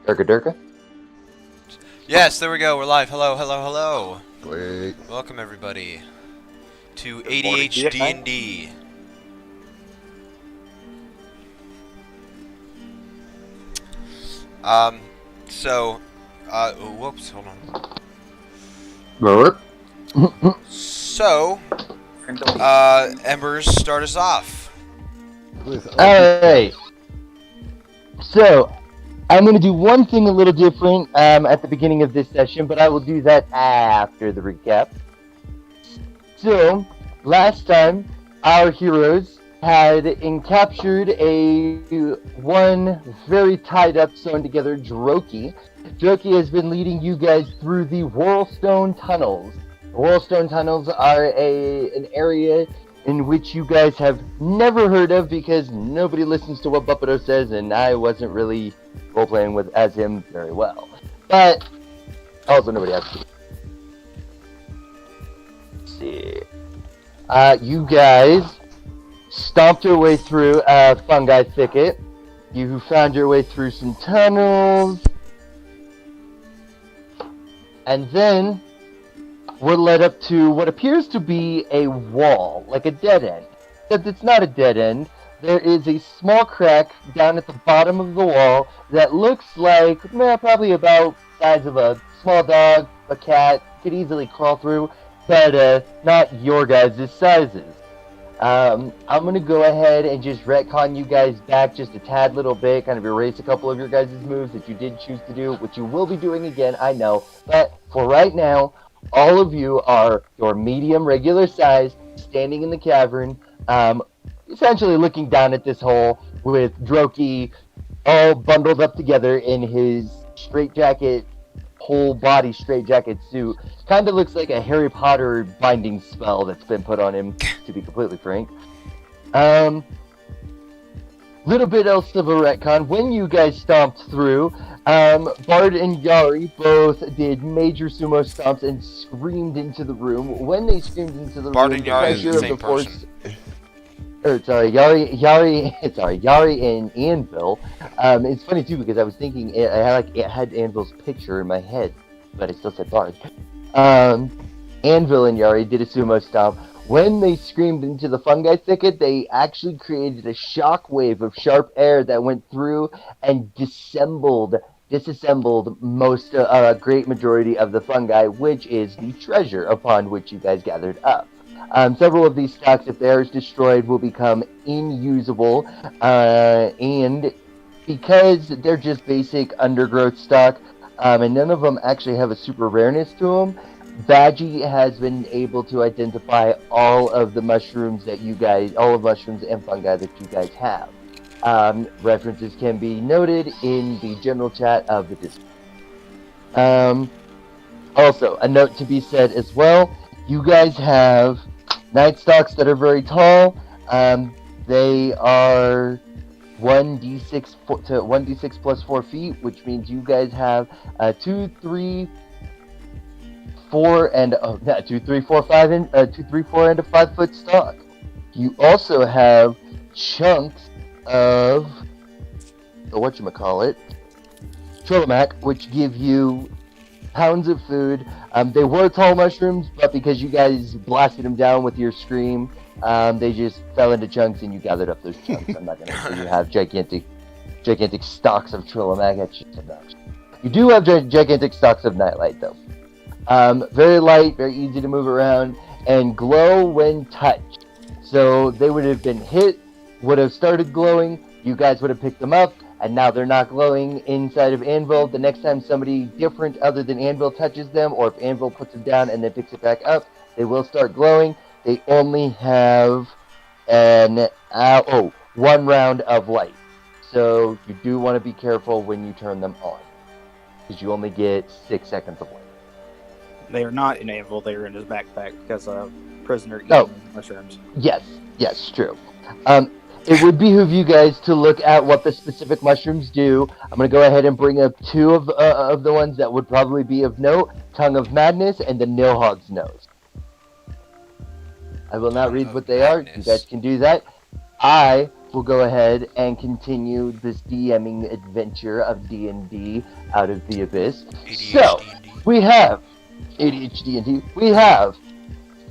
Durka Durka? Yes, there we go. We're live. Hello, hello, hello. Wait. Welcome everybody to Good morning, ADHD&D. Whoops, hold on. Burp. So, Embers, start us off. Alright. So, I'm going to do one thing a little different at the beginning of this session, but I will do that after the recap. So, last time, our heroes had captured one very tied up, sewn together Droki. Droki has been leading you guys through the Whirlstone Tunnels. The Whirlstone Tunnels are an area in which you guys have never heard of because nobody listens to what Buffalo says, and I wasn't really role-playing as him very well. But also nobody has to. Let's see. You guys stomped your way through a fungi thicket. You found your way through some tunnels. And then we're led up to what appears to be a wall, like a dead end. Except it's not a dead end. There is a small crack down at the bottom of the wall that looks like probably about the size of a small dog, a cat, could easily crawl through, but not your guys' sizes. I'm going to go ahead and just retcon you guys back just a tad little bit, kind of erase a couple of your guys' moves that you did choose to do, which you will be doing again, I know. But for right now, all of you are your medium regular size, standing in the cavern, essentially looking down at this hole with Droki all bundled up together in his straitjacket, whole body straitjacket suit. Kind of looks like a Harry Potter binding spell that's been put on him, to be completely frank. Little bit else of a retcon. When you guys stomped through, Bard and Yari both did major sumo stomps and screamed into the room. When they screamed into the Bard room, and Yari is the pressure same of the force... person. Yari and Anvil. It's funny too because I was thinking it had Anvil's picture in my head, but it still said Bard. Anvil and Yari did a sumo stomp. When they screamed into the fungi thicket, they actually created a shockwave of sharp air that went through and disassembled most, a great majority of the fungi, which is the treasure upon which you guys gathered up. Several of these stocks, if the air is destroyed, will become inusable, and because they're just basic undergrowth stock, and none of them actually have a super rareness to them, Badgie has been able to identify all of the mushrooms mushrooms and fungi that you guys have. References can be noted in the general chat of the Discord. Also, a note to be said as well, you guys have night stalks that are very tall. They are 1d6 plus 4 feet, which means you guys have 2, 3, 4, and 2, 3, 4, 5, and 2, 3, 4, and a 5-foot stalk. You also have chunks of Trollomac, which give you pounds of food. They were tall mushrooms, but because you guys blasted them down with your scream, they just fell into chunks and you gathered up those chunks. I'm not going to say you have gigantic stalks of Trollomac. That's just obnoxious. You do have gigantic stalks of Nightlight, though. Very light, very easy to move around, and glow when touched. So they would have been hit, would have started glowing, you guys would have picked them up, and now they're not glowing inside of Anvil. The next time somebody different other than Anvil touches them, or if Anvil puts them down and then picks it back up, they will start glowing. They only have one round of light. So you do want to be careful when you turn them on, because you only get 6 seconds of light. They are not in Anvil, they are in his backpack because a prisoner eating mushrooms. Yes, true. It would behoove you guys to look at what the specific mushrooms do. I'm going to go ahead and bring up 2 of the ones that would probably be of note. Tongue of Madness and the Nilhog's Nose. I will not read what they are. You guys can do that. I we'll go ahead and continue this DMing adventure of D&D out of the abyss. So, ADHD&D. we have ADHD&D. We have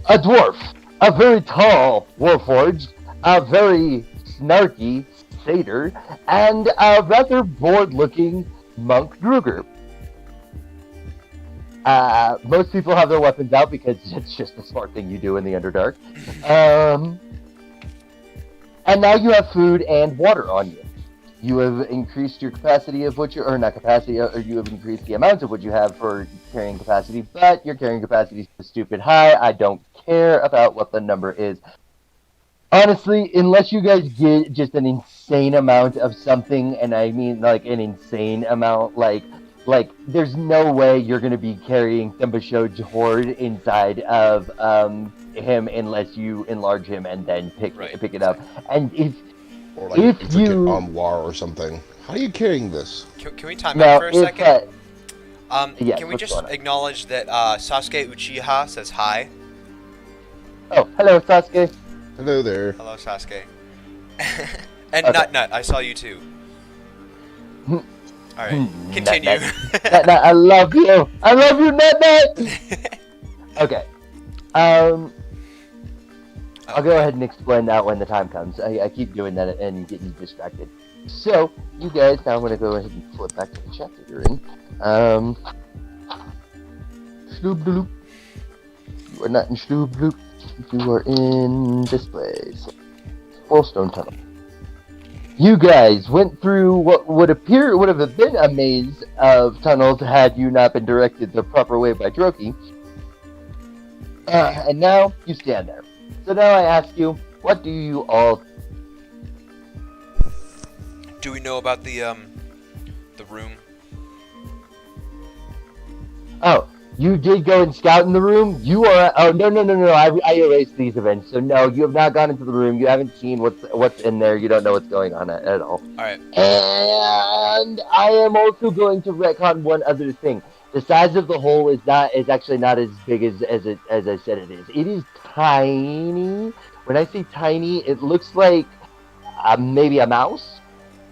a dwarf, a very tall warforged, a very snarky satyr, and a rather bored-looking monk Druger. Most people have their weapons out because it's just the smart thing you do in the Underdark. And now you have food and water on you. You have increased your capacity of what you, or not capacity, or you have increased the amount of what you have for carrying capacity, but your carrying capacity is stupid high. I don't care about what the number is. Honestly, unless you guys get just an insane amount of something, and I mean like an insane amount, like there's no way you're going to be carrying Thumbashoj's horde inside of him unless you enlarge him and then pick it up. And or like if intricate you armoire or something. How are you carrying this? Can we time out for a second? Yes, can we just acknowledge that Sasuke Uchiha says hi? Oh, hello, Sasuke. Hello there. Hello, Sasuke. And Okay. Nut, I saw you too. Alright, continue. Nut, I love you. I love you, Nut. Okay. I'll go ahead and explain that when the time comes. I keep doing that and getting distracted. So, you guys, now I'm going to go ahead and flip back to the chapter you're in. Shloop-de-loop. You are not in Shloop-de-loop. You are in this place. Fullstone Tunnel. You guys went through what would have been a maze of tunnels had you not been directed the proper way by Droki. And now you stand there. So now I ask you, what do you all... Do we know about the room? Oh, you did go and scout in the room? You are... Oh, no. I erased these events. So no, you have not gone into the room. You haven't seen what's in there. You don't know what's going on at all. Alright. And I am also going to retcon one other thing. The size of the hole is actually not as big as I said it is. It is tiny. When I say tiny, it looks like maybe a mouse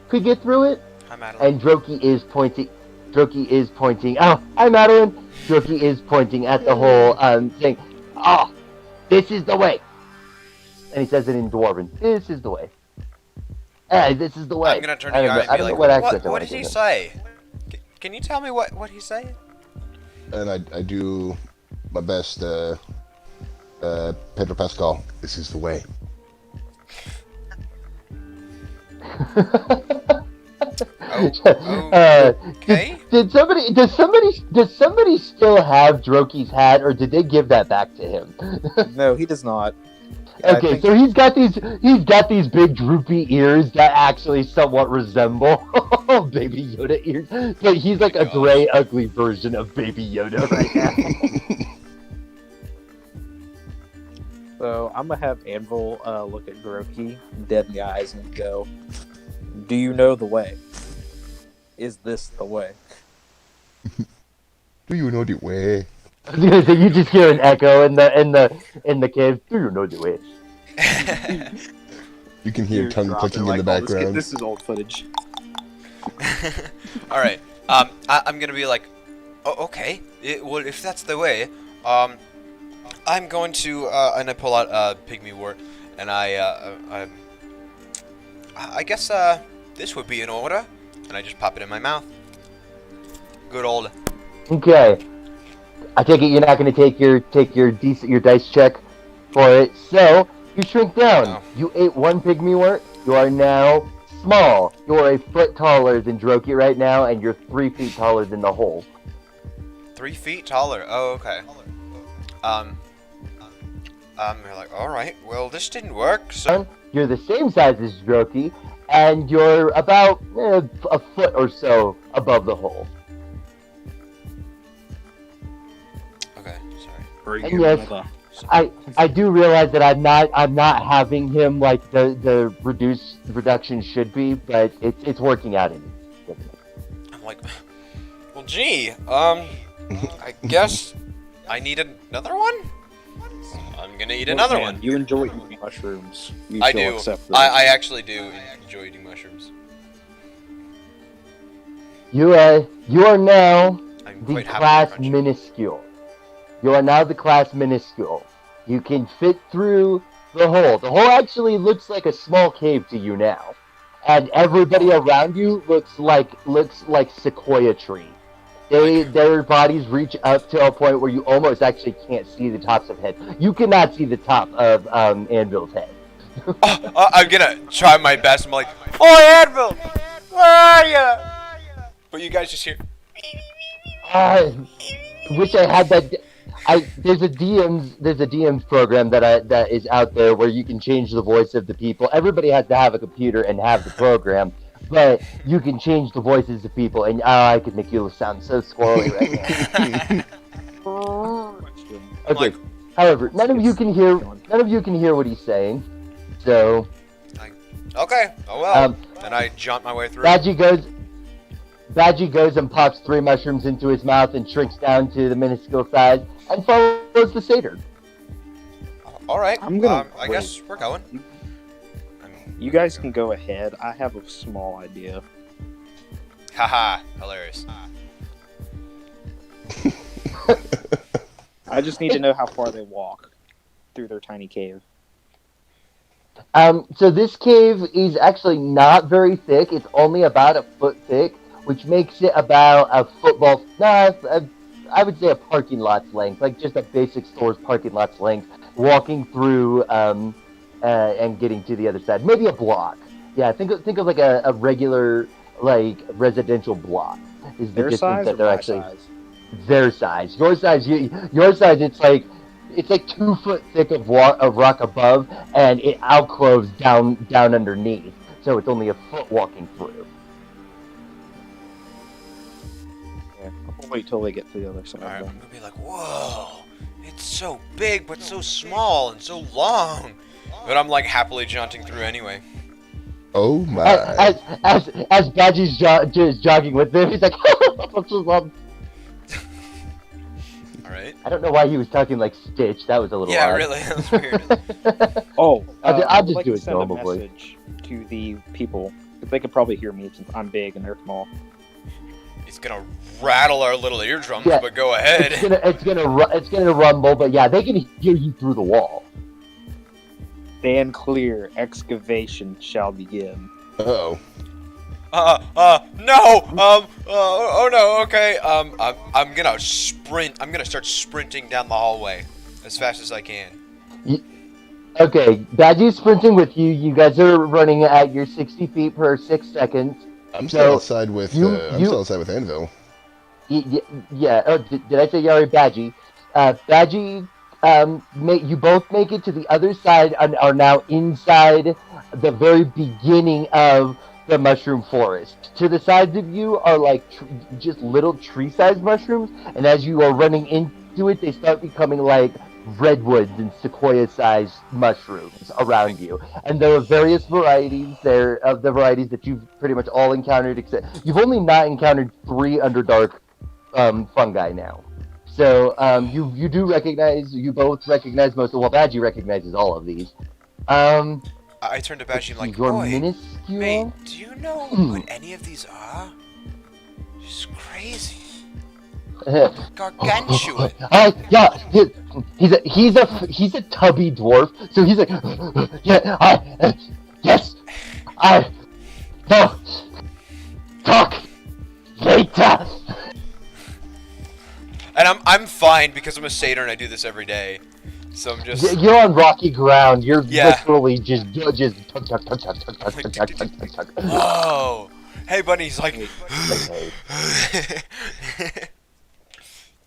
could get through it. Hi, Madeline. And Droki is pointing. Oh, hi, Madeline. Droki is pointing at the hole, saying, "Oh, this is the way." And he says it in Dwarven. This is the way. This is the way. I'm gonna turn to you and be like, what did he say? say? Can you tell me what he said? And I do my best, Pedro Pascal. This is the way. Okay. Does somebody still have Droki's hat, or did they give that back to him? No, he does not. Okay, so he's got these big droopy ears that actually somewhat resemble Baby Yoda ears, but he's like a gray, ugly version of Baby Yoda right now. So I'm gonna have Anvil look at Groki dead in the eyes and go, "Do you know the way? Is this the way?" Do you know the way? I was gonna say you just hear an echo in the cave. Do you know the way? You can hear tongue clicking in the background. This is old footage. All right. I'm gonna be like, oh, okay. Well, if that's the way, I'm going to and I pull out pygmy wort, and I guess this would be in order, and I just pop it in my mouth. Good old. Okay. I take it you're not going to take your dice check for it. So you shrink down. Oh. You ate one pygmy wort. You are now small. You are a foot taller than Droki right now, and you're 3 feet taller than the hole. 3 feet taller. Oh, okay. You're like, all right. Well, this didn't work. So You're the same size as Droki, and you're about a foot or so above the hole. okay, sorry. And yes, I do realize that I'm not having him like the reduction should be, but it's working out in it. I'm like, well, gee, I guess I need another one. I'm gonna eat another Man, one. You enjoy eating mushrooms. You I shall do. accept this. I actually do enjoy eating mushrooms. You are now I'm the quite class happily crunchy. minuscule. You are now the class minuscule. You can fit through the hole. The hole actually looks like a small cave to you now, and everybody around you looks like sequoia tree. Their bodies reach up to a point where you almost actually can't see the tops of head. You cannot see the top of Anvil's head. I'm gonna try my best. I'm like, "Oh, Anvil, where are you?" But you guys just hear. I wish I had that. There's a DM's program that is out there where you can change the voice of the people. Everybody has to have a computer and have the program, but you can change the voices of people, and I could make you sound so squirrely right now. Okay. Like- However, none of you can hear what he's saying. So, Okay. Oh well. Um, Then I jaunt my way through. Badgie goes and pops 3 mushrooms into his mouth and shrinks down to the minuscule size and follows the satyr. All right. I'm gonna I guess we're going. You guys can go ahead. I have a small idea. Haha. Hilarious. I just need to know how far they walk through their tiny cave. So this cave is actually not very thick. It's only about a foot thick, which makes it about a football. I would say a parking lot's length, like just a basic store's parking lot's length. Walking through and getting to the other side, maybe a block. Yeah, think of like a regular like residential block. Is the Their distance size that or they're my actually size? their size. Your size, your size. It's like 2 foot thick of rock above, and it alcoves down underneath. So it's only a foot walking through. Yeah, I'll wait till they get to the other side. All right. I'm then. gonna be like, whoa. It's so big, but so small and so long. But I'm like happily jaunting through anyway. Oh my. As Badgie's just jogging with them, he's like, All right. I don't know why he was talking like Stitch. That was a little Yeah, odd. really. That's weird. Oh, I'll I would just like do to it send a normal voice. message to the people. Because they could probably hear me since I'm big and they're small. It's gonna rattle our little eardrums, Yeah. but go ahead. It's gonna rumble, but yeah, they can hear you through the wall. Stand clear. Excavation shall begin. Uh-oh. No. Oh no. Okay. I'm gonna sprint. I'm gonna start sprinting down the hallway as fast as I can. Okay, Badgie's sprinting with you. You guys are running at your 60 feet per 6 seconds. I'm So, still outside with I'm you- still outside with Anvil. Yeah. Oh, did I say Yari Badgie? Badgie, you both make it to the other side and are now inside the very beginning of the mushroom forest. To the sides of you are like just little tree-sized mushrooms, and as you are running into it, they start becoming like redwoods and sequoia-sized mushrooms around you. And there are various varieties there of the varieties that you've pretty much all encountered, except you've only not encountered 3 Underdark fungi now. So you both recognize most of. Well, Badgie recognizes all of these. I turned to Badgie and like, You're boy, minuscule. mate, do you know what any of these are? Just crazy. Gargantuan. Yeah, he's a tubby dwarf. So he's like, no, talk later. And I'm fine because I'm a satyr and I do this every day. So I'm just. You're on rocky ground. You're Yeah. literally just tug, tug, tug, tug, tug, tug, tug, tug, tug, tug, tug. Whoa. Hey, bunny's like.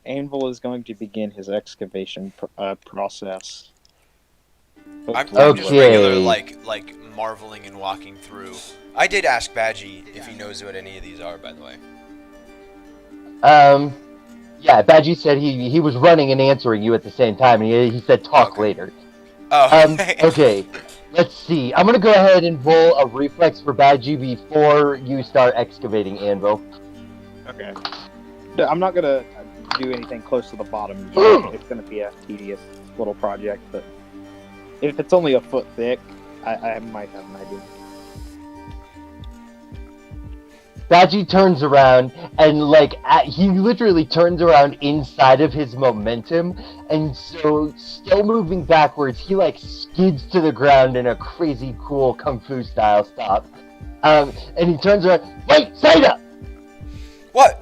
Anvil is going to begin his excavation process. I'm just Okay. regular, like marveling and walking through. I did ask Badgie if he knows what any of these are, by the way. Yeah, Badgie said he was running and answering you at the same time, and he said talk Okay. later. Oh. Okay, let's see. I'm gonna go ahead and roll a reflex for Badgie before you start excavating, Anvil. Okay. I'm not gonna do anything close to the bottom yet. It's gonna be tedious. little project, but if it's only a foot thick, I might have an idea. Badgie turns around and he literally turns around inside of his momentum, and so still moving backwards, he skids to the ground in a crazy cool kung fu style stop. And he turns around. Wait, Saida! What?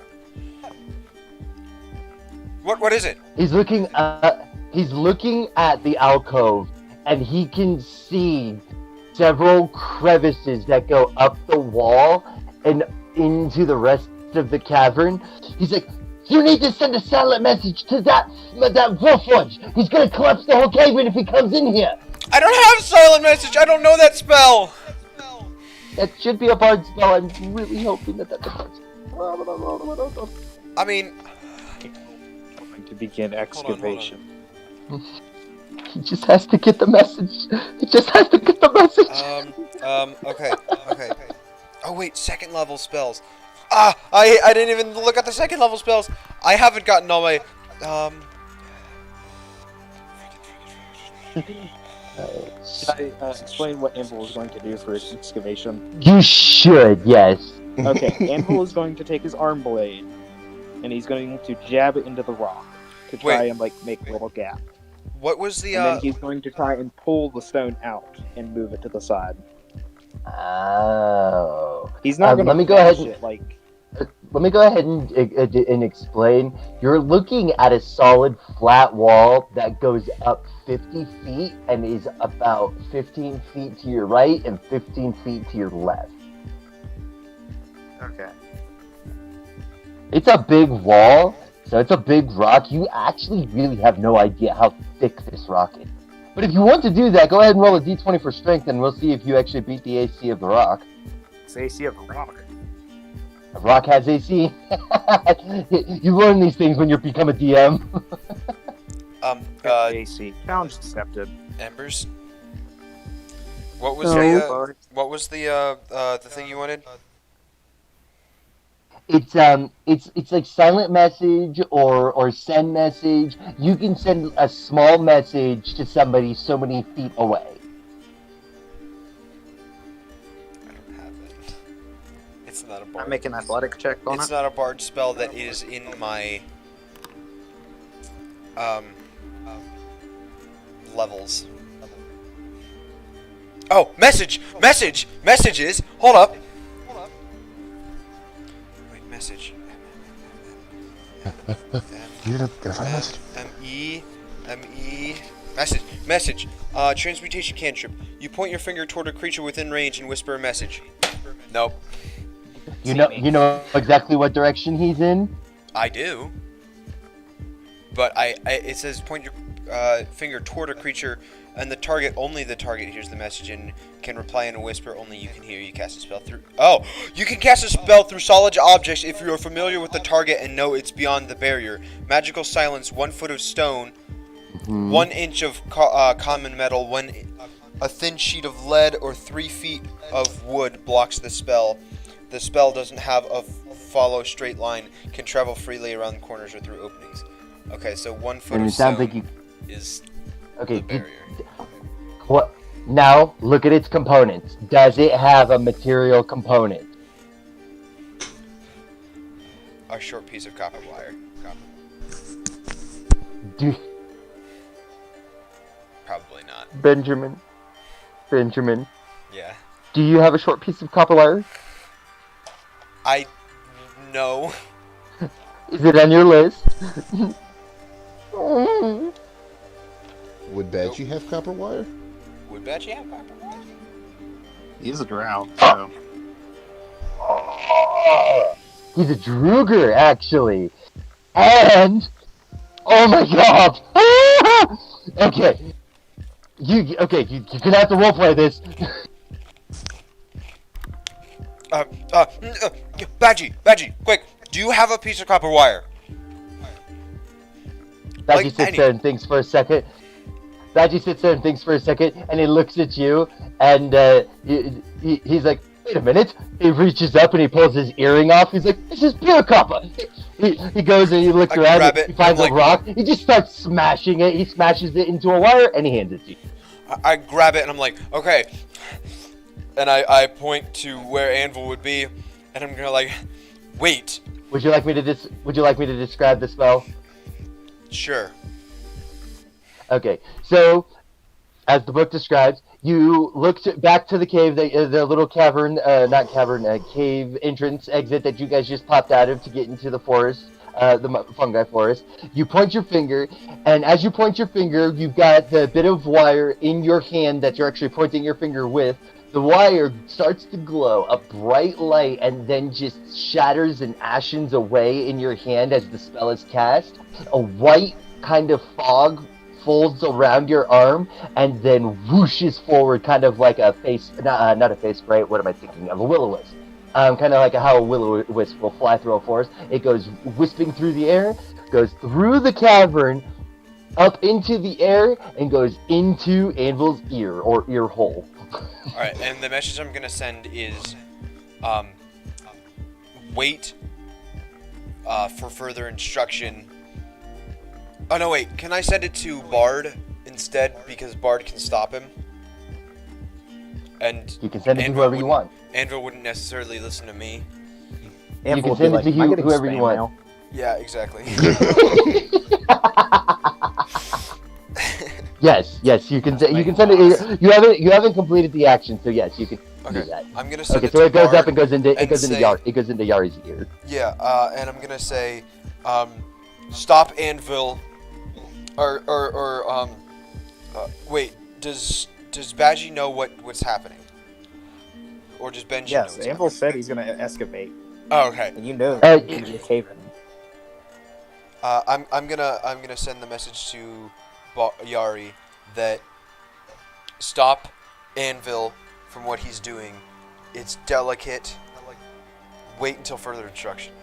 What is it? He's looking at the alcove, and he can see several crevices that go up the wall and into the rest of the cavern. He's like, you need to send a silent message to that Wolfwudge. He's gonna collapse the whole cave if he comes in here. I don't have silent message. I don't know that spell. That should be a bard spell. I'm really hoping that's a bard spell. I mean, Going to begin excavation. He just has to get the message. Okay. Oh wait, second level spells. I didn't even look at the second level spells. I haven't gotten all my Should I explain what Anvil is going to do for his excavation? You should, yes. Okay, Anvil is going to take his arm blade, and he's going to jab it into the rock to try and make a little gap. What was the And then he's going to try and pull the stone out and move it to the side. Oh. He's not going to let me go ahead and it like... Let me go ahead and explain. You're looking at a solid flat wall that goes up 50 feet and is about 15 feet to your right and 15 feet to your left. Okay. It's a big wall, so it's a big rock. You actually really have no idea how thick this rock is. But if you want to do that, go ahead and roll a d20 for strength, and we'll see if you actually beat the AC of the rock. It's AC of the rock. The rock has AC. You learn these things when you become a DM. AC. Challenge accepted. Embers. What was the thing you wanted? It's like silent message or send message. You can send a small message to somebody so many feet away. I don't have it. It's not a bard. I make an athletic check on It's it. not a bard spell that is in my levels. Oh, messages. Hold up. Wait, message. You gotta find a message. M-E, message. Transmutation cantrip. You point your finger toward a creature within range and whisper a message. Nope. You know exactly what direction he's in? I do. But it says point your finger toward a creature, and only the target hears the message and can reply in a whisper only you can hear. You cast a spell through... Oh! You can cast a spell through solid objects if you are familiar with the target and know it's beyond the barrier. Magical silence, 1 foot of stone, 1 inch of common metal, a thin sheet of lead, or 3 feet of wood blocks the spell. The spell doesn't have a follow straight line, can travel freely around corners or through openings. Okay, so 1 foot And of it sounds stone like you... is Okay, the barrier. What? Now, look at its components. Does it have a material component? A short piece of copper wire. Probably not. Benjamin. Yeah. Do you have a short piece of copper wire? No. Is it on your list? Would Badgie have copper wire? Would Badgie have copper wire? He's a drow, so... He's a Druger, actually. And... Oh my god! Okay. You're gonna have to roleplay this. Badgie, quick! Do you have a piece of copper wire? Badgie sits there and thinks for a second. And he looks at you, and he's like, Wait a minute. He reaches up and he pulls his earring off. He's like, this is pure copper. He goes and he looks I around. grab it, He finds I'm a like- rock. He just starts smashing it. He smashes it into a wire and he hands it to you. I grab it and I'm like, okay. And I point to where Anvil would be, and I'm gonna like, wait. Would you like me to describe the spell? Sure. Okay, so as the book describes, you looked back to the cave, the little cavern, not cavern, cave entrance exit that you guys just popped out of to get into the forest, the fungi forest. You point your finger, and as you point your finger, you've got the bit of wire in your hand that you're actually pointing your finger with. The wire starts to glow, a bright light, and then just shatters and ashens away in your hand as the spell is cast. A white kind of fog folds around your arm and then whooshes forward, kind of like a face, not a face spray, what am I thinking of? A will-o-wisp. Kind of like how a will-o-wisp will fly through a forest. It goes wisping through the air, goes through the cavern, up into the air, and goes into Anvil's ear, or ear hole. Alright, and the message I'm gonna send is, wait, for further instruction. Oh no, wait, can I send it to Bard instead, because Bard can stop him? And You can send it to Anvil whoever you wouldn't- want. Anvil wouldn't necessarily listen to me. Anvil can would be send it to "Am I you- getting whoever you spam want." mail?" Yeah, exactly. Yes, you can. You can send it. You haven't completed the action, so yes, you can do Okay, that. I'm gonna send Okay, it so to it goes Bard. up and goes into and say- Yari's ear. Yeah, and I'm gonna say, stop Anvil, wait, does Badgie know what's happening? Or does Benji know Yes, what's Anvil happening? said he's gonna excavate, Oh, okay. and you know Uh, he's gonna be caving. I'm gonna send the message to Yari that stop Anvil from what he's doing. It's delicate. Wait until further instruction.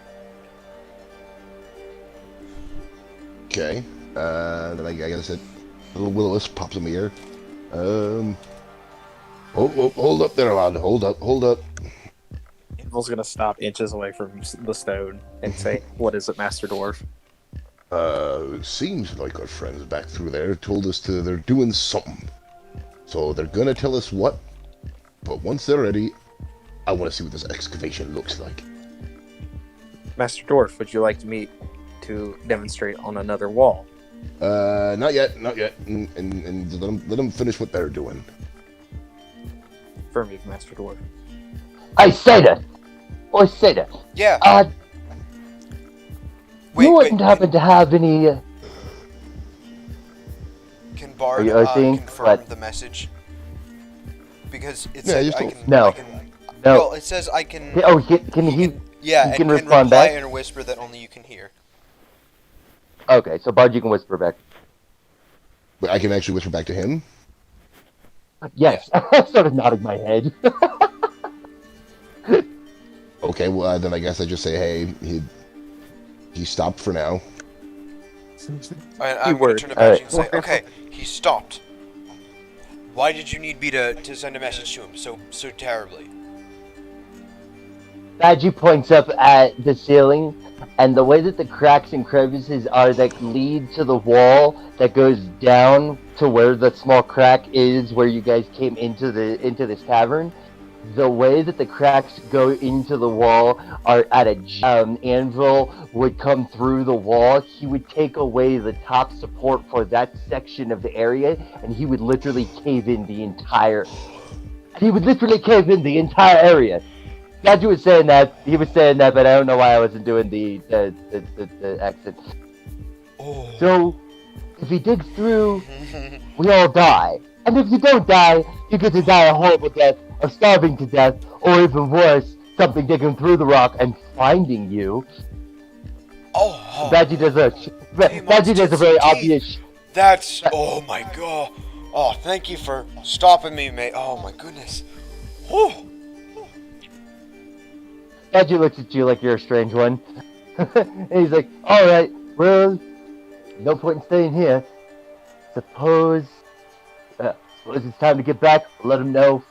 Okay. Then I guess it. Little will-o-wisp pops in the air. Hold up there, lad. Hold up. Anvil's gonna stop inches away from the stone and say, "What is it, Master Dwarf?" Seems like our friends back through there told us they're doing something. So they're gonna tell us what. But once they're ready, I want to see what this excavation looks like. Master Dwarf, would you like to meet to demonstrate on another wall? Not yet. And let them finish what they're doing. Affirmative, Master Dwarf. I say that. Yeah. You wouldn't happen to have any. Can Bard Are you seeing confirm what? the message? Because it Yeah, says just I don't- can. No. I can, No. Well, it says I can. Oh, can he? Yeah, he and can can respond reply back? in a whisper that only you can hear. Okay, so Bard, you can whisper back. But I can actually whisper back to him. Yes, I started nodding my head. Okay, well then I guess I just say, hey, he stopped for now. I'm going Keyword. to turn to Badgie and say, Alright. okay, he stopped. Why did you need me to send a message to him so terribly? Badgie points up at the ceiling, and the way that the cracks and crevices are that lead to the wall that goes down to where the small crack is, where you guys came into this cavern. The way that the cracks go into the wall are at a anvil would come through the wall. He would take away the top support for that section of the area, and he would literally cave in the entire. He would literally cave in the entire area. Gadget was saying that. He was saying that, but I don't know why I wasn't doing the accent. Oh. So, if he digs through, we all die. And if you don't die, you get to die a horrible death of starving to death, or even worse, something digging through the rock and finding you. Oh. Badgie does a very obvious. That's. Oh my god. Oh, thank you for stopping me, mate. Oh my goodness. Oh. Badgie looks at you like you're a strange one. And he's like, alright, well, no point in staying here. Suppose it's time to get back. Let him know.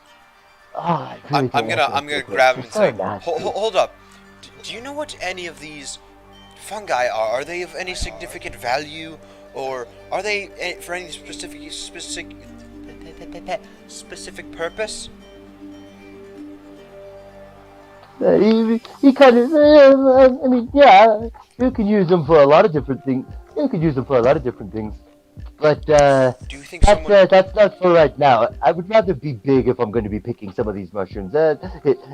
Oh, I really I'm don't gonna want to grab him and They're say, so nasty. hold up. Do you know what any of these fungi are? Are they of any significant value, or are they for any specific purpose? He kind of, I mean, yeah, you can use them for a lot of different things. You can use them for a lot of different things. But Do you think someone? that's not for right now. I would rather be big if I'm going to be picking some of these mushrooms.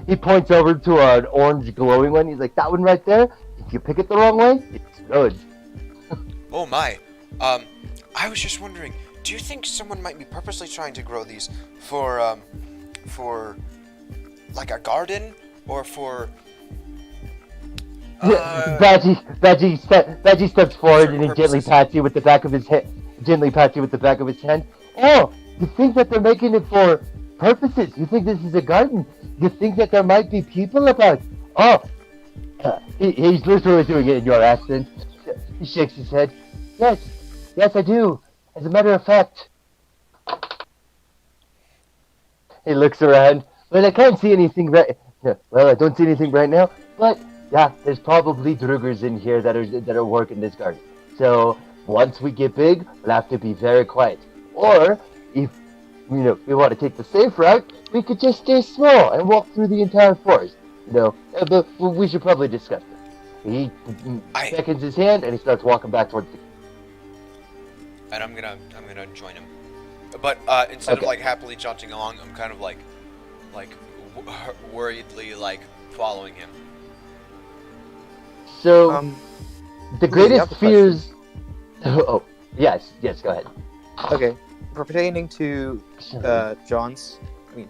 He points over to an orange glowing one. He's like, that one right there. If you pick it the wrong way, it's good. Oh my. I was just wondering. Do you think someone might be purposely trying to grow these for like a garden or for? Badgie steps forward and he gently purposes. pats you with the back of his head. Gently pats you with the back of his hand. Oh, you think that they're making it for purposes? You think this is a garden? You think that there might be people about? Oh, he's literally doing it in your accent. He shakes his head. Yes, I do. As a matter of fact. He looks around. Well, I can't see anything right. Well, I don't see anything right now. But yeah, there's probably Drugers in here that are working this garden. So once we get big, we'll have to be very quiet. Or if we want to take the safe route, we could just stay small and walk through the entire forest. But we should probably discuss this. He beckons his hand and he starts walking back towards the. And I'm gonna join him. But instead of like happily jaunting along, I'm kind of like worriedly like following him. So the I greatest have a fears. Oh yes, go ahead. Okay, pertaining to John's, I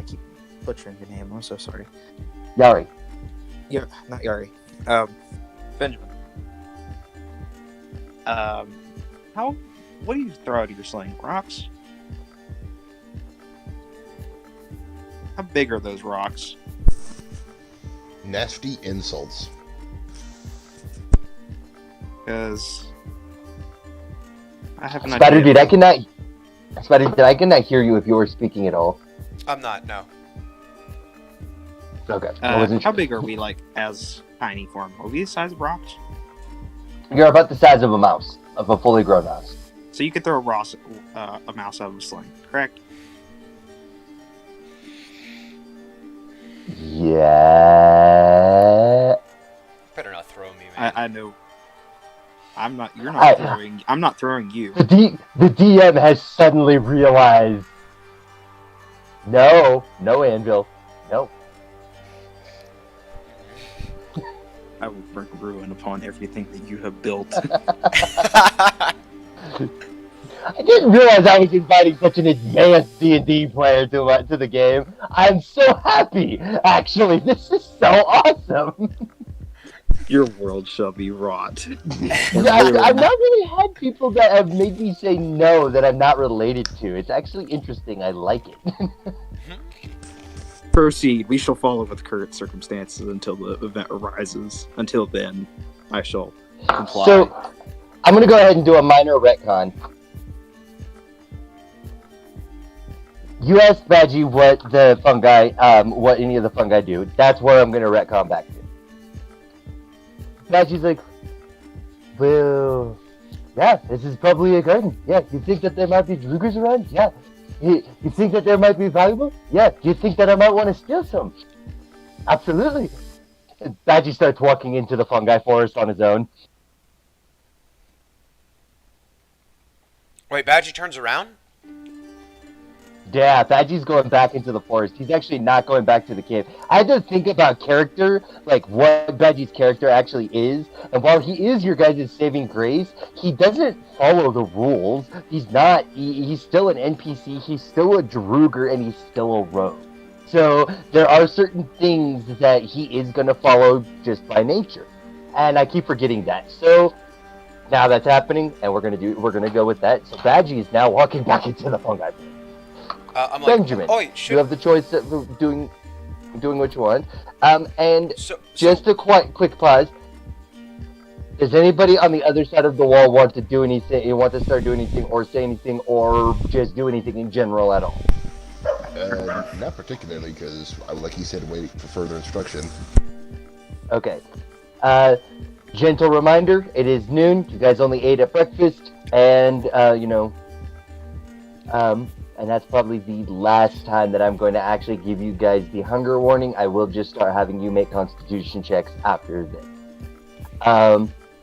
keep butchering your name. I'm so sorry. Yari. Yeah, not Yari. Benjamin. What do you throw out of your sling? Rocks? How big are those rocks? Nasty insults. Because I have an Spider idea. dude, I cannot hear you if you were speaking at all. I'm not. No. Okay. I wasn't How sure. big are we, like, as tiny form? Are we the size of rocks? You're about the size of a mouse, of a fully grown mouse. So you could throw a mouse out of a sling, correct? Yeah. Better not throw me, man. I know. I'm not. You're not throwing. I'm not throwing you. The DM has suddenly realized. No, Anvil, no. I will bring ruin upon everything that you have built. I didn't realize I was inviting such an advanced D&D player to the game. I'm so happy. Actually, this is so awesome. Your world shall be wrought. I've not really had people that have made me say no that I'm not related to. It's actually interesting. I like it. Proceed. We shall follow with current circumstances until the event arises. Until then, I shall comply. So, I'm going to go ahead and do a minor retcon. You asked Badgie what the fungi, what any of the fungi do. That's where I'm going to retcon back to. Badgie's like, well, yeah, this is probably a garden. Yeah, you think that there might be Drugers around? Yeah. You think that there might be valuable? Yeah. Do you think that I might want to steal some? Absolutely. And Badgie starts walking into the fungi forest on his own. Wait, Badgie turns around? Yeah, Badgie's going back into the forest. He's actually not going back to the cave. I had to think about character, like what Badgie's character actually is. And while he is your guys' saving grace, he doesn't follow the rules. He's not, he's still an NPC, he's still a Druger, and he's still a rogue. So there are certain things that he is going to follow just by nature. And I keep forgetting that. So now that's happening, and we're going to go with that. So Badgie is now walking back into the fungi forest. I'm like, Benjamin, oh, wait, you have the choice of doing what you want. And so just a quick pause. Does anybody on the other side of the wall want to do anything? You want to start doing anything, or say anything, or just do anything in general at all? Not particularly, because I would, like he said, wait for further instruction. Okay. Gentle reminder, it is noon. You guys only ate at breakfast, and, and that's probably the last time that I'm going to actually give you guys the hunger warning. I will just start having you make constitution checks after this.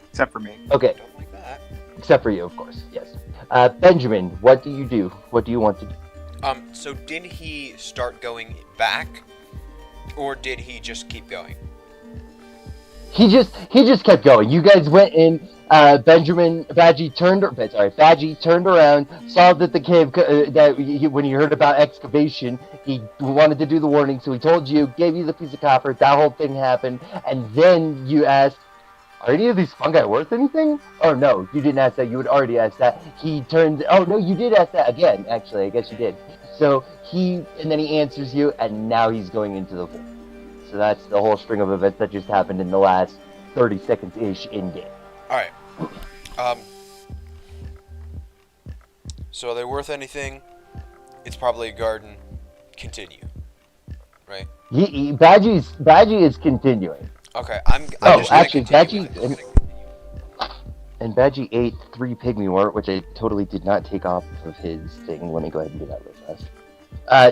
Except for me. Okay, Don't like that. except for you, of course, yes. Benjamin, what do you do? What do you want to do? So did he start going back, or did he just keep going? He just kept going. You guys went in. Badgie turned around, saw that the cave when he heard about excavation, he wanted to do the warning, so he told you, gave you the piece of copper. That whole thing happened, and then you asked, "Are any of these fungi worth anything?" Oh no, you didn't ask that. You had already asked that. He turned. Oh no, you did ask that again. Actually, I guess you did. So and then he answers you, and now he's going into the vault. So that's the whole string of events that just happened in the last 30 seconds-ish in-game. Alright. So are they worth anything? It's probably a garden. Continue. Right? Badgie is continuing. Okay, I'm Oh, just gonna actually, continue Badgie with it. and Badgie ate 3 pygmy wort, which I totally did not take off of his thing. Let me go ahead and do that real fast.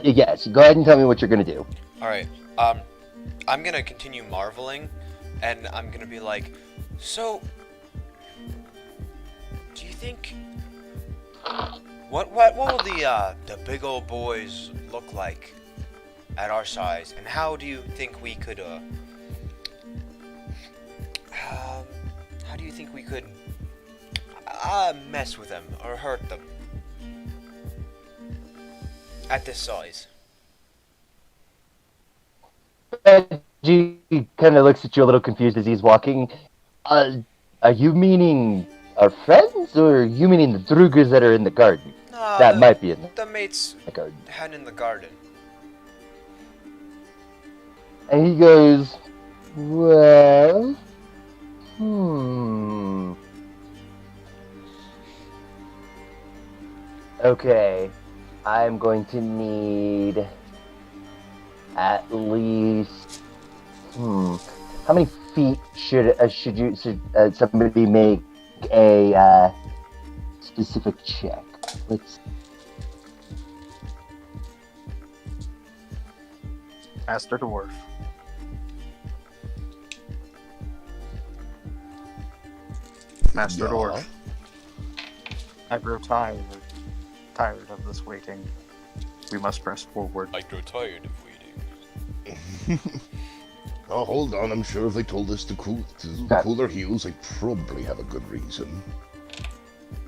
Yes, go ahead and tell me what you're gonna do. Alright, I'm gonna continue marveling, and I'm gonna be like, so, do you think, what will the big old boys look like at our size, and how do you think we could, mess with them, or hurt them, at this size? Badgie kind of looks at you a little confused as he's walking. Are you meaning our friends, or are you meaning the Drugas that are in the garden? Nah, That might be in the mates the garden. had in the garden. And he goes, well, okay, I'm going to need at least, how many feet should somebody make a specific check? Let's. Master Dwarf. Master Yeah. Dwarf. I grow tired of this waiting. We must press forward. I grow tired of waiting. Oh, hold on. I'm sure if they told us to cool their heels, they probably have a good reason.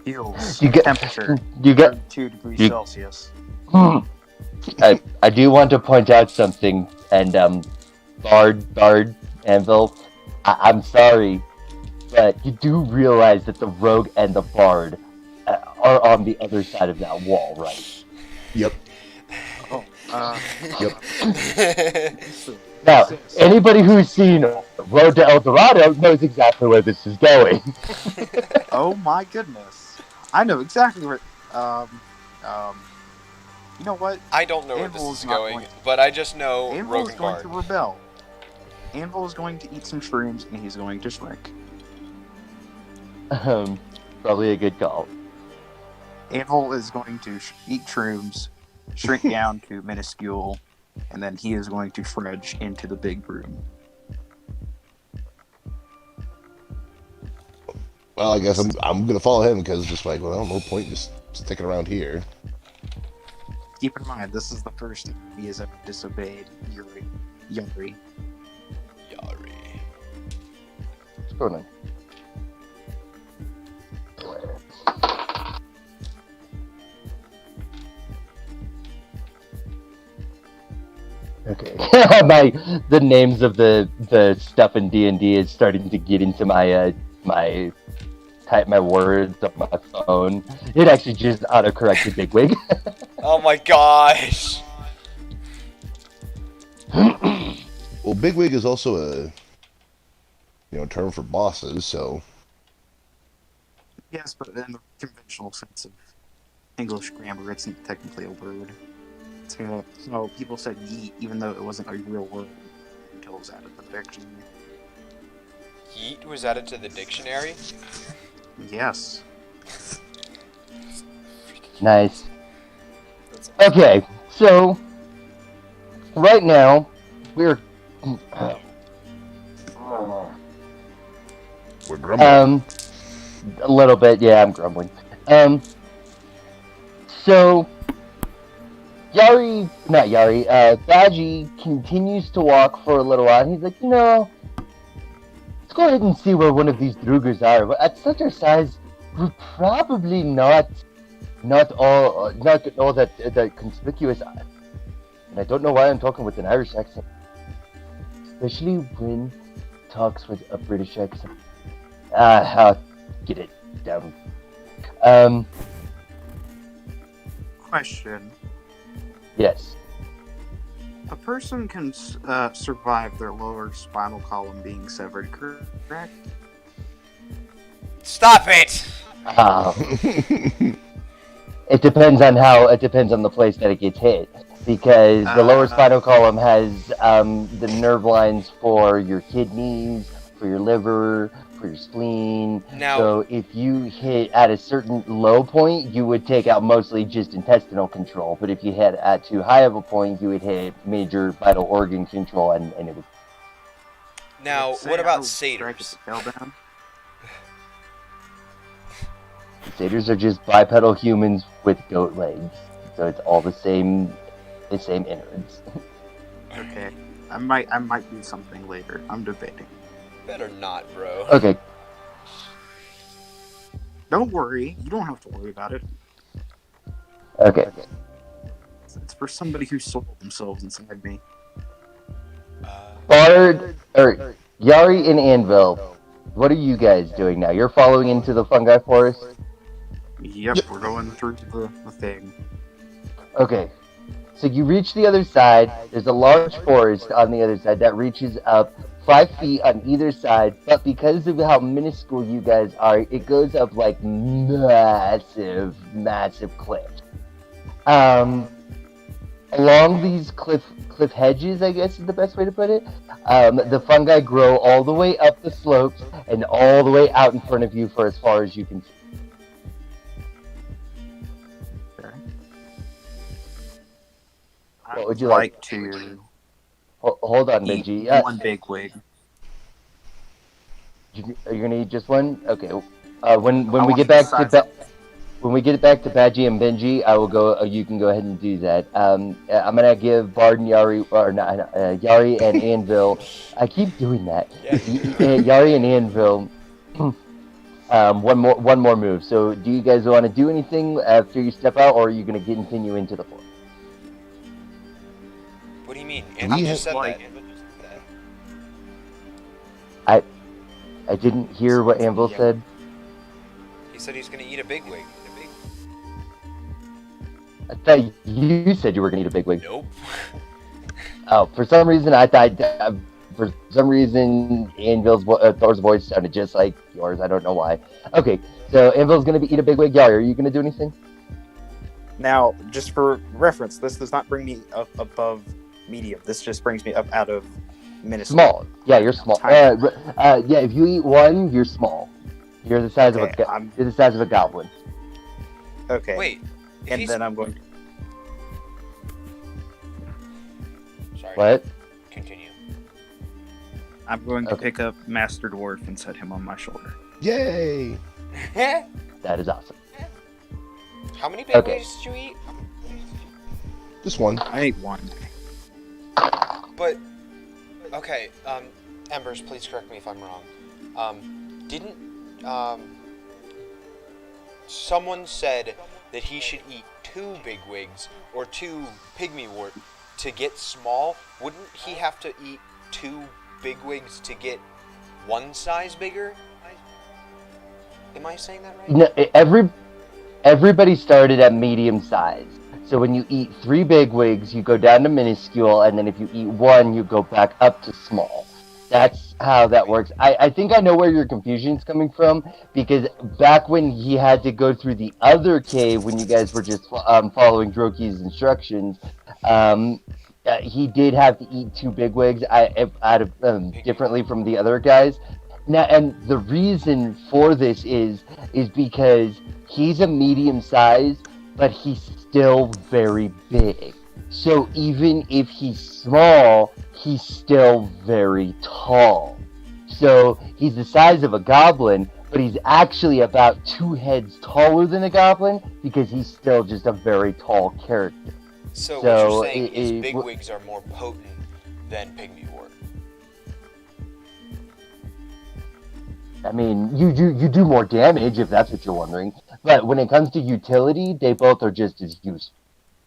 Heals. You get- Temperature. you get- 2 degrees you- Celsius. I do want to point out something, and Bard, Anvil, I'm sorry, but you do realize that the rogue and the bard are on the other side of that wall, right? Yep. Oh, Yep. Now, anybody who's seen Road to El Dorado knows exactly where this is going. oh my goodness. I know exactly where, you know what? I don't know where Anvil this is is not going, going to- but I just know Anvil Rogue is and going Bard. to rebel. Anvil is going to eat some shrooms, and he's going to shrink. Probably a good call. Anvil is going to eat shrooms, shrink down to minuscule, and then he is going to fudge into the big room. Well, I guess I'm gonna follow him because just like, well, no point just sticking around here. Keep in mind, this is the first time he has ever disobeyed Yuri. Yari. What's going on? Okay. The names of the stuff in D&D is starting to get into my type my words on my phone. It actually just autocorrected Bigwig. Oh my gosh! Well, bigwig is also a term for bosses, so Yes, but in the conventional sense of English grammar, it's not technically a word. So people said yeet, even though it wasn't a real word until it was added to the dictionary. Yeet was added to the dictionary? Yes. Nice. That's awesome. Okay, so right now we're We're grumbling. a little bit. Yeah, I'm grumbling. So Baji continues to walk for a little while. And he's like, let's go ahead and see where one of these Drugers are. But at such a size, we're probably not all that conspicuous. And I don't know why I'm talking with an Irish accent, especially when he talks with a British accent. I'll get it down. Question. Yes. A person can survive their lower spinal column being severed, correct? Stop it! It depends on the place that it gets hit, because the lower spinal column has the nerve lines for your kidneys, for your liver, for your spleen. Now- So if you hit at a certain low point, you would take out mostly just intestinal control. But if you hit at too high of a point, you would hit major vital organ control, and it would. Now, Say what I about would strike satyrs? a tail down. Satyrs are just bipedal humans with goat legs, so it's all the same innards. Okay. I might do something later. I'm debating. Better not, bro. Okay. Don't worry. You don't have to worry about it. Okay. It's for somebody who sold themselves inside me. Bard, or Yari and Anvil, what are you guys doing now? You're following into the fungi forest? Yep, Yep. we're going through the thing. Okay. So you reach the other side. There's a large forest on the other side that reaches up 5 feet on either side, but because of how minuscule you guys are, it goes up like massive cliffs. Along these cliff hedges, I guess is the best way to put it, the fungi grow all the way up the slopes and all the way out in front of you for as far as you can see. Okay. What would you like? to Hold on, eat Benji. one big wig? Are you gonna eat just one? Okay. When I we want get to back to size up. when we get back to Badgie and Benji, I will go. You can go ahead and do that. I'm gonna give Bard and Yari, or not, Yari and Anvil. I keep doing that. Yeah. Yari and Anvil. One more move. So, do you guys want to do anything after you step out, or are you gonna continue into the floor? What do you mean? We Andrew have- just said like- that. I didn't hear what Anvil Yeah. said. He said he's gonna eat a big wig. I thought you said you were gonna eat a big wig. Nope. Oh, for some reason I thought. Anvil's Thor's voice sounded just like yours. I don't know why. Okay, so Anvil's gonna eat a big wig. Yari, are you gonna do anything? Now, just for reference, this does not bring me up above medium. This just brings me up out of minuscule. Small. Yeah, you're small. Tiny. Yeah, if you eat one, you're small. You're the size Okay, you're the size of a goblin. Okay. Wait. If and he's... then I'm going to... Sorry. What? Continue. I'm going to Okay. pick up Master Dwarf and set him on my shoulder. Yay! That is awesome. How many big Okay. wigs did you eat? This one. I ate one. But okay, Embers, please correct me if I'm wrong. Didn't someone said that he should eat 2 big wigs or 2 pygmywort to get small? Wouldn't he have to eat 2 big wigs to get 1 size bigger? Am I saying that right? No, everybody started at medium size. So when you eat 3 big wigs, you go down to minuscule, and then if you eat 1, you go back up to small. That's how that works. I think I know where your confusion's coming from, because back when he had to go through the other cave, when you guys were just following Droki's instructions, He did have to eat 2 bigwigs out of differently from the other guys. Now, and the reason for this is because he's a medium size, but he's still very big. So even if he's small, he's still very tall. So he's the size of a goblin, but he's actually about 2 heads taller than a goblin because he's still just a very tall character. So what you're saying is bigwigs are more potent than pygmywort. I mean, you do more damage if that's what you're wondering. But when it comes to utility, they both are just as useful.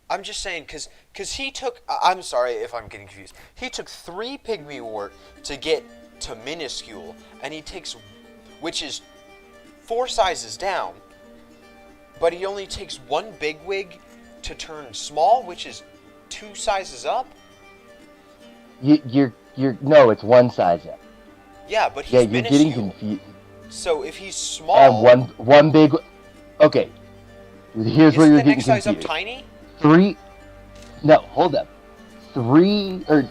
I'm just saying, because he took... I'm sorry if I'm getting confused. He took 3 pygmywort to get to minuscule, and he takes... which is 4 sizes down, but he only takes 1 bigwig to turn small, which is 2 sizes up? You're no, it's 1 size up. Yeah, but he's you're minuscule. getting confused. So if he's small... one big... Okay. Here's where you're getting confused. Isn't the next size up tiny? 3... No, hold up. 3... or...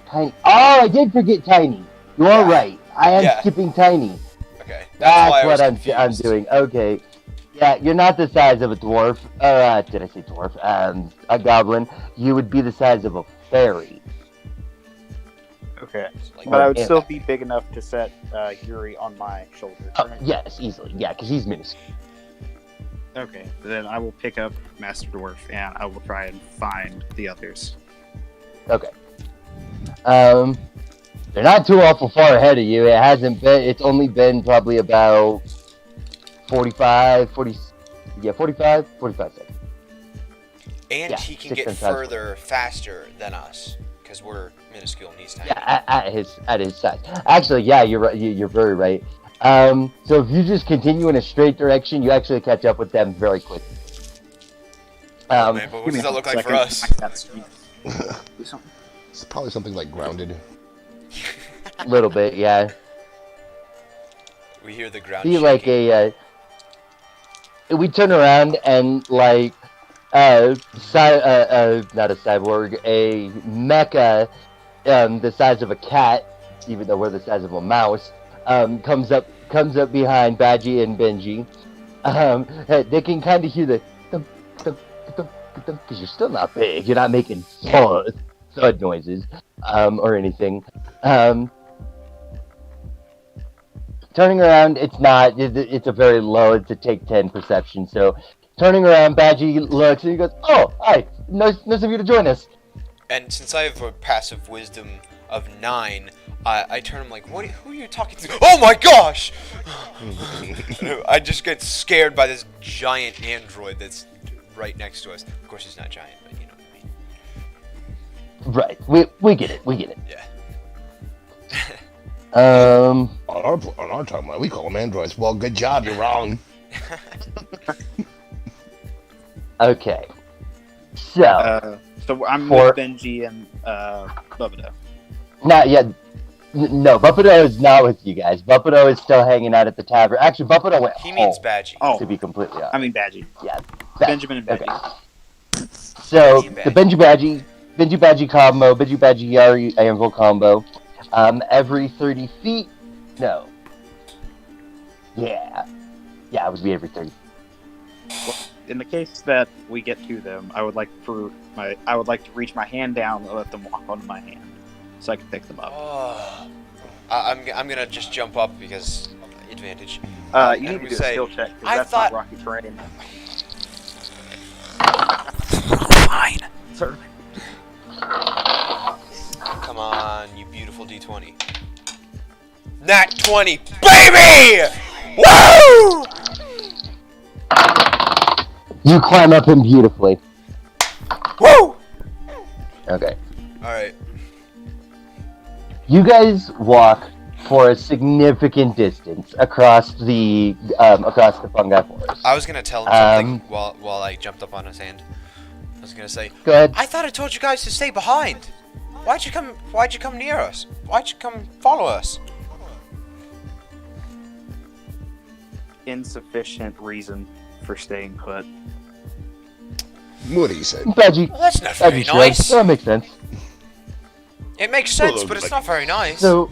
Tiny... Oh, I did forget tiny. You are right. I am skipping tiny. Okay. That's what I'm doing. Okay. Yeah, you're not the size of a dwarf. Did I say dwarf? A goblin. You would be the size of a fairy. Okay. Like, But I would still be big enough to set Yuri on my shoulder. Oh, yes, easily. Yeah, because he's minuscule. Okay, then I will pick up Master Dwarf and I will try and find the others. Okay. They're not too awful far ahead of you. It's only been probably about 45 seconds. And Yeah, he can 6 get and 5. further faster than us, because we're minuscule and he's tiny. Yeah, at his size. Actually, yeah, you're right. You're very right. So if you just continue in a straight direction, you actually catch up with them very quickly. Man, but what does that look like for us? It's probably something like grounded. A little bit, yeah. We hear the ground See, shaking. like we turn around and like not a cyborg, a mecha, the size of a cat, even though we're the size of a mouse, comes up behind Badgie and Benji. They can kind of hear the thump, thump, thump, thump, because you're still not big. You're not making thud noises or anything. Turning around, it's not. It's a very low. It's a take 10 perception. So, turning around, Badgie looks and he goes, "Oh, hi! Nice of you to join us." And since I have a passive wisdom of 9, I turn him like, who are you talking to? Oh my gosh! I just get scared by this giant android that's right next to us. Of course, he's not giant, but you know what I mean. Right. We get it. We get it. Yeah. On our timeline, we call them androids. Well, good job. You're wrong. Okay. So. So I'm with Benji and Bubba. Not yet. No, Buppido is not with you guys. Buppido is still hanging out at the tavern. Actually, Buppido went He home, means Badgie. Oh, to be completely honest. I mean Badgie. Yeah. Benjamin and Badgie. Okay. So, Benji and the Benji Badgie combo, Benji Badgie Yari Anvil combo, every 30 feet? No. Yeah. Yeah, it would be every 30 feet. Well, in the case that we get to them, I would like to reach my hand down and let them walk onto my hand, so I can pick them up. Oh. I'm gonna just jump up because advantage. You need to do a say, skill check, I because that's thought- not rocky terrain. Fine. Sir. Come on, you beautiful D20. Nat 20, baby! Woo! You climb up him beautifully. Woo! Okay. Alright. You guys walk for a significant distance across the fungi forest. I was gonna tell him something while I jumped up on his hand. I was gonna say, Go ahead. I thought I told you guys to stay behind. Why'd you come near us? Why'd you come follow us? Insufficient reason for staying put. What he said. Badgie. Well, that's not very Badgie shrugs. nice. That makes sense. It makes sense, Well, but it's like- not very nice. So,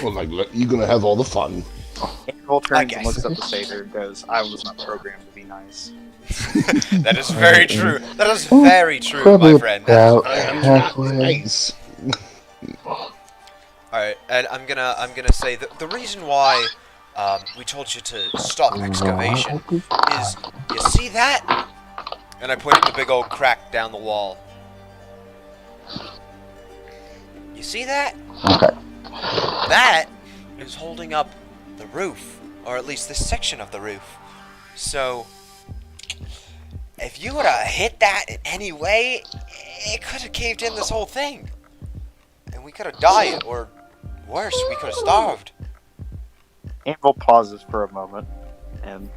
Well, like, you're gonna have all the fun. Anvil turns guess. and looks at the satyr and goes, I was not programmed to be nice. That is very true. That is very true, probably my friend. about I'm halfway. nice. Alright, and I'm gonna say that the reason why we told you to stop excavation is, you see that? And I pointed the big old crack down the wall. You see that? Okay. That is holding up the roof, or at least this section of the roof. So, if you would have hit that in any way, it could have caved in this whole thing. And we could have died, or worse, we could have starved. Anvil pauses for a moment and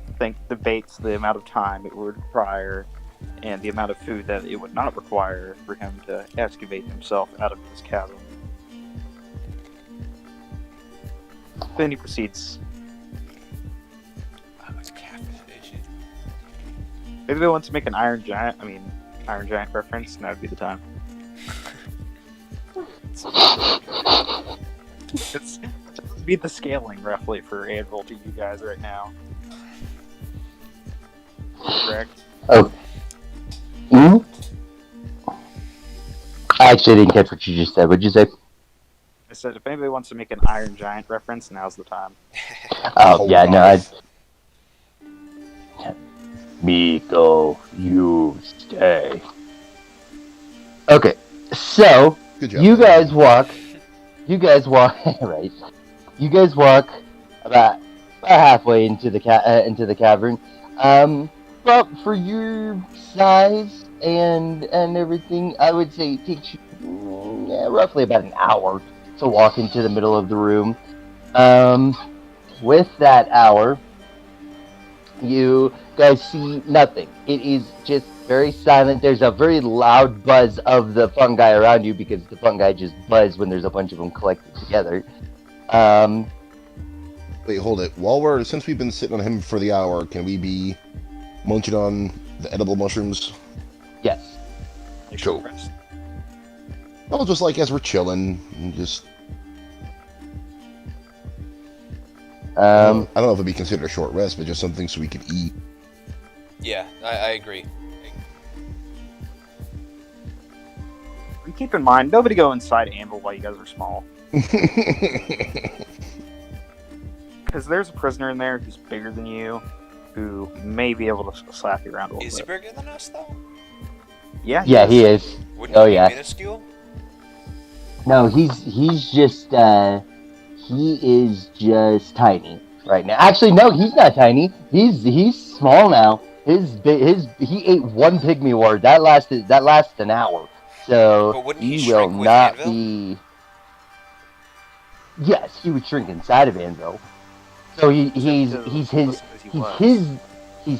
debates the amount of time it would require and the amount of food that it would not require for him to excavate himself out of this chasm. Then he proceeds. Maybe they want to make an Iron Giant reference, and that would be the time. It's be the scaling roughly for Anvil to you guys right now. Correct? Oh. Hmm? I actually didn't catch what you just said. What'd you say? I said if anybody wants to make an Iron Giant reference, now's the time. Oh, yeah, no, Miko, you stay. Okay, so, Good job. you guys walk, right, you guys walk about halfway into the cavern. Well, for your size and everything, I would say it takes you roughly about an hour to walk into the middle of the room. With that hour, you guys see nothing. It is just very silent. There's a very loud buzz of the fungi around you because the fungi just buzz when there's a bunch of them collected together. Wait, hold it. Since we've been sitting on him for the hour, can we be munching on the edible mushrooms? Yes. Cool. Well, just like as we're chilling, and just I don't know if it'd be considered a short rest, but just something so we could eat. Yeah, I agree. And keep in mind, nobody go inside Anvil while you guys are small. Because there's a prisoner in there who's bigger than you, who may be able to slap you around a little Is he bit. bigger than us, though? Yeah, Yeah, he is. Wouldn't Oh, he be yeah. minuscule? No, he's just he is just tiny right now. Actually, no, he's not tiny. He's small now. He ate one pygmy ward that lasted an hour. So But wouldn't he he will shrink with not Anvil? be. Yes, he would shrink inside of Anvil. So he's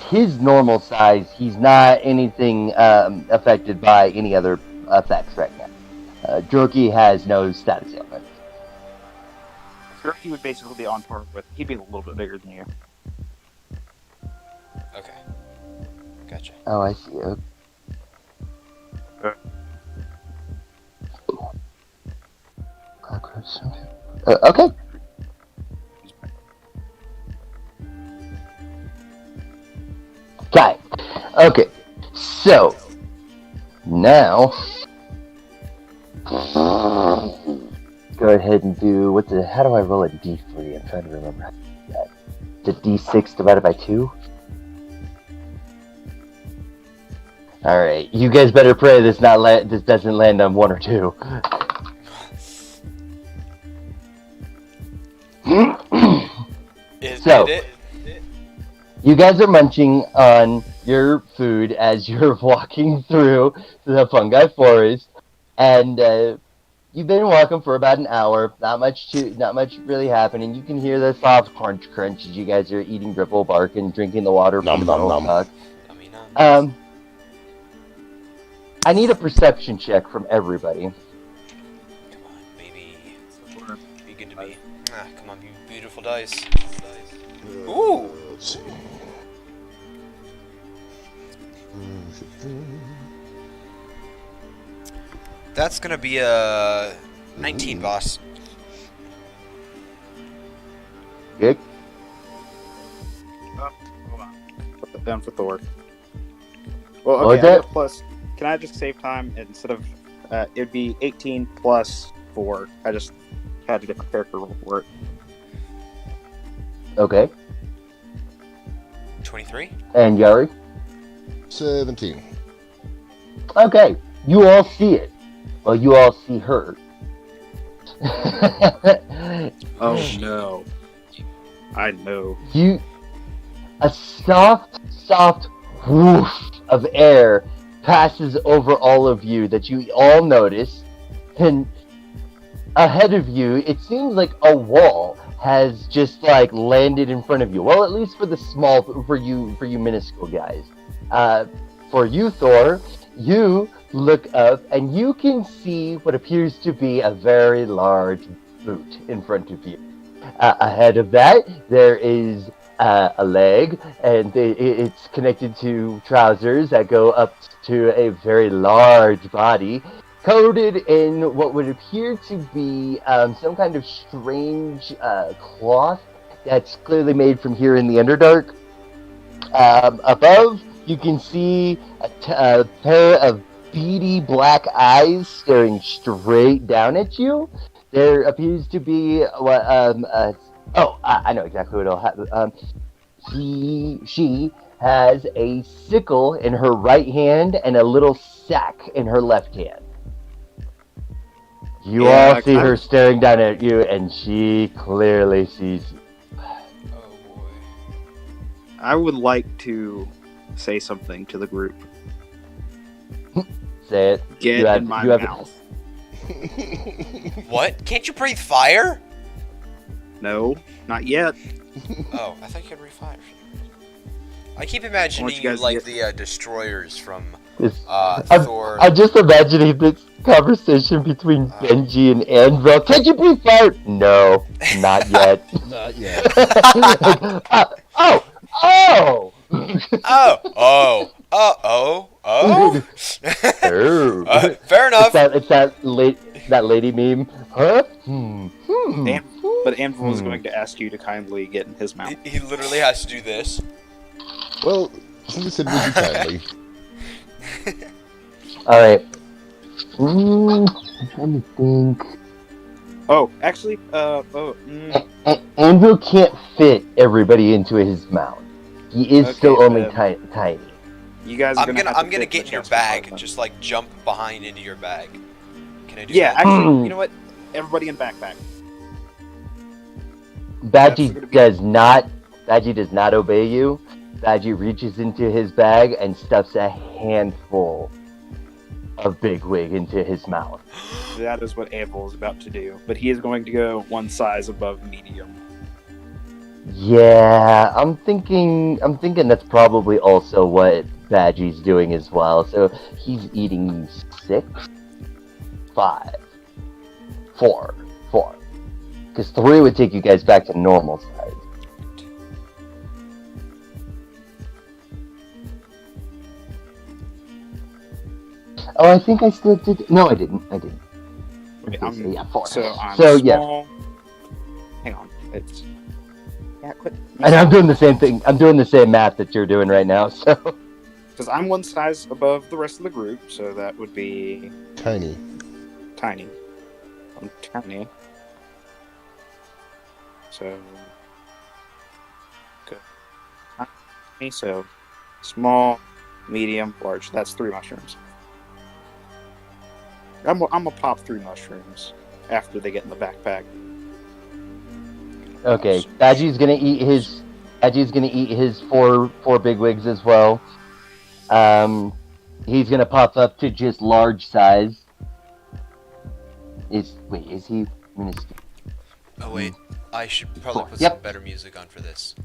his normal size. He's not anything affected by any other effects right now. Jorky has no status ailment. He would basically be on par with. He'd be a little bit bigger than you. Okay. Gotcha. Oh, I see. Okay. Got it. Okay. So now go ahead and do how do I roll a D3? I'm trying to remember how to do that. The D6 divided by 2? Alright, you guys better pray this doesn't land on 1 or 2. So, you guys are munching on your food as you're walking through the fungi forest, and you've been walking for about an hour. Not much really happening. You can hear the soft crunch as you guys are eating ripple bark and drinking the water from the Nom, nom, nom. stock. I need a perception check from everybody. Come on, baby. Be good to me. Ah, come on, you beautiful dice. Ooh! Let's see. That's gonna be a 19, boss. Good. Hold on. Put that down for Thor. Well, What was okay, I that? get plus. Can I just save time instead of it'd be 18 plus 4. I just had a different character roll for it. Okay. 23. And Yari? 17. Okay. You all see it. Well, you all see her. Oh no! I know. A soft whoosh of air passes over all of you that you all notice, and ahead of you, it seems like a wall has just like landed in front of you. Well, at least for you minuscule guys. For you, Thor, you look up and you can see what appears to be a very large boot in front of you. Ahead of that, there is a leg, and it's connected to trousers that go up to a very large body, coated in what would appear to be some kind of strange cloth that's clearly made from here in the Underdark. Above, you can see a pair of beady black eyes staring straight down at you. There appears to be what I know exactly what it'll happen. She has a sickle in her right hand and a little sack in her left hand. You all see her staring down at you, and she clearly sees you. Oh boy. I would like to say something to the group. Say it. Get in my mouth. What? Can't you breathe fire? No, not yet. Oh, I thought you could breathe fire. I keep imagining you like the destroyers from Thor. I'm just imagining this conversation between Benji and Anvil. Can you breathe fire? No, not yet. Not yet. Oh! Fair enough. It's that lady meme. Huh? But Anvil is going to ask you to kindly get in his mouth. He literally has to do this. Well, he said would you kindly. Alright. I'm trying to think. Oh, actually, Anvil can't fit everybody into his mouth. He is still only tiny. You guys I'm gonna get in your bag. Just like jump behind into your bag. Can I do Yeah, that? actually, you know what? Everybody in backpack. Badgie does not obey you. Badgie reaches into his bag and stuffs a handful of Bigwig into his mouth. That is what Anvil is about to do, but he is going to go one size above medium. Yeah, I'm thinking that's probably also what Badgie's doing as well. So he's eating 6, 5, 4. Because 3 would take you guys back to normal size. Oh, I think I still did. No, I didn't. Okay, Yeah, 4. So I'm So, small. yeah. Hang on. It's... Yeah, quit. And I'm doing the same thing. I'm doing the same math that you're doing right now. So. Because I'm one size above the rest of the group, so that would be... Tiny. Tiny. I'm tiny. So... Good. Tiny, so... Small, medium, large. That's 3 mushrooms. I'm gonna pop 3 mushrooms after they get in the backpack. Okay, Badgie's gonna eat his 4 bigwigs as well. He's gonna pop up to just large size. Is he minuscule? Oh wait, I should probably put some better music on for this.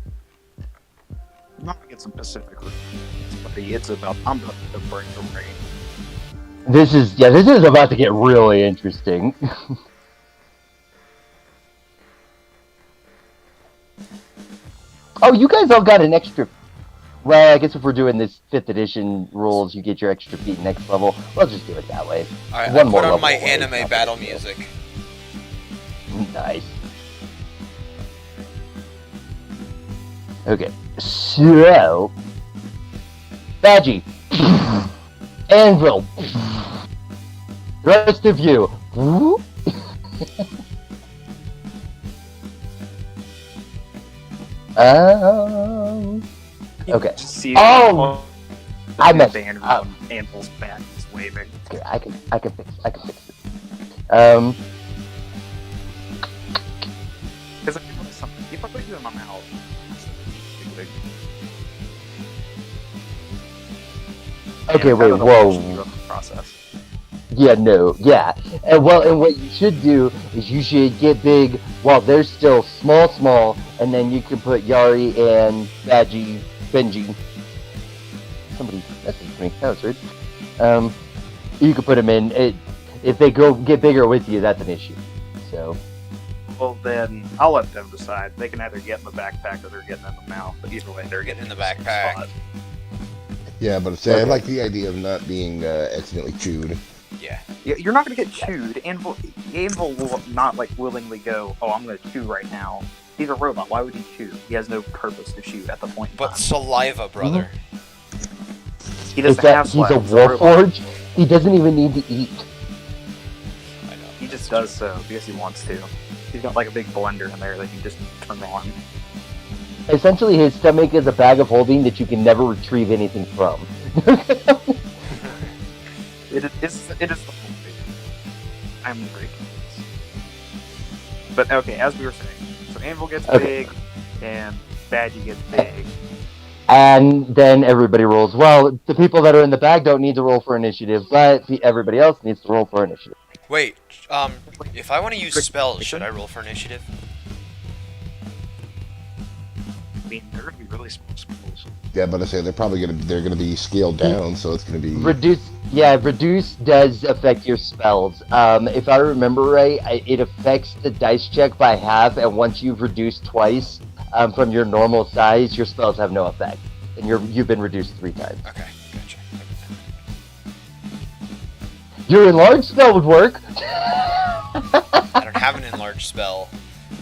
I'm not gonna get some Pacific Rim, buddy. It's about I'm about to break the brain. This is about to get really interesting. Oh, you guys all got an extra Well, I guess if we're doing this 5th edition rules, you get your extra feet next level. Let's just do it that way. Alright, I One put more on level my away, anime not battle big deal. music. Nice. Okay, so Badgie, Anvil, the rest of you. You Okay. can just see Oh! I messed band up. on Anvil's back is waving. Okay, I can fix it. Because I noticed something. If I put you in my mouth, Okay, and wait, that would whoa. speed up the process. Yeah, no, yeah. And what you should do is you should get big while they're still small, and then you can put Yari and Badgie, Benji. Somebody messaged me. That was weird. You could put them in. If they get bigger with you, that's an issue. So. Well, then I'll let them decide. They can either get in the backpack or they're getting in the mouth. But either way, they're getting In the same backpack. spot. Yeah, but I like the idea of not being accidentally chewed. Yeah. Yeah, you're not going to get chewed. Anvil will not willingly go, oh, I'm going to chew right now. He's a robot. Why would he chew? He has no purpose to chew at the point in But time. saliva, brother. He Is doesn't that have he's saliva. a He's a robot. warforged? He doesn't even need to eat. I know. He just does so because he wants to. He's got a big blender in there that you just turn on. Essentially, his stomach is a bag of holding that you can never retrieve anything from. It is the whole thing. I'm very confused. But okay, as we were saying, so Anvil gets Okay. big, and Badgie gets big. And then everybody rolls. Well, the people that are in the bag don't need to roll for initiative, but everybody else needs to roll for initiative. Wait, if I want to use spells, should I roll for initiative? I mean, they're gonna be really small spells. Yeah, but I say they're gonna be scaled down, so it's gonna be. Reduce does affect your spells. If I remember right, it affects the dice check by half, and once you've reduced twice from your normal size, your spells have no effect, and you've been reduced 3 times. Okay, gotcha. Your enlarged spell would work. I don't have an enlarged spell.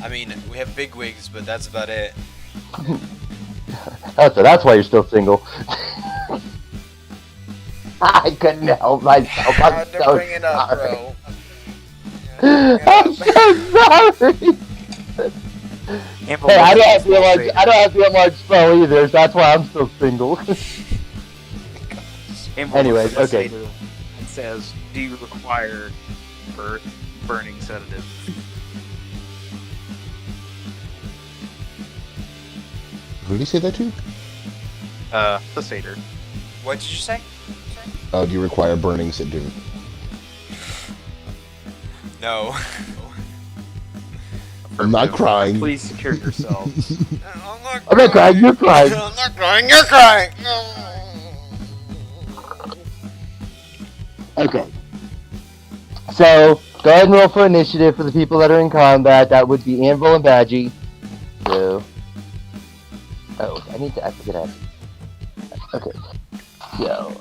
I mean, we have big wigs, but that's about it. Oh, so that's why you're still single. I couldn't help myself. I'm Had to so bring it up, sorry. bro. I'm so sorry. Anvil Hey, I don't looks have at the enlarged. Satyr. I don't have the enlarged spell either. So that's why I'm still single. Anvil Anyways, looks at okay. Satyr and says, "Do you require burning sedative?" Who did he say that to? The Satyr. What did you say? Do you require burning sedative? No. I'm not crying. Please secure yourselves. I'm not crying. You're crying. I'm not crying. You're crying. Okay. So go ahead and roll for initiative for the people that are in combat. That would be Anvil and Badgie. So. Oh, I forget I. Okay. So,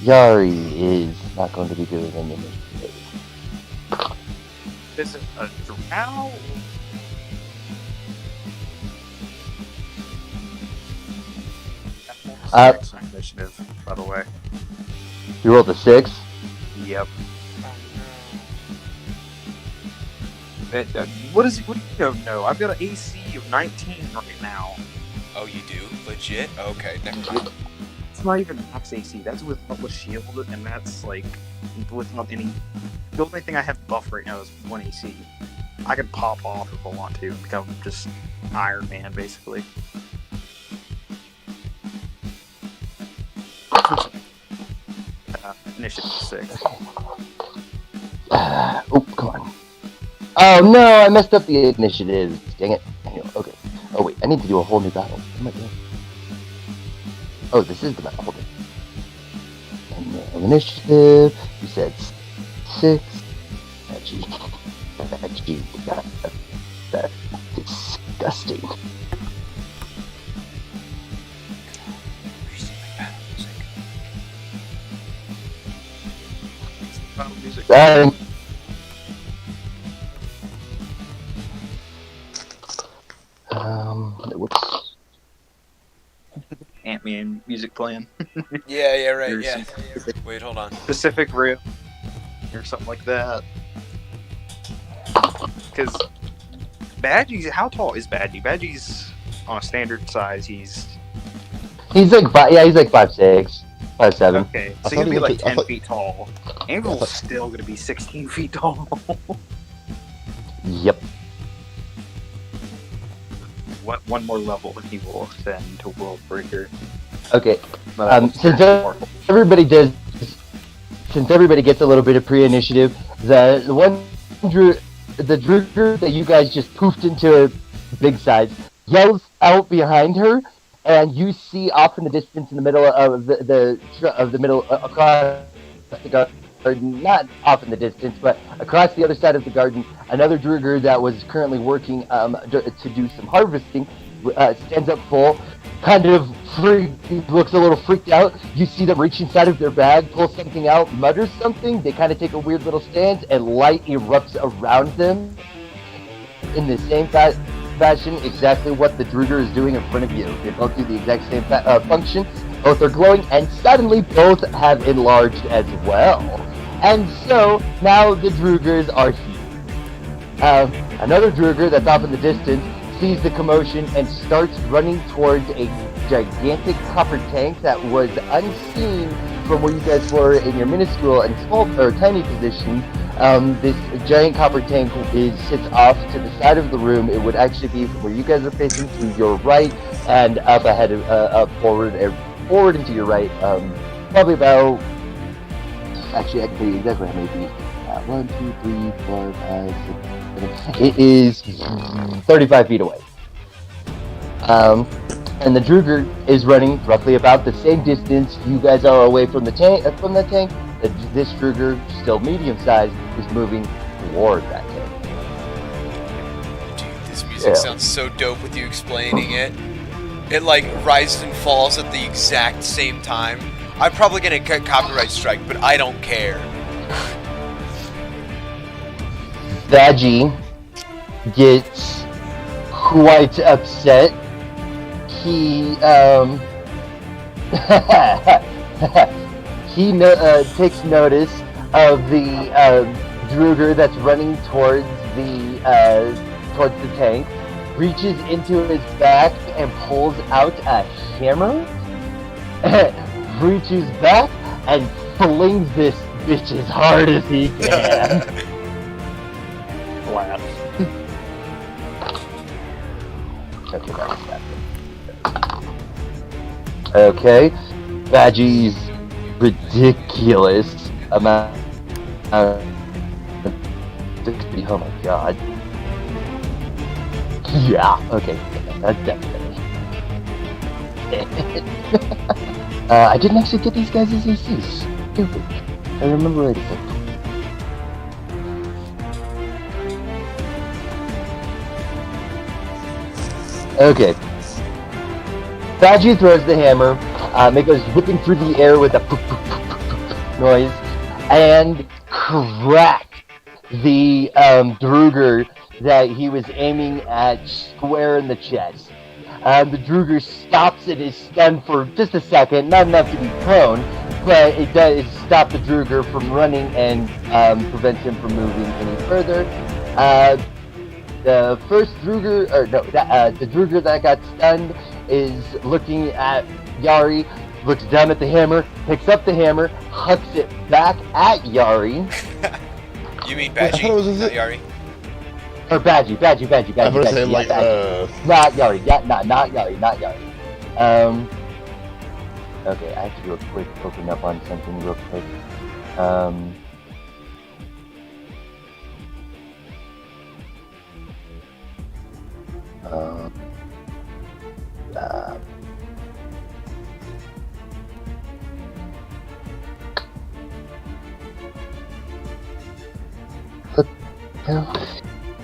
Yari is not going to be doing any initiative. Is it a drow? Initiative, by the way. You rolled a 6. Yep. What do you know? I've got an AC of 19 right now. Oh, you do? Legit? Okay, never mind. It's not even max AC. That's with shield, and that's without any. The only thing I have buff right now is 1 AC. I can pop off if I want to and become just Iron Man, basically. Initiative 6. Oh, come on. Oh no, I messed up the initiative. Dang it. Anyway, okay. Oh wait, I need to do a whole new battle. What am I doing? Oh, this is the battle. Hold on. And then initiative. You said 6. Actually, that's disgusting. Sorry. Whoops. Ant-Man music playing. Yeah, right, Or yeah. some Wait, hold on. Pacific Rim or something like that. Because Badgie's, how tall is Badgie? Badgie's on a standard size. He's He's like he's like 5'6", 5'7". okay. I So thought he'll he be went like to- I 10 thought- feet tall. Anvil's still gonna be 16 feet tall. Yep. One more level and he will ascend to World Breaker. Okay. But I will Since stand more. everybody does, since everybody gets a little bit of pre-initiative, the Druger that you guys just poofed into big size yells out behind her, and you see off in the distance in the middle of the middle across the garden, not off in the distance, but across the other side of the garden, another Druger that was currently working to do some harvesting stands up full. Kind of looks a little freaked out. You see them reach inside of their bag, pull something out, mutter something. They kind of take a weird little stance, and light erupts around them in the same fashion, exactly what the Druger is doing in front of you. They both do the exact same function. Both are glowing, and suddenly both have enlarged as well. And so now the Drugers are here. Another Druger that's off in the distance sees the commotion and starts running towards a gigantic copper tank that was unseen from where you guys were in your minuscule and small or tiny positions. This giant copper tank sits off to the side of the room. It would actually be from where you guys are facing to your right and up ahead of forward and to your right. Probably about. Actually, I can tell you exactly how many feet. 1, 2, 3, 4, 5, 6, 7. It is 35 feet away. And the Druger is running roughly about the same distance you guys are away from the tank. This Druger, still medium-sized, is moving toward that tank. Dude, this music sounds so dope with you explaining it. It like rises and falls at the exact same time. I'm probably gonna get copyright strike, but I don't care. Badgie gets quite upset. He takes notice of the Druger that's running towards the tank, reaches into his back and pulls out a hammer, reaches back and flings this bitch as hard as he can. Flat. Okay, that was that. Okay, Badgie's ridiculous amount of... Oh my god. Yeah, okay, that's definitely. I didn't actually get these guys as ACs. Stupid. I remember what I said. Okay. Badgie throws the hammer. It goes whipping through the air with a noise, and crack the Druger that he was aiming at square in the chest. The Druger stops and is stunned for just a second, not enough to be prone, but it does stop the Druger from running and prevents him from moving any further. The first Druger, the Druger that got stunned is looking at Yari, looks down at the hammer, picks up the hammer, hucks it back at Yari. You mean I thought it was Badgie, not a- Yari? Or Badgie. I was saying yeah, like Badgie. Not Yari, not Yari. Okay, I have to do a quick open up on something real quick.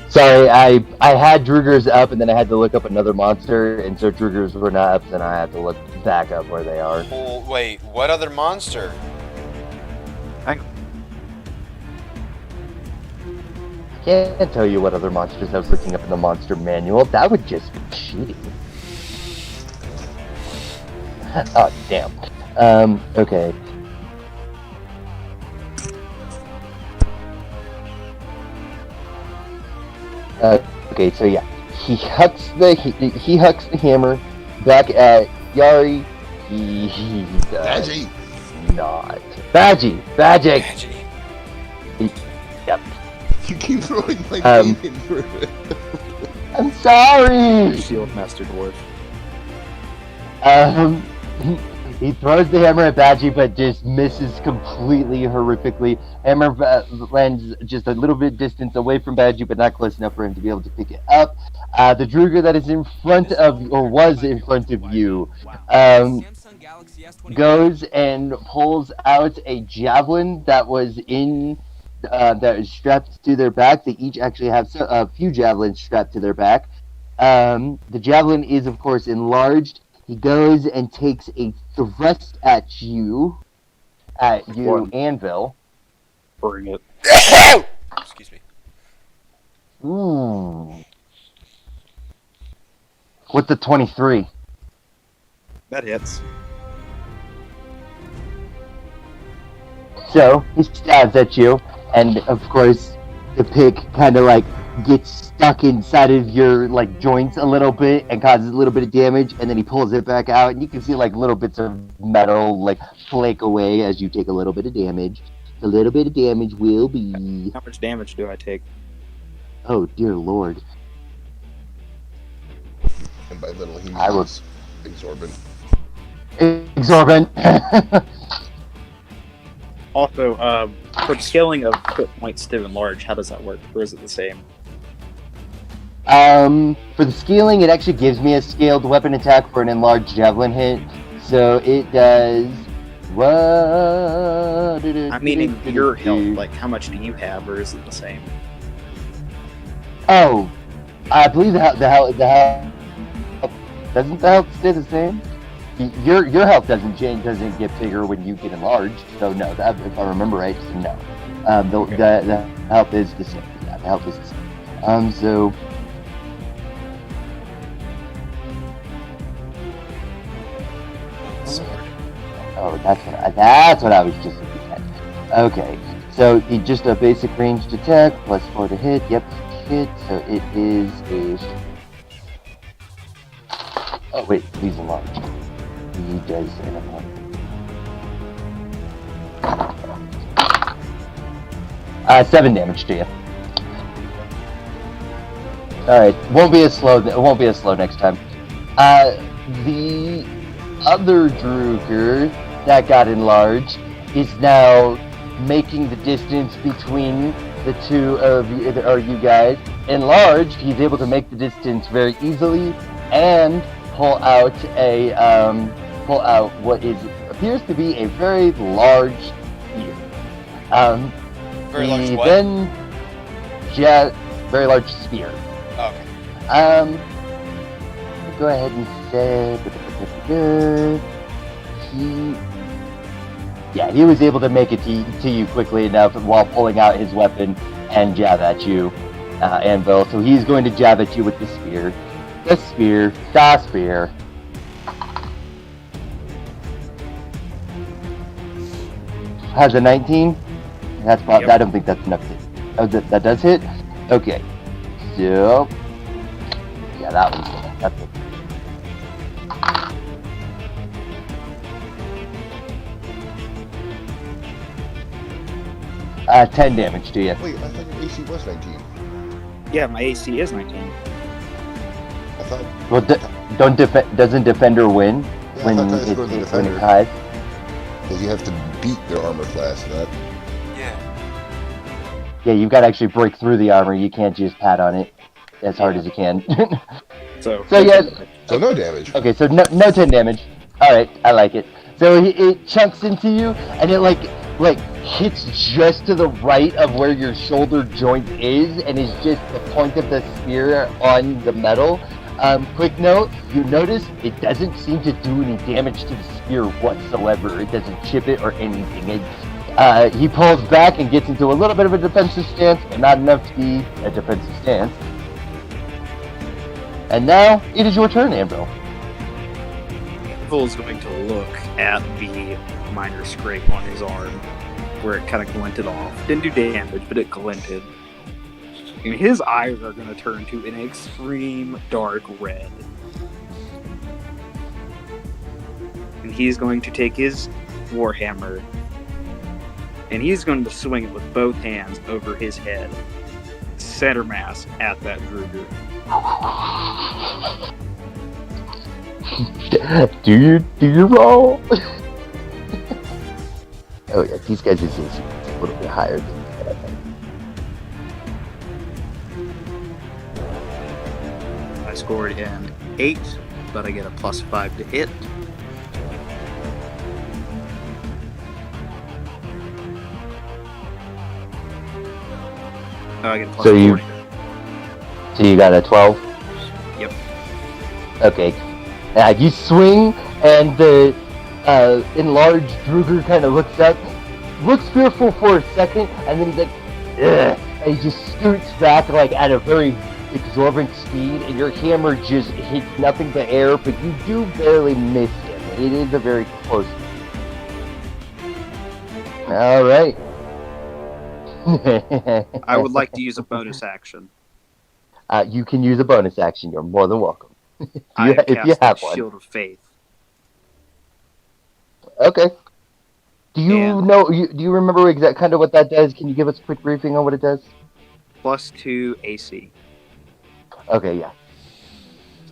Sorry, I had Drugers up and then I had to look up another monster, and so Drugers were not up, then I had to look back up where they are. Oh, wait, what other monster? can't tell you what other monsters I was looking up in the monster manual. That would just be cheating. Oh, damn. Okay. Okay, so yeah. He hucks the hammer back at Yari. He does Badgie! not. Badgie! Badgie. Yep. You keep throwing my Um, name in your... I'm sorry! Shield Master Dwarf. He throws the hammer at Badgie, but just misses completely horrifically. Hammer lands just a little bit distance away from Badgie, but not close enough for him to be able to pick it up. The Druger that is in front of, or was in front of you, goes and pulls out a javelin that was that is strapped to their back. They each actually have a few javelins strapped to their back. The javelin is, of course, enlarged. He goes and takes a thrust at you, Anvil. Bring it. Excuse me. Ooh. What's the 23? That hits. So, he stabs at you, and of course, the pick kind of like gets stuck inside of your like joints a little bit and causes a little bit of damage, and then he pulls it back out, and you can see like little bits of metal like flake away as you take a little bit of damage. A little bit of damage will be... How much damage do I take? Oh, dear lord. And by little, he I means exorbitant. Exorbitant. Also, for the scaling of hit points to enlarge, how does that work? Or is it the same? For the scaling, it actually gives me a scaled weapon attack for an enlarged javelin hit. So it does... I'm meaning your health. Like, how much do you have, or is it the same? Oh, I believe the health doesn't the health stay the same? Your health doesn't change, doesn't get bigger when you get enlarged. So no, that, if I remember right, so no. The health is the same. Yeah, the health is the same. So. Sword. Oh, that's what I was just looking at. Okay, so he just a basic ranged attack plus 4 to hit. Yep, hit. So it is a. Oh wait, he's enlarged. He does an enlarged. 7 damage to you. All right, won't be as slow. It won't be as slow next time. The other Druger that got enlarged is now making the distance between the two of you guys. Enlarged, he's able to make the distance very easily and pull out what appears to be a very large spear. Very large what? Then, very large spear. Oh, okay. Go ahead and say he was able to make it to you quickly enough while pulling out his weapon and jab at you, Anvil. So he's going to jab at you with the spear. The spear. Has a 19. That's probably. Yep. I don't think that's enough. Oh, that does hit. Okay. So yeah, that one's good. That's it. 10 damage to you. Wait, I thought your AC was 19. Yeah, my AC is 19. I thought... Well, doesn't Defender win Yeah, when I thought that was the it Defender. hides? Because you have to beat their armor class, that. Yeah. Yeah, you've got to actually break through the armor. You can't just pat on it as hard as you can. So yeah. So no damage. Okay, so no 10 damage. All right, I like it. So it chunks into you, and it like hits just to the right of where your shoulder joint is, and is just the point of the spear on the metal. Quick note: you notice it doesn't seem to do any damage to the spear whatsoever. It doesn't chip it or anything. It He pulls back and gets into a little bit of a defensive stance, but not enough to be a defensive stance. And now, it is your turn, Anvil. Anvil is going to look at the minor scrape on his arm, where it kind of glinted off. Didn't do damage, but it glinted. And his eyes are going to turn to an extreme dark red. And he's going to take his warhammer, and he's going to swing it with both hands over his head, center mass at that Druger. Do you roll? Oh yeah, these guys is a little bit higher than that, I think. I scored an 8, but I get a +5 to hit. Oh, I get a plus So you- 40. So you got a 12? Yep. Okay. You swing, and the enlarged Druger kind of looks up, looks fearful for a second, and then he's like, ugh, and he just scoots back like at a very exorbitant speed, and your hammer just hits nothing but air, but you do barely miss him. It is a very close. All right. I would like to use a bonus action. You can use a bonus action. You're more than welcome. I have if you cast have a one. Shield of Faith. Okay. Do you And- know? Do you remember exact kind of what that does? Can you give us a quick briefing on what it does? +2 AC. Okay, yeah.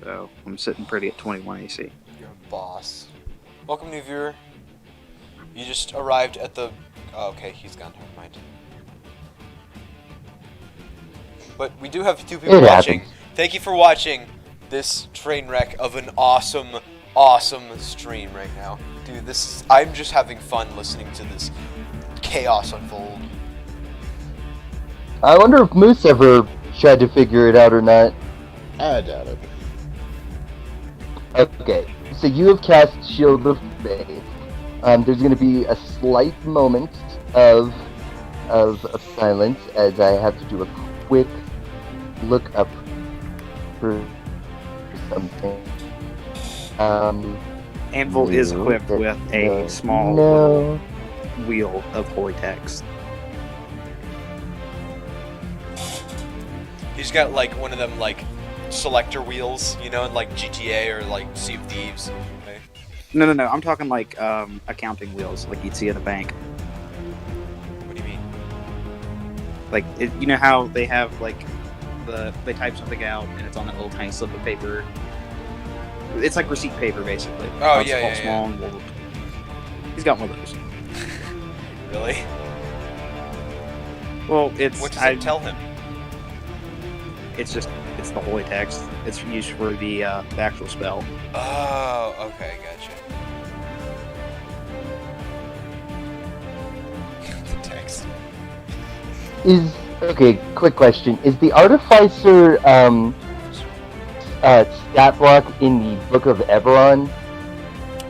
So I'm sitting pretty at 21 AC. You're a boss. Welcome, new viewer. You just arrived at the... Oh, okay, he's gone. Never mind. But we do have 2 people It watching. happens. Thank you for watching this train wreck of an awesome, awesome stream right now. Dude, this is... I'm just having fun listening to this chaos unfold. I wonder if Moose ever tried to figure it out or not. I doubt it. Okay, so you have cast Shield of Faith. There's going to be a slight moment of silence as I have to do a quick look up for something. Anvil is no, equipped that- with a no, small No. wheel of holy text. He's got like one of them like selector wheels, you know, in like GTA or like Sea of Thieves. Okay. No. I'm talking like accounting wheels, like you'd see at a bank. What do you mean? Like, you know how they have like they type something out and it's on that little tiny slip of paper. It's like receipt paper, basically. Oh, It's yeah, all yeah, small and little. He's got one of those. Really? Well, it's What does it tell him? it's the holy text. It's used for the actual spell. Oh, okay, gotcha. The text. Okay, quick question. Is the Artificer stat block in the Book of Eberron?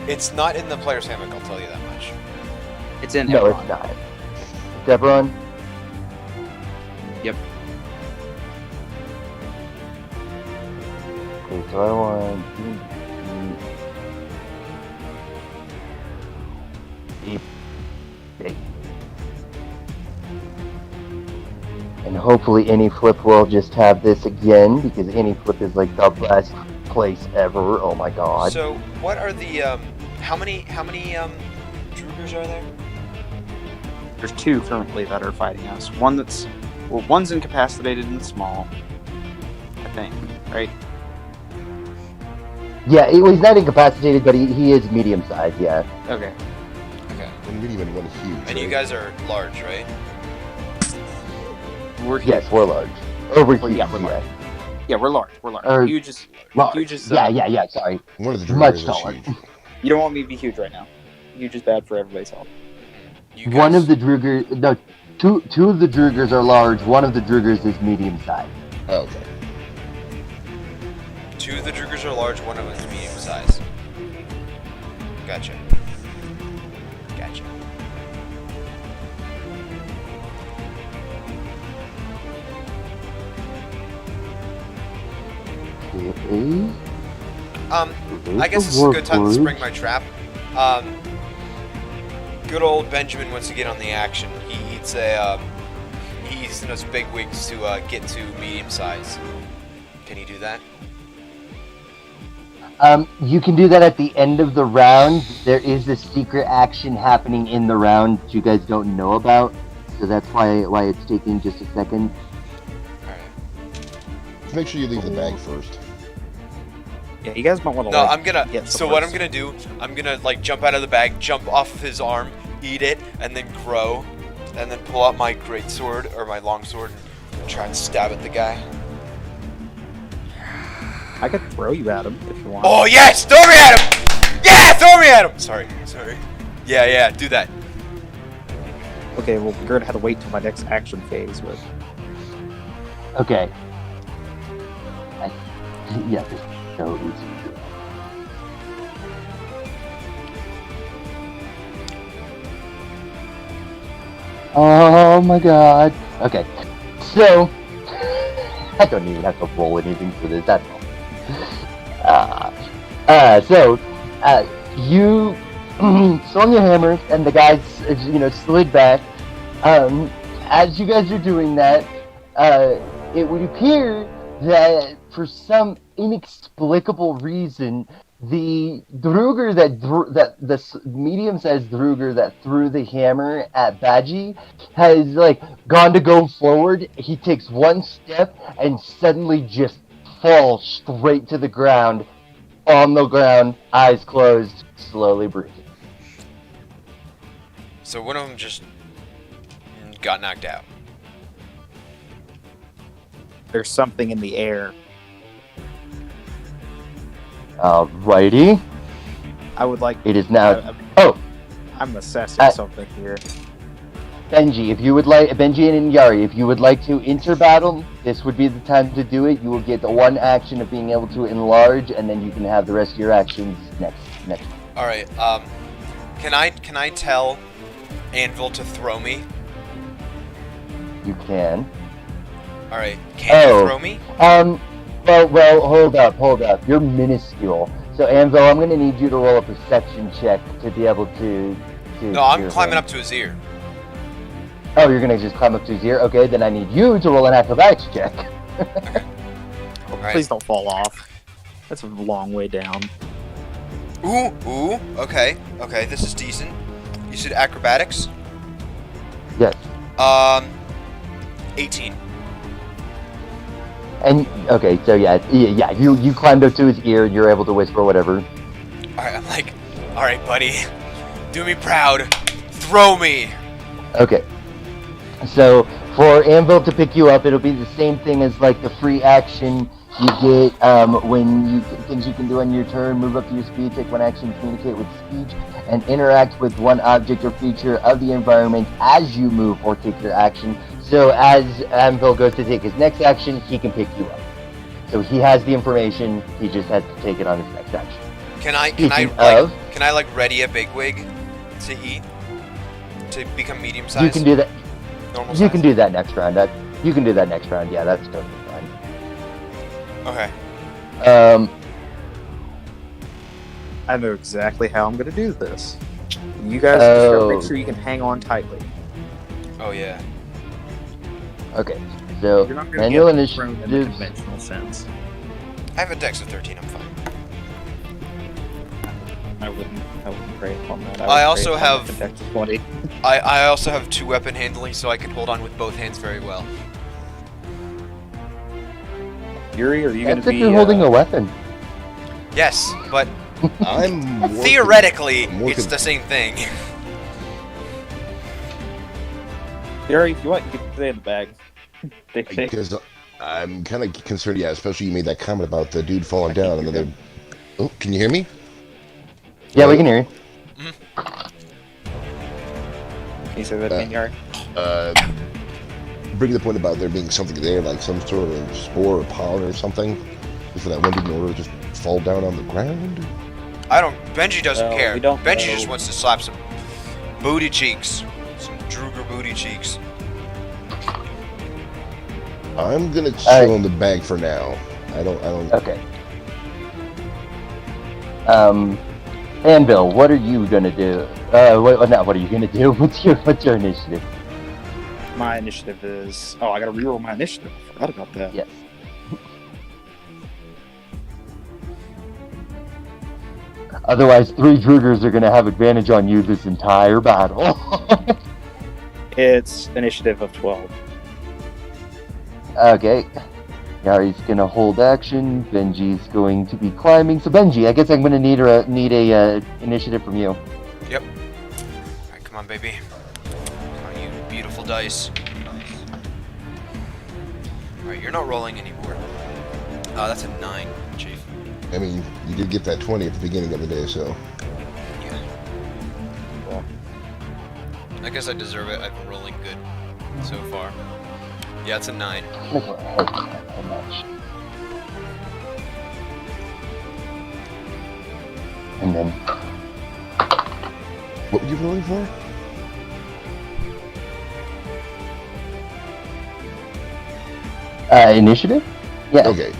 It's not in the player's handbook, I'll tell you that much. It's in No, Hebron. it's not. It's Eberron? Yep. Okay, so I want... And hopefully any flip will just have this again, because any flip is like the best place ever. Oh my god. So, what are the, how many, Drugers are there? There's 2 currently that are fighting us. One's incapacitated and small, I think, right? Yeah, he's not incapacitated, but he is medium sized, yeah. Okay. Okay. One medium and one huge. And you right? guys are large, right? We're Yes, we're large. Over here, Yeah, we're large. yeah. Yeah, we're large. We're large. Or- Huge is Large. huge is Yeah, sorry. One of the Much Druiders is taller. huge. You don't want me to be huge right now. Huge is bad for everybody's health. You One guys- of the Drugers, no, two of the Drugers are large, one of the Drugers is medium sized. Oh, okay. 2 of the Drugers are large, one of them is medium size. Gotcha. Okay. I guess this is a good time to spring my trap. Good old Benjamin wants to get on the action. He eats in those big wigs to get to medium size. Can he do that? You can do that at the end of the round. There is a secret action happening in the round that you guys don't know about, so that's why it's taking just a second. Alright. Make sure you leave the bag first. Yeah, you guys might want to. No, I'm gonna. Get So what I'm gonna do? I'm gonna like jump out of the bag, jump off of his arm, eat it, and then grow, and then pull out my great sword or my long sword and try and stab at the guy. I could throw you at him if you want. Oh yes, throw me at him! Yeah, throw me at him! Sorry. Yeah, do that. Okay, well, we're gonna have to wait till my next action phase. But Okay. Yeah, this is so easy to do. Oh my god. Okay. So, I don't even have to roll anything for this. That's all. You swung your hammer, and the guys, slid back. As you guys are doing that, it would appear that for some inexplicable reason, the Druger the medium-sized Druger that threw the hammer at Badgie has gone to go forward. He takes one step and suddenly just falls straight to the ground, on the ground, eyes closed, slowly breathing. So one of them just got knocked out. there's something in the air. Alrighty. I would like. It is now. I'm assessing something here. Benji, if you would like, Benji and Yari, if you would like to enter battle, this would be the time to do it. You will get the one action of being able to enlarge, and then you can have the rest of your actions next. All right. Can I tell Anvil to throw me? You can. All right. Can you throw me? Well, hold up. You're minuscule. So Anvil, I'm going to need you to roll a perception check to be able to. No, I'm climbing up to his ear. Oh, you're gonna just climb up to his ear? Okay, then I need you to roll an acrobatics check. Right. Please don't fall off. That's a long way down. Ooh, okay, this is decent. You said acrobatics? Yes. 18. And, okay, so yeah, you climbed up to his ear and you're able to whisper whatever. Alright, I'm like, alright, buddy, do me proud, throw me! Okay. So, for Anvil to pick you up, it'll be the same thing as, like, the free action you get when you things you can do on your turn. Move up to your speed, take one action, communicate with speech, and interact with one object or feature of the environment as you move or take your action. So, as Anvil goes to take his next action, he can pick you up. So, he has the information, he just has to take it on his next action. Can I ready a big wig to eat? To become medium size? You can do that. Normal You size? can do that next round. You can do that next round. Yeah, that's totally fine. Okay. I know exactly how I'm going to do this. You guys just gotta make sure you can hang on tightly. Oh yeah. Okay, so You're not going manual to get thrown in the initiatives. conventional sense. I have a dex of 13, I'm fine. I wouldn't pray on that. I also would pray upon have- the dex of 20. I also have 2 weapon handling, so I can hold on with both hands very well. Yuri, are you going That's to if be you're holding a weapon. Yes, but I'm working- theoretically, I'm working- it's the same thing. Yuri, if you want, you can stay in the bag. Because I'm kind of concerned, yeah, especially you made that comment about the dude falling down and then Oh, can you hear me? Yeah, we can hear you. Can you say that again, Yuri? Bring the point about there being something there, like some sort of spore or pollen or something, just for that one dude in order to just fall down on the ground. Benji doesn't Well, care. we don't Benji know. just wants to slap some booty cheeks. Some Druger booty cheeks. I'm gonna chill in the bag for now. I don't. Okay. Anvil, what are you gonna do? What are you gonna do? What's your initiative? My initiative is. Oh, I gotta reroll my initiative. I forgot about that. Yes. Otherwise, 3 Drugers are gonna have advantage on you this entire battle. It's initiative of 12. Okay. Yari's gonna hold action. Benji's going to be climbing. So Benji, I guess I'm gonna need a initiative from you. Yep. Alright, come on, baby. Come on, you beautiful dice. Alright, you're not rolling anymore. That's a 9, Chief. I mean, you did get that 20 at the beginning of the day, so. Yeah. I guess I deserve it. I've been rolling good so far. Yeah, it's a 9. I'm gonna go ahead and match. And then What were you rolling for? initiative? Yeah. Okay.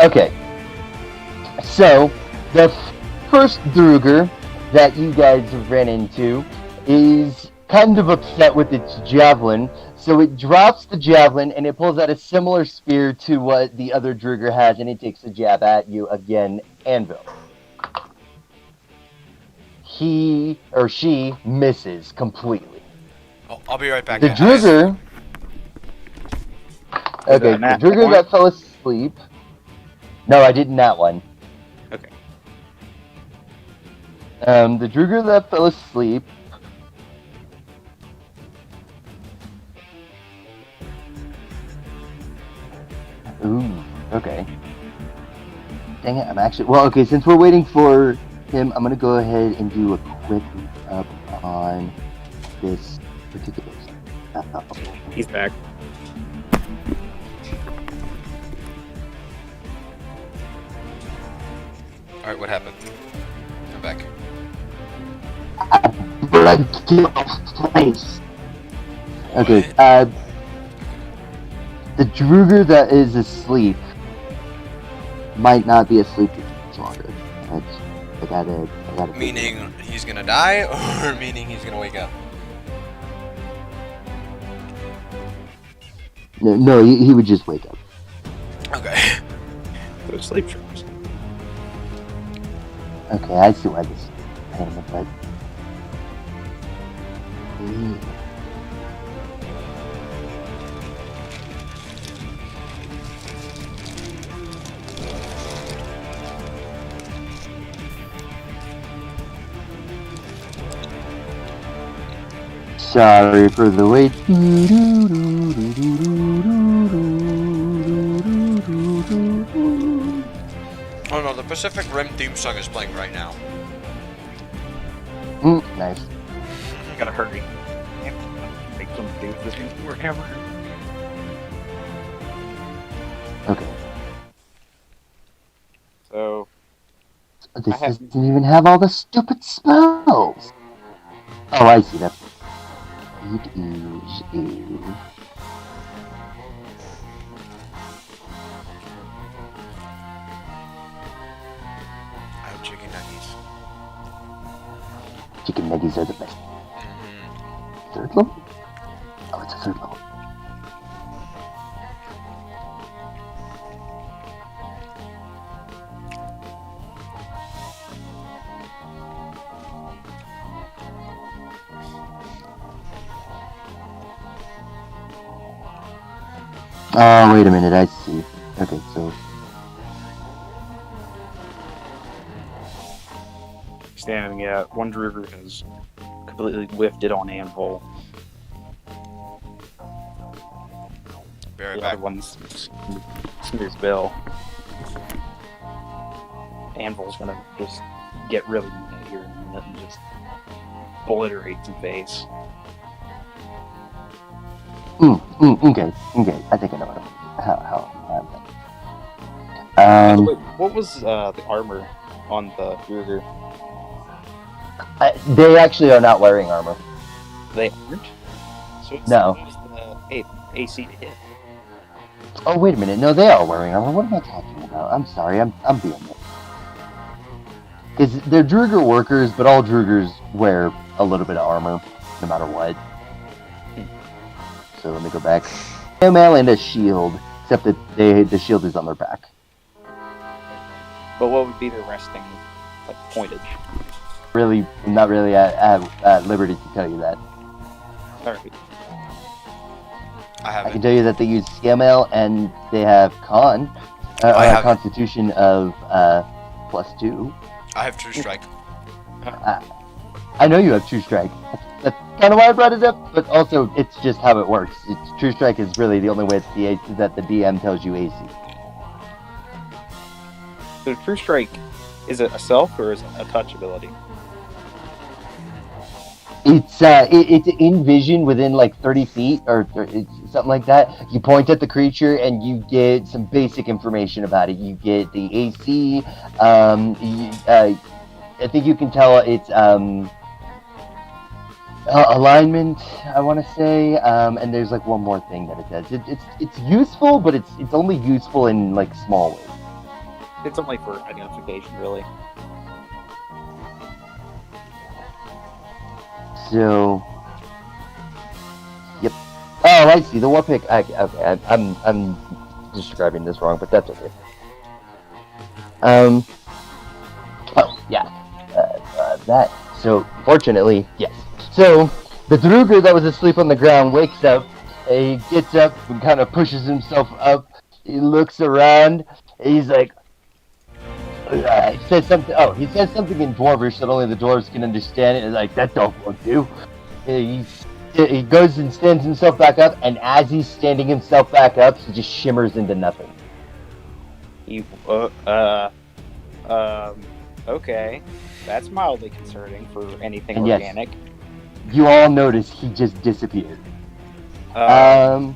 Okay. So, the first Druger that you guys ran into is kind of upset with its javelin, so it drops the javelin and it pulls out a similar spear to what the other Druger has, and it takes a jab at you again, Anvil. He or she misses completely. I'll be right back, The guys. Druger. Okay, the nat Druger one? that fell asleep. No, I didn't that one. Okay. The Druger that fell asleep. Ooh, okay. Dang it, I'm actually... Well, okay, since we're waiting for him, I'm gonna go ahead and do a quick up on this particular stuff. He's back. Alright, what happened? I'm back. Blood kill place. Okay, What? the Druger that is asleep might not be asleep for much longer. I gotta Meaning he's gonna die, or meaning he's gonna wake up? No, he would just wake up. Okay. Go to sleep traps. Okay, I see why this is pain in the butt. Sorry for the wait. Oh no, the Pacific Rim theme song is playing right now. Nice. Gotta hurry. Make them do this thing forever. Okay. So This I have- doesn't even have all the stupid spells. Oh, I see that. It is a... I have chicken nuggets. Chicken nuggies are the best. Mm-hmm. 3rd level? Oh, it's a 3rd level. Oh, wait a minute, I see. Okay, so... Standing at one Druger has completely whiffed it on Anvil. Be right The back. other one's Smear's Bill. Anvil's gonna just get really mad here in a minute and just obliterate some face. Okay. I think I know how. Wait, what was the armor on the Druger? They actually are not wearing armor. They aren't? So it's No. what was the AC to hit? Oh, wait a minute. No, they are wearing armor. What am I talking about? I'm sorry. I'm being it. Because they're Druger workers, but all Drugers wear a little bit of armor, no matter what. So let me go back. Mail and a shield, except that the shield is on their back. But what would be the resting like pointage? Really, I'm not really at liberty to tell you that. Alright. I have I can it. tell you that they use CML and they have I have it. Constitution of +2. I have True Strike. I know you have True Strike. That's kind of why I brought it up, but also it's just how it works. True Strike is really the only way that the DM tells you AC. So True Strike, is it a self or is it a touch ability? It's in vision within like 30 feet or something like that. You point at the creature and you get some basic information about it. You get the AC. I think you can tell it's alignment, I want to say, and there's like one more thing that it does. It's useful, but it's only useful in like small ways. It's only for identification, really. So, yep. Oh, I see the war pick. Okay, I'm describing this wrong, but that's okay. Oh yeah, that. So fortunately, yes. So the Druger that was asleep on the ground wakes up. He gets up and kind of pushes himself up. He looks around. He's like, he says something. Oh, he says something in Dwarvish that only the dwarves can understand. And like, that don't won't do. He goes and stands himself back up, and as he's standing himself back up, he just shimmers into nothing. Okay. That's mildly concerning for anything And yes. organic. You all notice he just disappeared. Uh,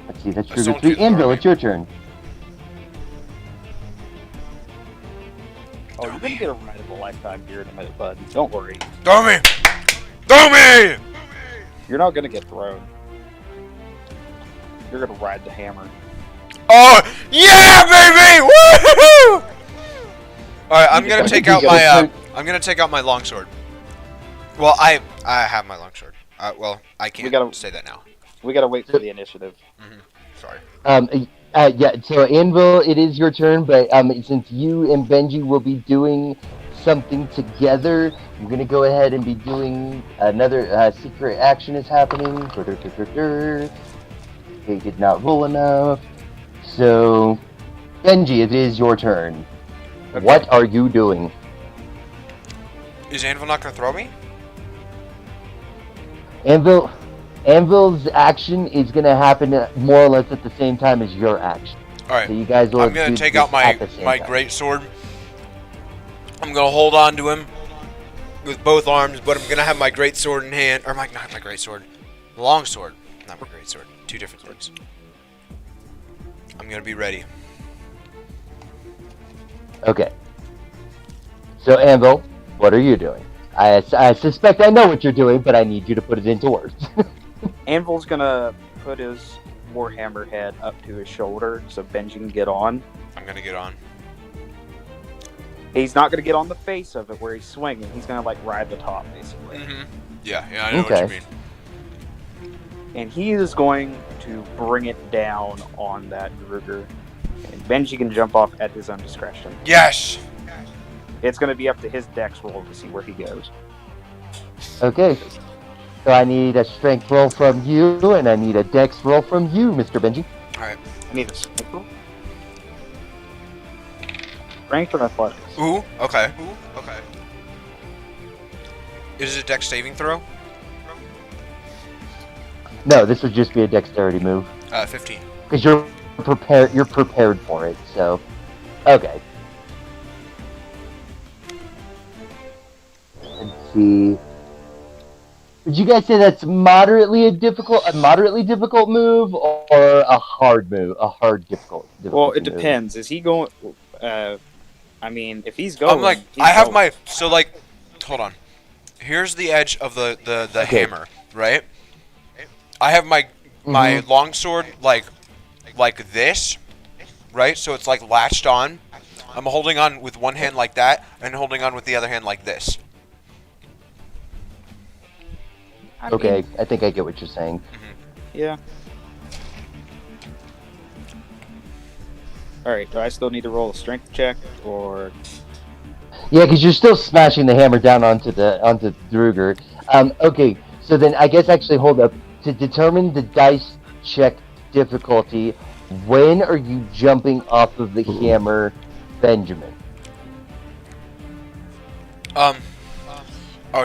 Let's see, that's I true. don't Three. do Anvil, Thorny. it's your turn. oh, you're gonna get a ride of a lifetime here in a minute, bud. Don't worry. Throw me! Throw me! You're not gonna get thrown. You're gonna ride the hammer. Oh, yeah, baby! Woohoo! Alright, I'm gonna take out my, I'm gonna take out my longsword. Well, I have my longsword. Well, I can't say that now. We gotta wait for the initiative. Sorry. Yeah, so Anvil, it is your turn, but since you and Benji will be doing something together, I'm gonna go ahead and be doing another secret action is happening. They did not roll enough. So, Benji, it is your turn. Okay. What are you doing? Is Anvil not gonna throw me? Anvil's action is gonna happen more or less at the same time as your action. Alright. So you guys will I'm gonna do take this out my at the same time. great sword. I'm gonna hold on to him with both arms, but I'm gonna have my great sword in hand, or not my great sword, long sword, not my great sword, two different swords. I'm gonna be ready. Okay. So Anvil, what are you doing? I suspect I know what you're doing, but I need you to put it into words. Anvil's gonna put his warhammer head up to his shoulder so Benji can get on. I'm gonna get on. He's not gonna get on the face of it where he's swinging. He's gonna like ride the top basically. Yeah, I know what Okay. you mean. And he is going to bring it down on that Gruger. And Benji can jump off at his own discretion. Yes! It's going to be up to his dex roll to see where he goes. Okay. So I need a strength roll from you, and I need a dex roll from you, Mr. Benji. Alright. I need a strength roll. Strength or athletics? Ooh, okay. Is it a dex saving throw? No, this would just be a dexterity move. 15. Because you're prepared for it, so... Okay. Let's see... Would you guys say that's moderately difficult move, or a hard move? A hard, difficult Well, it move? depends. Is he going... I mean, if he's going... I'm like, he's I have going. my, so like, hold on. Here's the edge of the Okay. hammer, right? I have my longsword, like, like this, right? So it's like latched on. I'm holding on with one hand like that, and holding on with the other hand like this. I Okay, mean, I think I get what you're saying. yeah. Alright, do I still need to roll a strength check, or... Yeah, because you're still smashing the hammer down onto Druger. Okay, so then I guess actually hold up to determine the dice check difficulty. When are you jumping off of the hammer, Benjamin? Oh,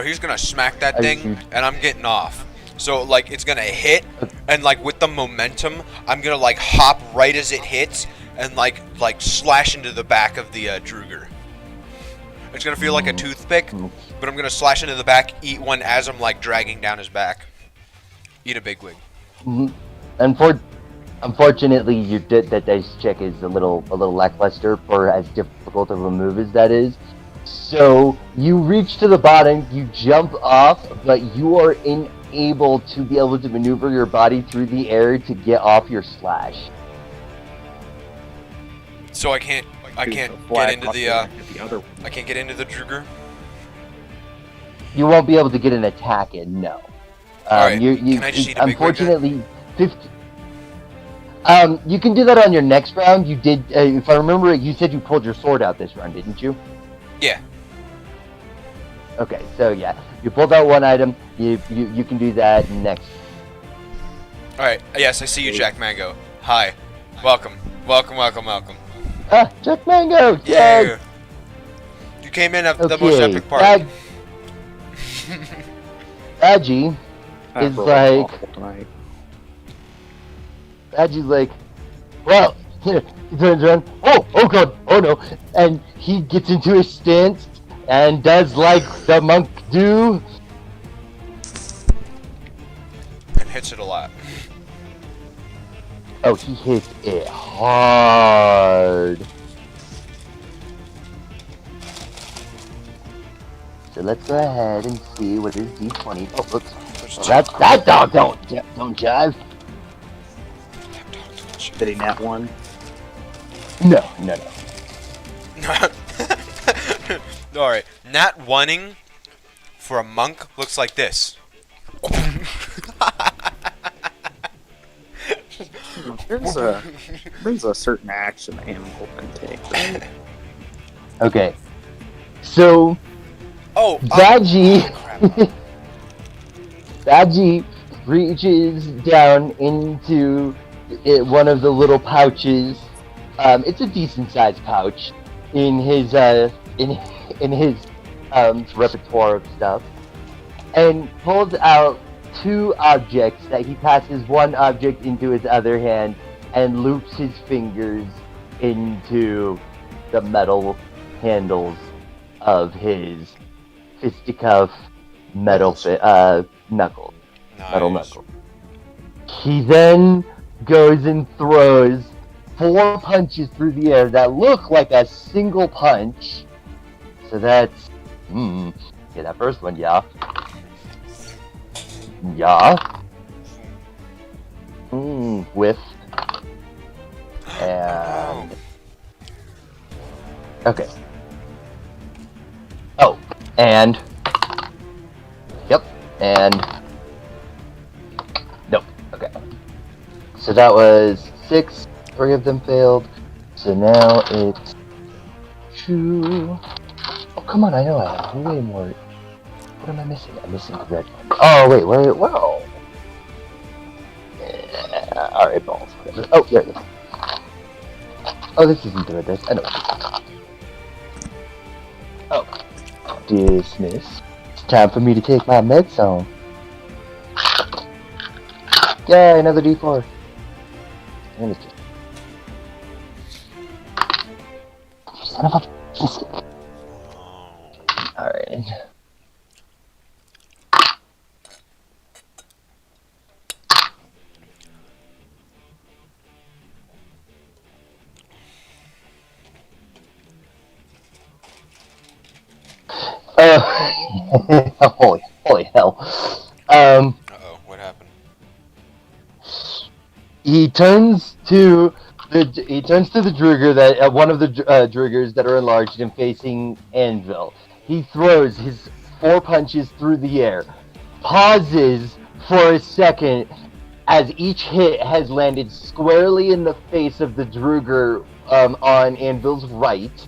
he's gonna smack that Are thing, you- and I'm getting off. So like it's gonna hit, and like with the momentum, I'm gonna like hop right as it hits, and like slash into the back of the Druger. It's gonna feel like a toothpick, but I'm gonna slash into the back, eat one as I'm like dragging down his back. Eat a bigwig. Unfortunately, that dice check is a little lackluster for as difficult of a move as that is. So you reach to the bottom, you jump off, but you are unable to be able to maneuver your body through the air to get off your slash. So I can't get into the other one. I can't get into the Druger. You won't be able to get an attack in. No. Alright, can I just eat a big wig then? Unfortunately, 50. You can do that on your next round. You did, if I remember it. You said you pulled your sword out this round, didn't you? Yeah. Okay, so yeah, you pulled out one item. You can do that next. Alright, yes, I see you, Jack Mango. Hi. Welcome. Ah, Jack Mango! Yeah. Yay! You came in at the most epic part. Badgie is like... Badgie's like, well, he turns around, oh god, oh no, and he gets into his stance and does like the monk do. And hits it a lot. Oh, he hits it hard. So let's go ahead and see what his D20. Oh, looks. That dog don't jive. Did he nat one? No. Alright, nat oneing for a monk looks like this. There's a certain action the animal can take, right? Okay. So Oh, Badgie crap. Badgie reaches down into one of the little pouches. It's a decent sized pouch in his repertoire of stuff, and pulls out two objects that he passes one object into his other hand and loops his fingers into the metal handles of his fisticuff metal knuckle. Metal Nice. knuckle. He then goes and throws 4 punches through the air that look like a single punch. So that's that first one, yeah. Whiff. And okay. Oh, and yep, and nope. Okay. So that was 6. 3 of them failed. So now it's 2. Oh, come on! I know I have way more. What am I missing? I'm missing the red one. Oh wait, whoa. Yeah, all right, balls. Whatever. Oh, there it is. Oh, this isn't the red dice. I know. Oh, dismiss. It's time for me to take my meds home. Yay, another D4. And it's just... You son of a biscuit. Alright. Holy hell. Uh-oh, what happened? He turns he turns to the Druger that one of the Drugers that are enlarged and facing Anvil. He throws his 4 punches through the air, pauses for a second as each hit has landed squarely in the face of the Druger on Anvil's right.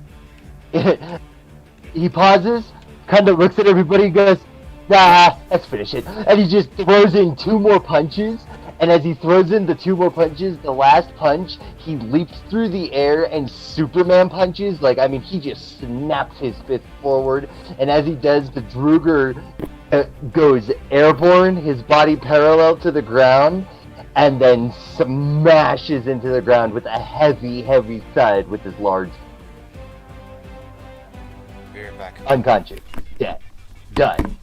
He pauses, kind of looks at everybody, and goes, "Nah, let's finish it." And he just throws in 2 more punches. And as he throws in the 2 more punches, the last punch, he leaps through the air and Superman punches. He just snaps his fist forward. And as he does, the Druger goes airborne, his body parallel to the ground, and then smashes into the ground with a heavy, heavy thud with his large. We're back. Unconscious. Dead. Done.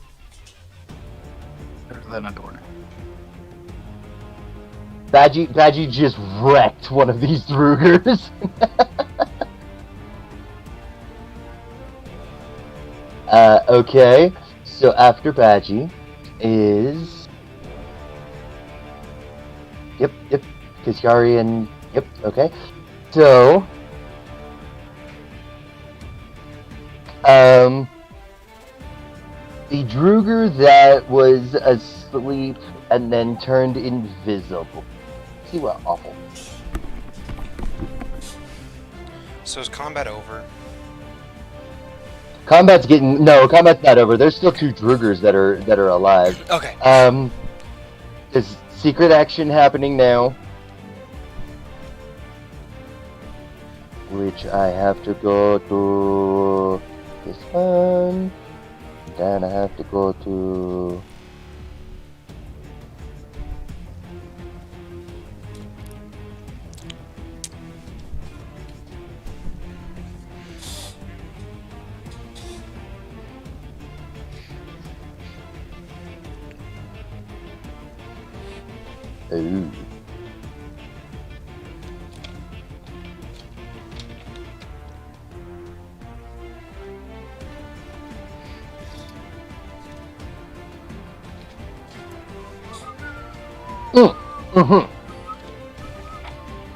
Better than a door. Badgie just wrecked one of these Drugers. Okay. So after Badgie is... Yep. Kisyari and... Yep, okay. So... The Druger that was asleep and then turned invisible. See what awful. So is combat over? Combat's not over. There's still 2 Drugers that are alive. Okay. There's secret action happening now, which I have to go to this one. Then I have to go to... Ooh.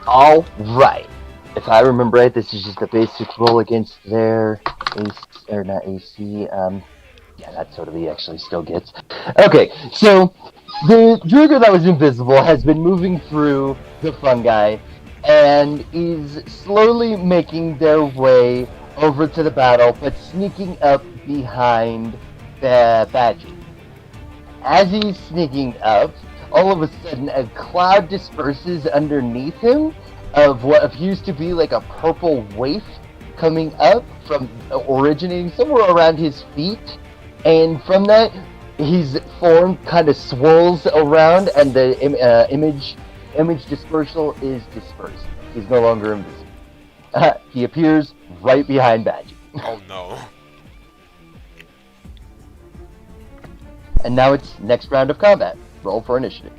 All right. If I remember right, this is just a basic roll against their AC, or not AC. Yeah, that's what he actually still gets. Okay, so the Druger that was invisible has been moving through the fungi and is slowly making their way over to the battle, but sneaking up behind the Badgie. As he's sneaking up, all of a sudden a cloud disperses underneath him of what appears to be like a purple waif coming up from originating somewhere around his feet, and from that his form kind of swirls around and the image dispersal is dispersed. He's no longer invisible. He appears right behind Badgie. Oh no. And now it's next round of combat. Roll for initiative.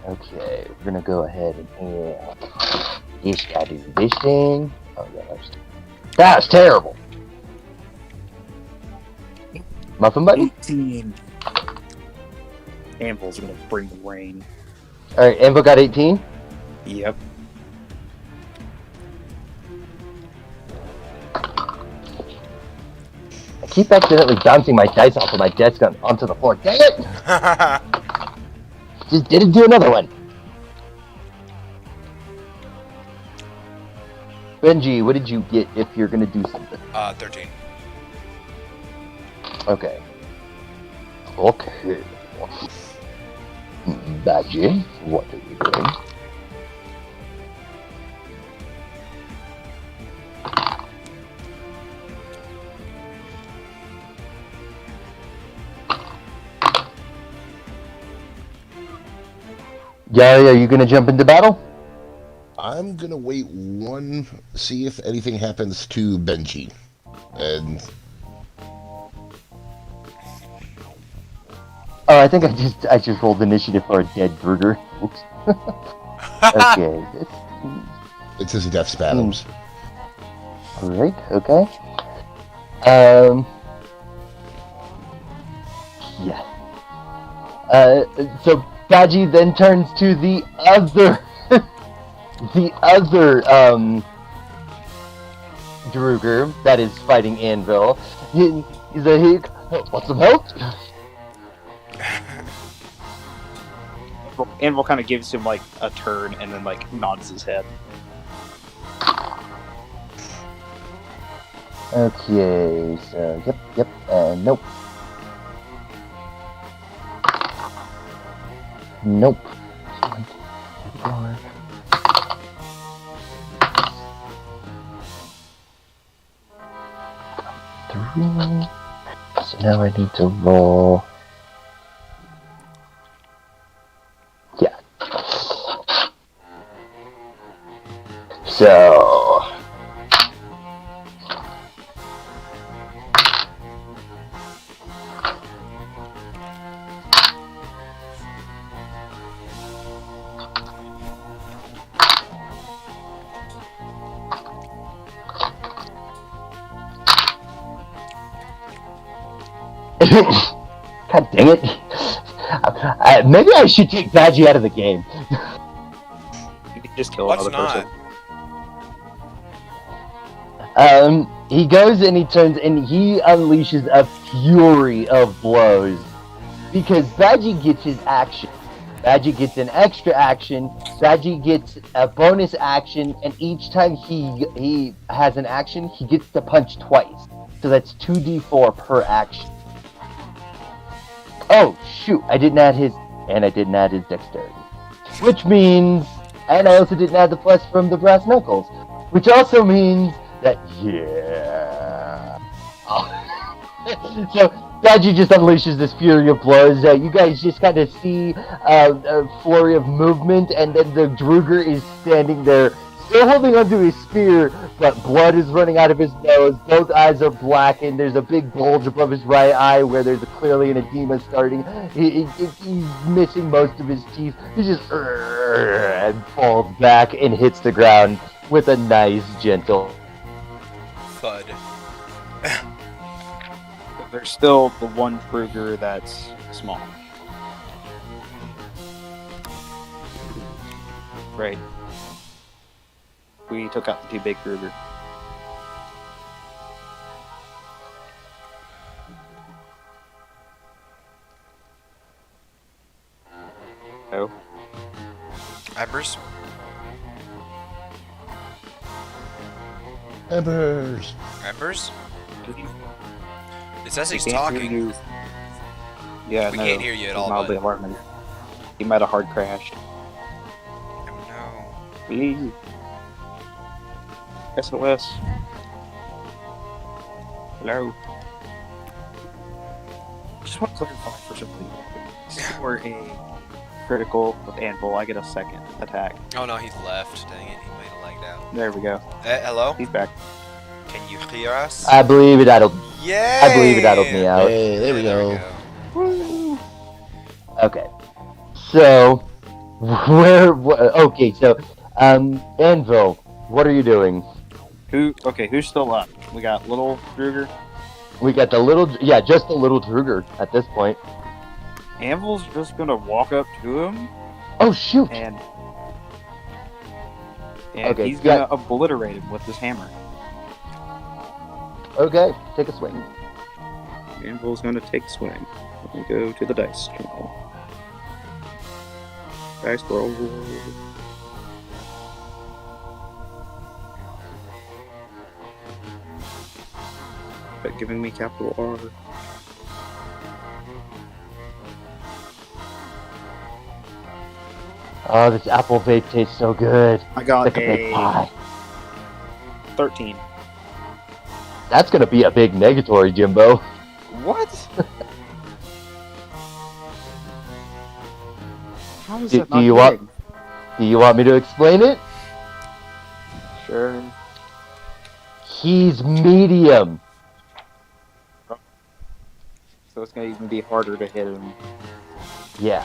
Okay, we're gonna go ahead and this guy do this thing. Oh gosh. That's terrible. Muffin button? 18. Anvil's gonna bring the rain. Alright, Anvil got 18. Yep. I keep accidentally bouncing my dice off of my desk onto the floor. Dang it! Just didn't do another one. Benji, what did you get if you're gonna do something? 13. Okay. Okay. Badgie, what are you doing? Gary, are you gonna jump into battle? I'm gonna wait see if anything happens to Benji. And Oh, I think I just rolled initiative for a dead Druger. Oops. Okay. it's his death spasms. Alright, okay. Yeah. So Badgie then turns to the other, Druger that is fighting Anvil. He's like, "Hey, want some help?" Anvil kind of gives him like a turn and then like nods his head. Okay, so yep, nope. Nope. 4. Three. So now I need to roll. Yeah. So. God dang it. Maybe I should take Badgie out of the game. You can just kill What's another not? person. He goes and he turns and he unleashes a fury of blows. Because Badgie gets his action. Badgie gets an extra action. Badgie gets a bonus action, and each time he has an action, he gets to punch twice. So that's 2d4 per action. Oh shoot! I didn't add his dexterity, which means, and I also didn't add the plus from the brass knuckles, which also means that So Badgie just unleashes this fury of blows. You guys just kind of see a flurry of movement, and then the Druger is standing there, still holding onto his spear, but blood is running out of his nose. Both eyes are blackened. There's a big bulge above his right eye where there's clearly an edema starting. He's missing most of his teeth. He just and falls back and hits the ground with a nice, gentle Thud. There's still the one Kruger that's small. Right. We took out the 2 big Kruger. Oh. Embers? Embers. Embers? It says he's We can't hear talking. you. Yeah, We no, can't hear you at it's all, mildly bud. alarming. He might have hard crashed. No. Please. SOS. Hello. Just want to clarify for something. For a critical with Anvil, I get a second attack. Oh no, he's left. Dang it, he might have lagged out. There we go. Hello? He's back. Can you hear us? I believe it addled me out. Hey, there we go. Woo! Okay. So, okay, so, Anvil, what are you doing? Who's still up? We got little Druger. We got just the little Druger at this point. Anvil's just gonna walk up to him Oh, shoot! and Okay, he's gonna obliterate him with his hammer. Okay, take a swing. Anvil's gonna take a swing. Let me go to the dice channel. Dice roll. But giving me capital R. Oh, this apple vape tastes so good. I got Like a big a pie. 13. That's gonna be a big negatory, Jimbo. What? How is Do- that do not you big? want- Do you want me to explain it? Sure. He's medium. So it's gonna even be harder to hit him. Yeah.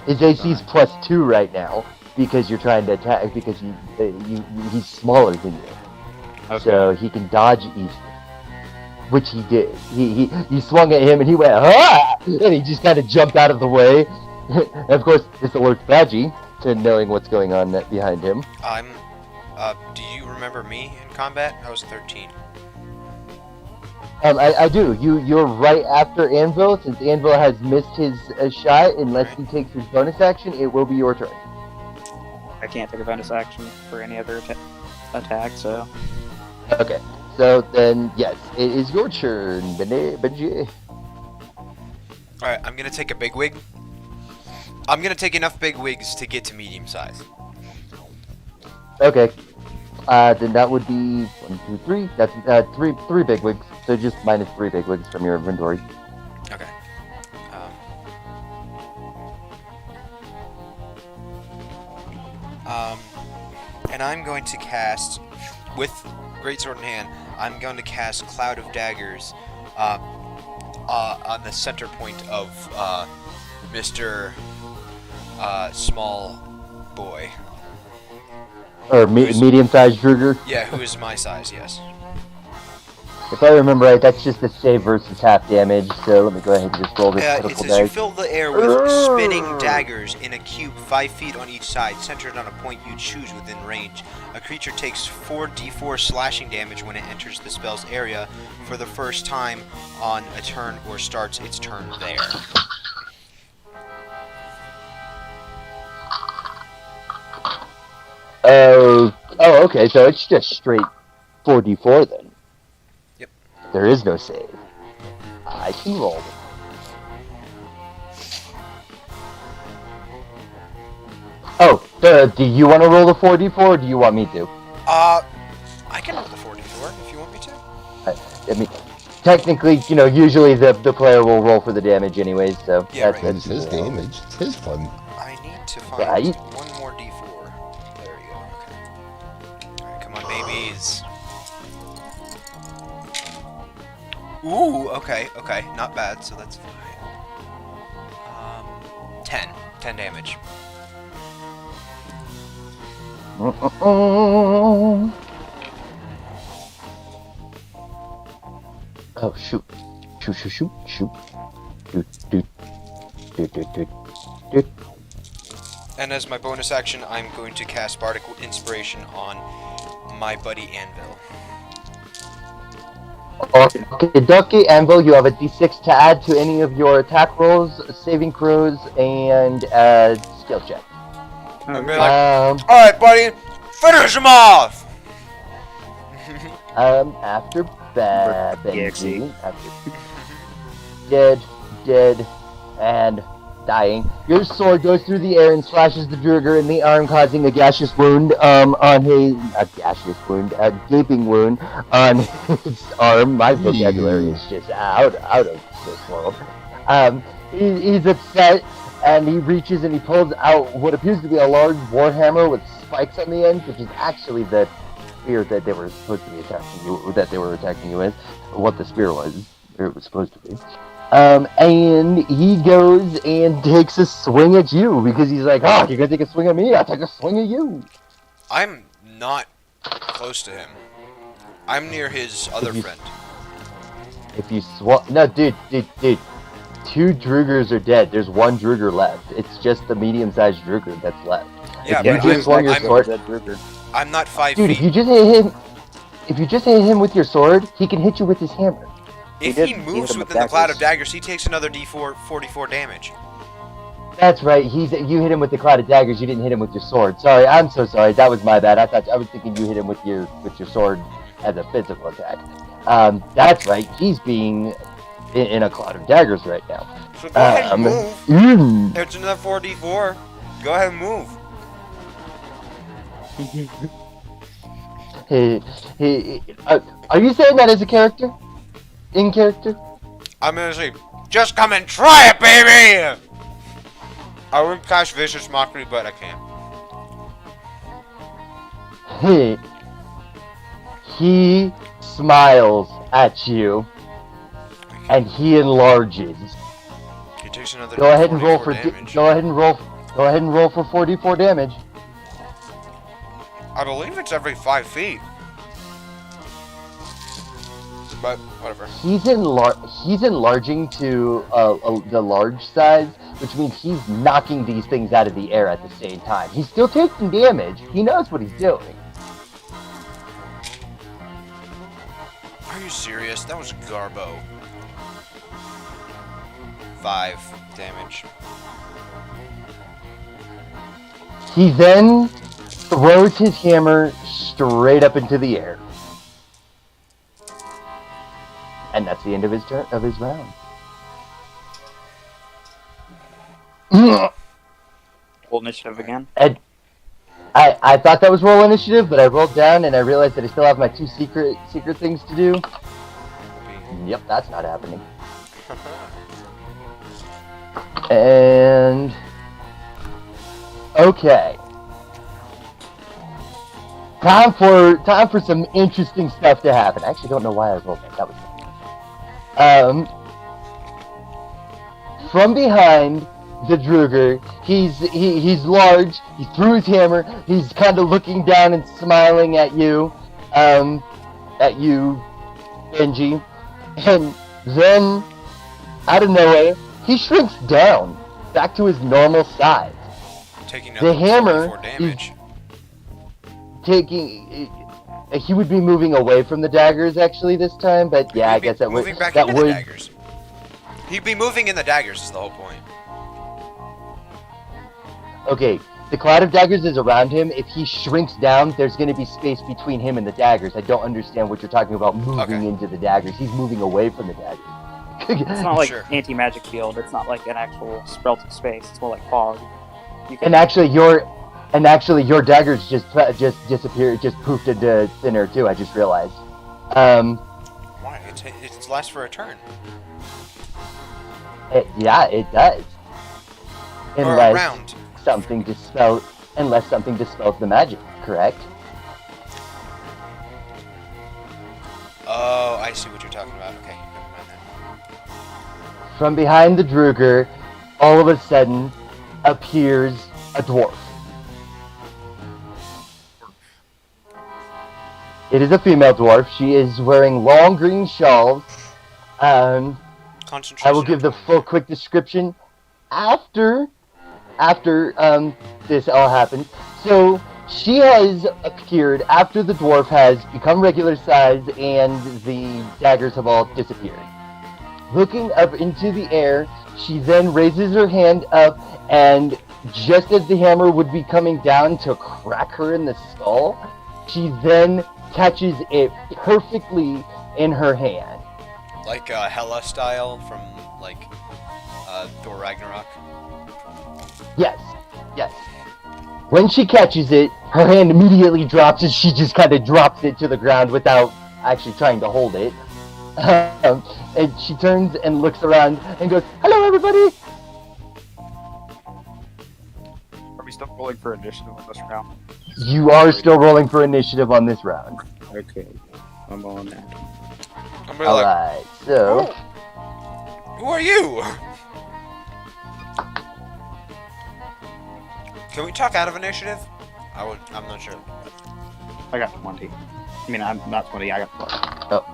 His AC's +2 right now because you're trying to attack because he's smaller than you. Okay. So he can dodge easily. Which he did. He swung at him and he went, ah! And he just kind of jumped out of the way. Of course, this alerts Badgie to knowing what's going on behind him. Do you remember me in combat? I was 13. I do. You're right after Anvil. Since Anvil has missed his shot, unless he takes his bonus action, it will be your turn. I can't take a bonus action for any other attack, so. Okay. So then, yes, it is your turn, Benji. Alright, I'm gonna take a big wig. I'm gonna take enough big wigs to get to medium size. Okay. Then that would be 1, 2, 3. That's three big wigs. So just minus 3 big wigs from your inventory. Okay. And I'm going to cast, with Greatsword in hand, I'm going to cast Cloud of Daggers on the center point of Mr. Small Boy. Or medium-sized Druger. Yeah, who is my size, yes. If I remember right, that's just a save versus half damage. So let me go ahead and just roll this It critical says you die. fill the air with spinning daggers in a cube 5 feet on each side, centered on a point you choose within range. A creature takes 4d4 slashing damage when it enters the spell's area for the first time on a turn or starts its turn there. Oh, okay. So it's just straight 4d4 then. Yep. There is no save. I can roll. Oh, do you want to roll the 4d4 or do you want me to? I can roll the 4d4 if you want me to. I mean, technically, usually the player will roll for the damage anyways, so Yeah, right. That's his damage. It's his fun. I need to find Right. one more d4. There you go. Okay. Alright, come on, babies. Ooh, okay, not bad, so that's fine. 10 damage. Oh, shoot. Shoot. Doot. And as my bonus action, I'm going to cast Bardic Inspiration on my buddy Anvil. Okay, Ducky, Anvil, you have a d6 to add to any of your attack rolls, saving throws, and skill check. I'm be like, Um, alright, buddy, finish him off! After EXE. after dead, and dying, your sword goes through the air and slashes the Druger in the arm, causing a gaseous wound a gaping wound on his arm. My vocabulary is just out of this world. He's upset, and he reaches and he pulls out what appears to be a large warhammer with spikes on the end, which is actually the spear that they were supposed to be attacking you with, what the spear was, or it was supposed to be. And he goes and takes a swing at you because he's like, "Oh, you're gonna take a swing at me? I'll take a swing at you." I'm not close to him. I'm near his other friend. If you no, dude. 2 Drugers are dead. There's 1 Druger left. It's just the medium-sized Druger that's left. Yeah, If you but just swung your sword, I'm not 5 dude. feet. If you just hit him with your sword, he can hit you with his hammer. If He he did- he moves hit him with within the cloud of daggers. daggers, he takes another d4 damage. That's right. You hit him with the cloud of daggers. You didn't hit him with your sword. Sorry, I'm so sorry. That was my bad. I was thinking you hit him with your sword as a physical attack. That's right. He's being in a cloud of daggers right now. So go ahead and move. mm. It's another 4d4. Go ahead and move. Are you saying that as a character? In character? I'm gonna say, just come and try it, baby! I would cast Vicious Mockery, but I can't. He smiles at you, and he enlarges. He takes another Go ahead and roll for damage. Go ahead and roll for 4d4 damage. I believe it's every 5 feet. But whatever. He's enlarging to the large size, which means he's knocking these things out of the air at the same time. He's still taking damage. He knows what he's doing. Are you serious? That was Garbo. 5 damage. He then throws his hammer straight up into the air. And that's the end of his turn of his round. Roll initiative again. And I thought that was roll initiative, but I rolled down and I realized that I still have my 2 secret things to do. Yep, that's not happening. And okay. Time for some interesting stuff to happen. I actually don't know why I rolled that. That was from behind the Druger, he's large. He threw his hammer. He's kind of looking down and smiling at you, Benji, and then out of nowhere he shrinks down back to his normal size. Taking The hammer 24 damage. He would be moving away from the daggers actually this time, but yeah, I guess that would moving back that into the would daggers. He'd be moving in the daggers is the whole point. okay. The cloud of daggers is around him. If he shrinks down, there's going to be space between him and the daggers. I don't understand what you're talking about moving into the daggers. He's moving away from the daggers. It's not like Sure. anti-magic field. It's not like an actual spelt of space. It's more like fog. You can, And actually, your daggers just disappeared, just poofed into thin air too. I just realized. Why? It lasts for a turn. Yeah, it does. Or a Unless round. unless something dispels the magic, correct? Oh, I see what you're talking about. Okay, never mind that. From behind the Druger, all of a sudden appears a dwarf. It is a female dwarf. She is wearing long green shawls. Concentration. I will give the full quick description after this all happens. So she has appeared after the dwarf has become regular size and the daggers have all disappeared. Looking up into the air, she then raises her hand up, and just as the hammer would be coming down to crack her in the skull, she then catches it perfectly in her hand. Like Hela style from like Thor Ragnarok. Yes. When she catches it, her hand immediately drops and she just kind of drops it to the ground without actually trying to hold it. And she turns and looks around and goes, "Hello, everybody!" are we still rolling for initiative on this round? You are still rolling for initiative on this round. Okay, I'm on that. I'm gonna like, Alright, so... who are you? Can we talk out of initiative? I'm not sure. I got 20. I mean, I'm not 20. I got 12.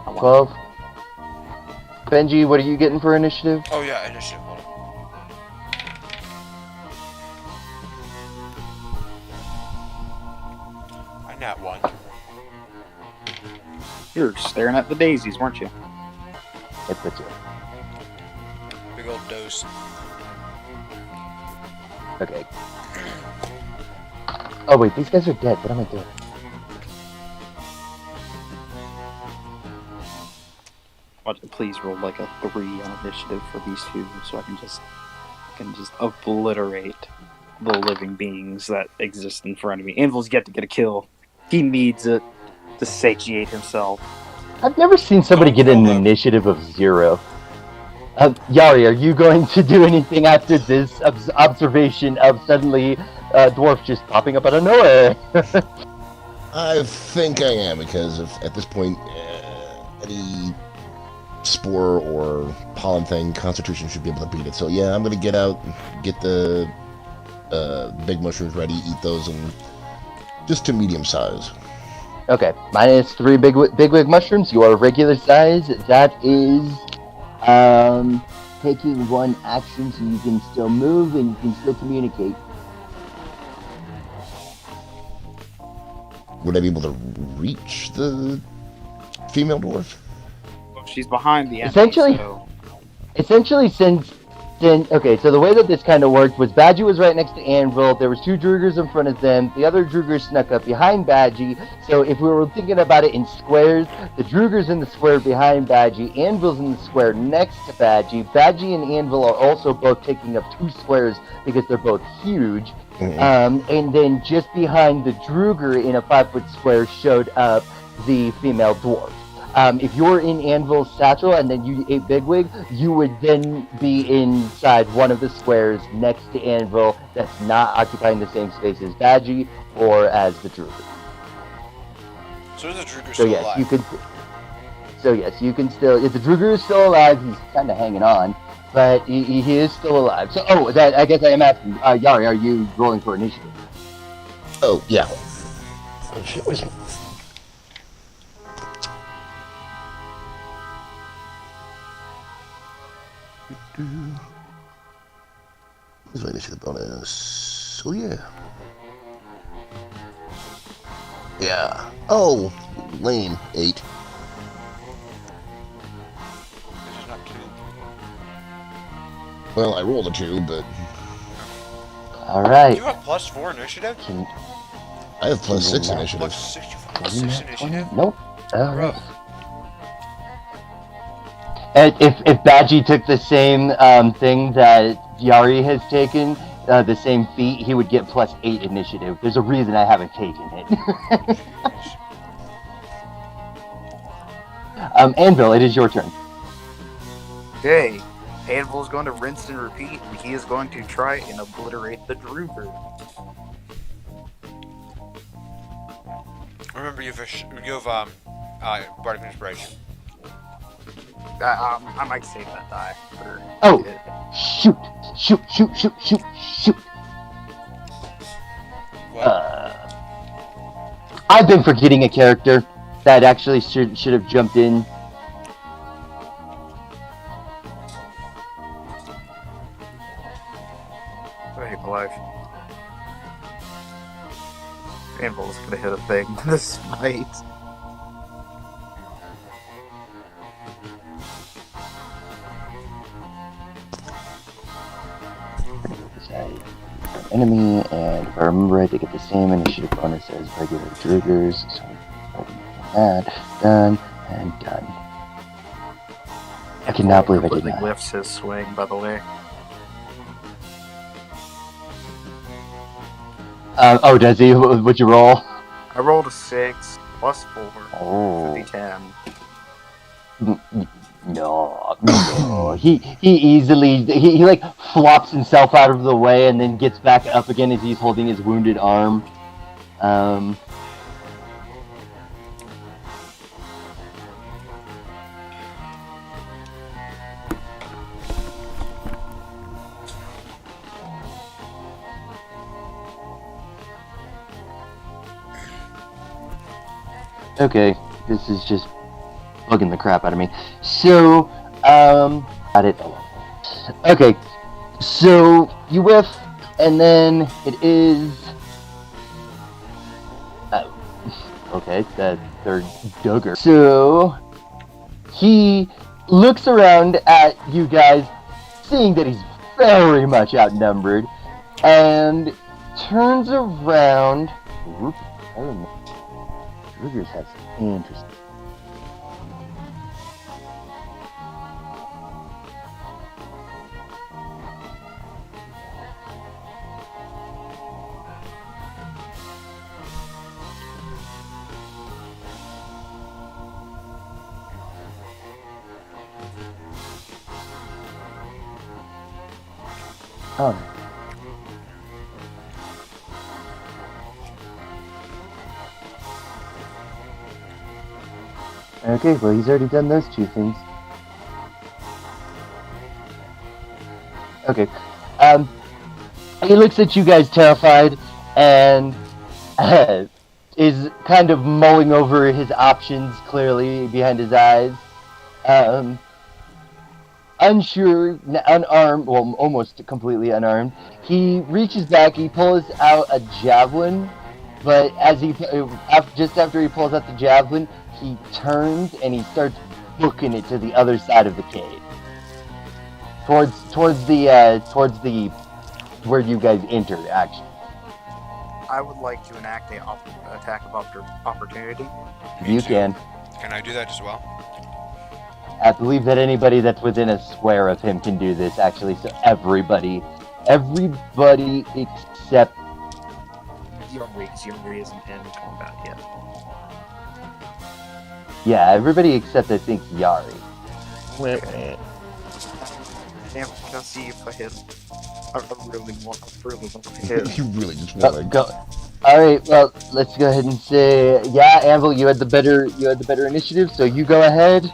I won. 12. Benji, what are you getting for initiative? Oh yeah, initiative. Hold on. I nat 1. You were staring at the daisies, weren't you? It puts you. Big old dose. Okay. Oh wait, these guys are dead. What am I doing? Want to please roll like a 3 on initiative for these two, so I can just obliterate the living beings that exist in front of me. Anvil's yet to get a kill. He needs it to satiate himself. I've never seen somebody get an initiative of 0. Yari, are you going to do anything after this observation of suddenly dwarf just popping up out of nowhere? I think I am, because at this point, any spore or pollen thing, Constitution should be able to beat it. So yeah, I'm gonna get out, get the big mushrooms ready, eat those, and just to medium size. Okay, minus 3 bigwig mushrooms. You are regular size. That is taking 1 action, so you can still move and you can still communicate. Would I be able to reach the female dwarf? Well, she's behind the enemy, Essentially- so Essentially, okay, so the way that this kind of worked was Badgie was right next to Anvil. There was 2 Drugers in front of them. The other Druger snuck up behind Badgie. So if we were thinking about it in squares, the Druger's in the square behind Badgie. Anvil's in the square next to Badgie. Badgie and Anvil are also both taking up 2 squares because they're both huge. And then just behind the Druger in a 5-foot square showed up the female dwarf. If you're in Anvil's satchel and then you ate Bigwig, you would then be inside one of the squares next to Anvil that's not occupying the same space as Badgie or as the Druger. So is the Druger So still yes, alive? you could. So yes, you can still. If the Druger is still alive, he's kind of hanging on, but he is still alive. So that I guess I am asking, Yari, are you rolling for initiative? Oh, yeah. Oh, shit, where's... Where's my initiative bonus? Oh, yeah. Yeah. Oh, lane 8. This is not 2. Well, I rolled a 2, but All right. You have plus 4 initiative? Can, I have plus 6 Plus initiative. Plus 6, you have plus 6 initiative? Nope. All right. Rough. And if Badgie took the same thing that Yari has taken, the same feat, he would get plus 8 initiative. There's a reason I haven't taken it. Anvil, it is your turn. okay. Anvil's going to rinse and repeat, and he is going to try and obliterate the Druger. Remember, you have Bardic Inspiration. I might save that die for Oh. it. Shoot! What? I've been forgetting a character that actually should have jumped in. Right, alive. Anvil's gonna hit a thing with a smite. Enemy, and if I remember right, they get the same initiative bonus as regular Drugers. So that done and done. I cannot believe I did Completely not. lifts his swing, by the way. Does he? What'd you roll? I rolled a 6 plus 4 Oh. for D10. No. He easily he like flops himself out of the way and then gets back up again as he's holding his wounded arm. Okay, this is just bugging the crap out of me. So, got it. Okay, so you whiff, and then it is. Okay, the third Dugger. So he looks around at you guys, seeing that he's very much outnumbered, and turns around. Whoop, I remember. Ruger's has interesting. Oh. Okay, well, he's already done those 2 things. Okay. He looks at you guys terrified, and is kind of mulling over his options clearly behind his eyes. Unsure, unarmed, well, almost completely unarmed. He reaches back, he pulls out a javelin, but just after he pulls out the javelin, he turns and he starts booking it to the other side of the cave, towards the where you guys entered. Actually, I would like to enact an attack of opportunity. Me you too. can. Can I do that as well? I believe that anybody that's within a square of him can do this. Actually, so everybody except Yuri isn't in combat yet. yeah, everybody except I think Yari. Damn, I'll see if I hit. I really want to hit. You really just want to Go. All right, well, let's go ahead and say, yeah, Anvil, you had the better initiative, so you go ahead.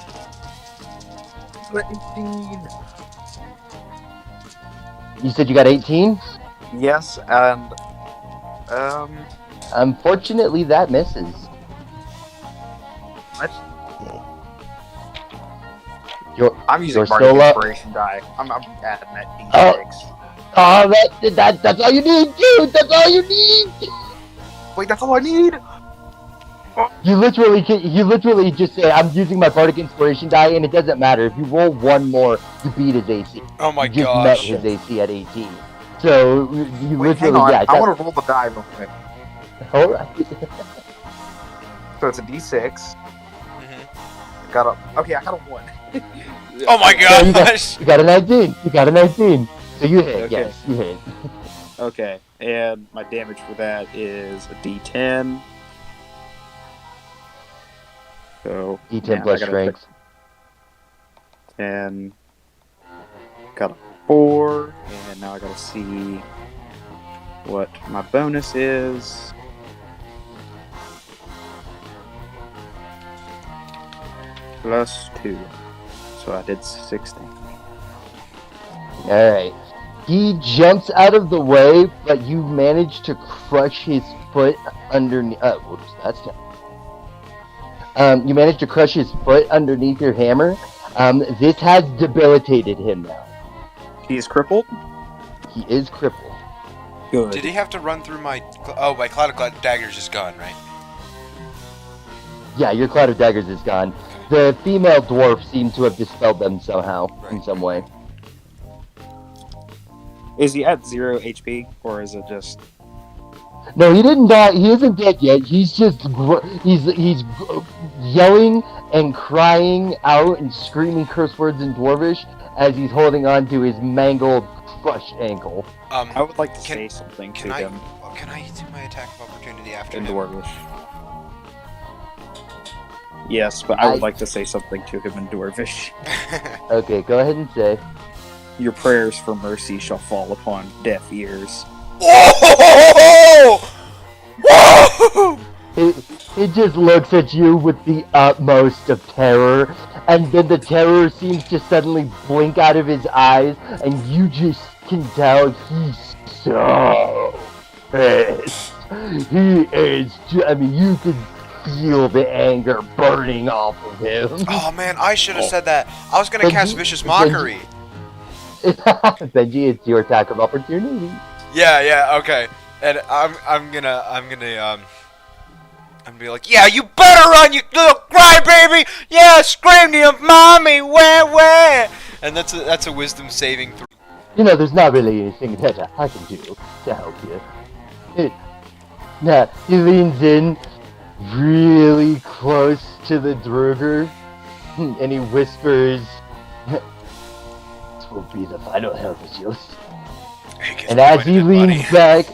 18. You said you got 18? Yes, and Unfortunately, that misses. what? I'm using You're Bardic still up. Inspiration die. I'm adding that D6. Oh, that's all you need, dude. That's all you need. Wait, that's all I need. You literally just say, I'm using my Bardic Inspiration die, and it doesn't matter. If you roll one more, you beat his AC. Oh my You just met gosh. his AC at 18. So, you Wait, hang literally, on. yeah. I want to roll the die real quick. Alright. So it's a D6. Mhm. Okay, I got a 1. Oh my So gosh! you got a 19. You got a 19. So you hit, Okay. yes, you hit. Okay, and my damage for that is a D10. So D10 yeah, plus I got strength. 10. Got a 4, and now I gotta see what my bonus is. Plus 2. So I did 16. Alright. He jumps out of the way, but you manage to crush his foot underneath. Whoops, that's not. You manage to crush his foot underneath your hammer. This has debilitated him now. He is crippled? He is crippled. Good. Did he have to run through my... Oh, my Cloud of Daggers is gone, right? Yeah, your cloud of daggers is gone. The female dwarf seemed to have dispelled them somehow, in Right. some way. Is he at 0 HP, or is it just... No, he didn't die. He isn't dead yet. He's just yelling and crying out and screaming curse words in Dwarvish as he's holding on to his mangled, crushed ankle. I would like to Can- say something to Can I... him Can I do my attack of opportunity after in him? Dwarvish. Yes, but I would like to say something to him in Dwarvish. Okay, go ahead and say. Your prayers for mercy shall fall upon deaf ears. Whoa! Whoa! It just looks at you with the utmost of terror, and then the terror seems to suddenly blink out of his eyes, and you just can tell he's so pissed. He is, I mean, you can feel the anger burning off of him. Oh man, I should have said that. I was gonna Benji- cast Vicious Mockery. Benji, it's your attack of opportunity. Yeah, okay. And I'm gonna be like, yeah, you better run, you little crybaby! Yeah, scream to your mommy, where? And that's a wisdom saving throw. You know, there's not really anything that I can do to help you. Now, he leans in really close to the Druger, and he whispers, "This will be the final help of yours." And as he leans back,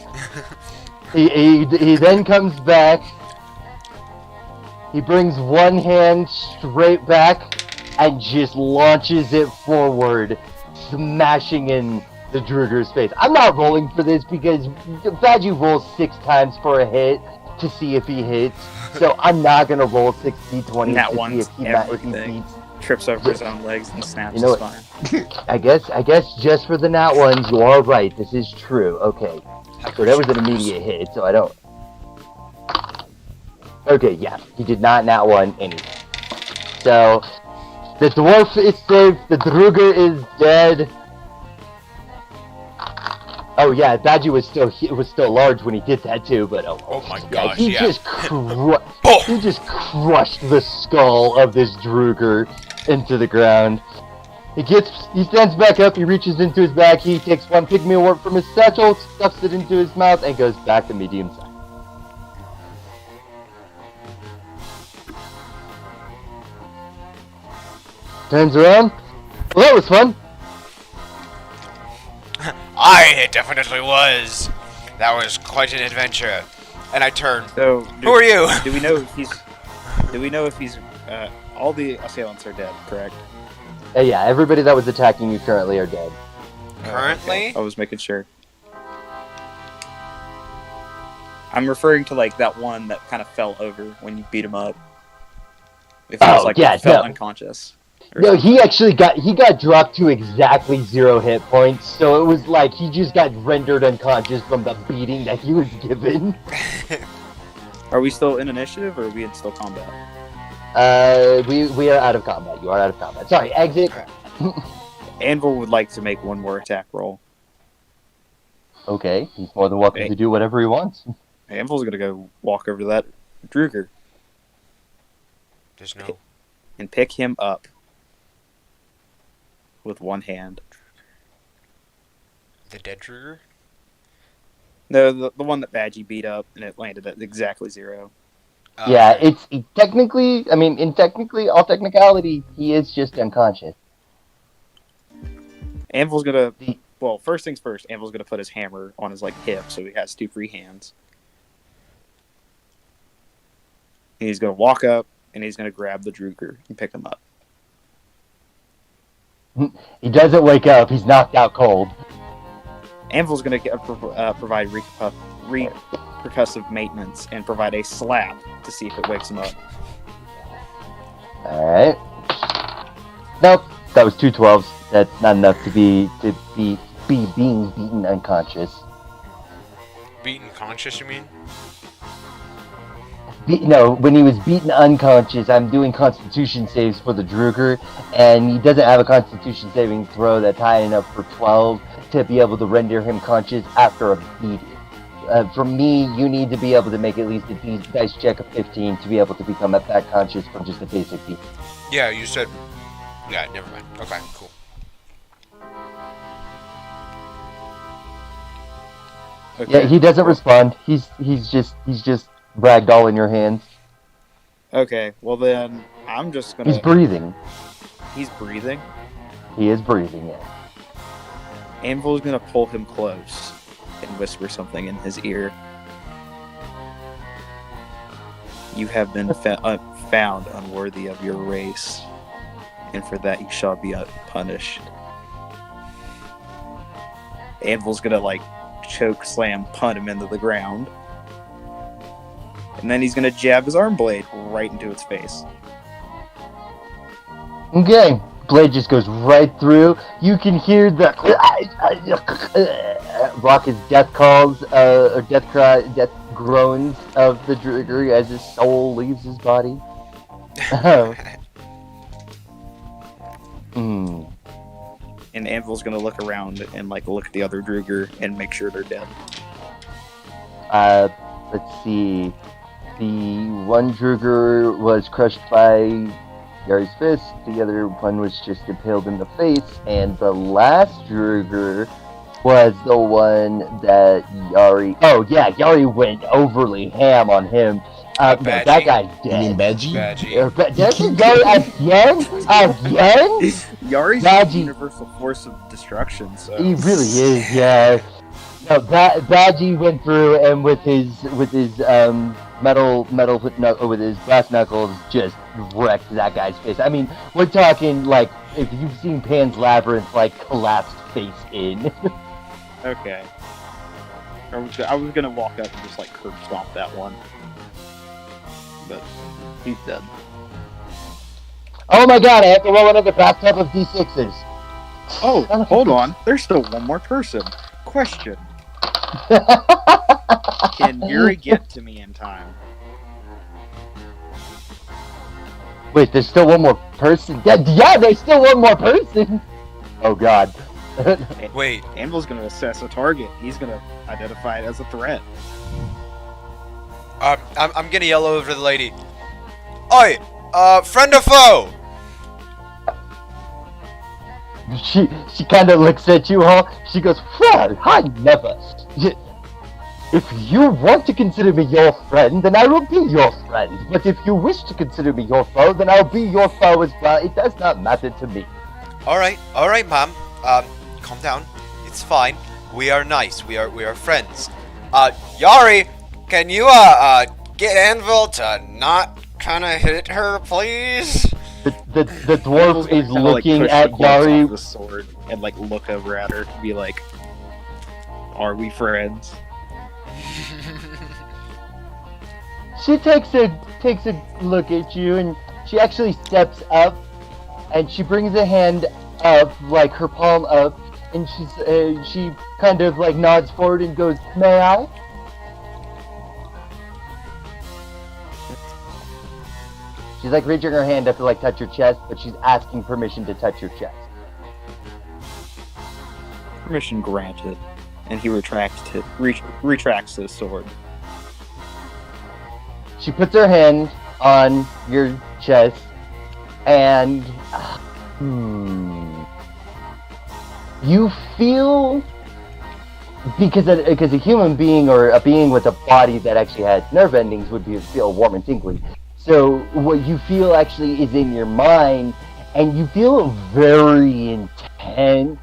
he then comes back. He brings one hand straight back and just launches it forward, smashing in the Druger's face. I'm not rolling for this because Badgie rolls 6 times for a hit to see if he hits. So I'm not gonna roll 6d20 That to see one's if he everything. beats. Trips over his own legs and snaps You know his what? spine. I guess just for the nat ones, you are right. This is true. Okay. So that was an immediate hit, so I don't. Okay, yeah, he did not nat one anything. So the dwarf is safe. The Druger is dead. Oh yeah, Badgie was still large when he did that too. But Oh my gosh, he yeah. just Boom! he just crushed the skull of this Druger into the ground. He stands back up. He reaches into his bag. He takes one pygmy wort from his satchel, stuffs it into his mouth, and goes back to medium size. Turns around. Well, that was fun. It definitely was. That was quite an adventure. And I turn. So, Who are you? Do we know if he's all the assailants are dead, correct? Yeah, everybody that was attacking you currently are dead. Currently? Okay. I was making sure. I'm referring to like that one that kind of fell over when you beat him up. If he was like fell unconscious. No, he actually got dropped to exactly 0 hit points, so it was like he just got rendered unconscious from the beating that he was given. Are we still in initiative, or are we in still combat? We are out of combat. You are out of combat. Sorry, exit. Anvil would like to make one more attack roll. Okay, he's more than welcome to do whatever he wants. Anvil's gonna go walk over to that Druger. There's no... And pick him up. With one hand. The dead Druger? No, the one that Badgie beat up, and it landed at exactly 0. Yeah, it's technically, I mean, in all technicality, he is just unconscious. Anvil's gonna, well, first things first, Anvil's gonna put his hammer on his, hip, so he has 2 free hands. And he's gonna walk up, and he's gonna grab the Druger and pick him up. He doesn't wake up, he's knocked out cold. Anvil's gonna provide repercussive maintenance and provide a slap to see if it wakes him up. Alright. Nope, that was 2 12s. That's not enough to be being beaten unconscious. Beaten conscious, you mean? No, when he was beaten unconscious, I'm doing Constitution saves for the Druger, and he doesn't have a Constitution saving throw that's high enough for 12 to be able to render him conscious after a beating. For me, you need to be able to make at least a dice check of 15 to be able to become back conscious from just a basic beat. Yeah, you said... Yeah, never mind. Okay, cool. Okay. Yeah, he doesn't respond. He's just ragdoll in your hands. Okay, well then, I'm just gonna... He's breathing. He's breathing? He is breathing, yeah. Anvil's gonna pull him close and whisper something in his ear. You have been found unworthy of your race, and for that you shall be punished. Anvil's gonna, choke slam punt him into the ground. And then he's gonna jab his arm blade right into its face. Okay, blade just goes right through. You can hear the raucous death calls, or death groans of the Druger as his soul leaves his body. And Anvil's gonna look around and look at the other Druger and make sure they're dead. Let's see. The one Druger was crushed by Yari's fist, the other one was just impaled in the face, and the last Druger was the one that Yari... Oh yeah, Yari went overly ham on him. No, that guy's dead. You mean Badgie? Does he go again? Again? Yari's Badgie. a universal force of destruction, so... He really is, yeah. No, Badgie went through and with his with his brass knuckles just wrecked that guy's face. I mean, we're talking if you've seen Pan's Labyrinth, collapsed face in. Okay. I was gonna walk up and just curb stomp that one. But he's dead. Oh my god, I have to roll another bathtub of D6s. Oh, hold on. There's still one more person. Question. Can Yuri get to me in time? Wait, there's still one more person? Yeah, there's still one more person! Oh god. Wait. Anvil's gonna assess a target. He's gonna identify it as a threat. I'm gonna yell over to the lady. Oi! Friend or foe? She kind of looks at you, huh? She goes, well, I never. If you want to consider me your friend, then I will be your friend. But if you wish to consider me your foe, then I'll be your foe as well. It does not matter to me. Alright, ma'am. Calm down. It's fine. We are nice. We are friends. Yari, can you, get Anvil to not kinda hit her, please? The dwarf is Kinda, looking push at the corpse Yari. off the sword and look over at her and be like, "Are we friends?" She takes a look at you, and she actually steps up, and she brings a hand up, like her palm up, and she kind of nods forward and goes, "May I?" She's reaching her hand up to touch your chest, but she's asking permission to touch your chest. Permission granted, and he retracts his sword. She puts her hand on your chest, and you feel, because a human being or a being with a body that actually has nerve endings would feel warm and tingly. So what you feel actually is in your mind, and you feel a very intense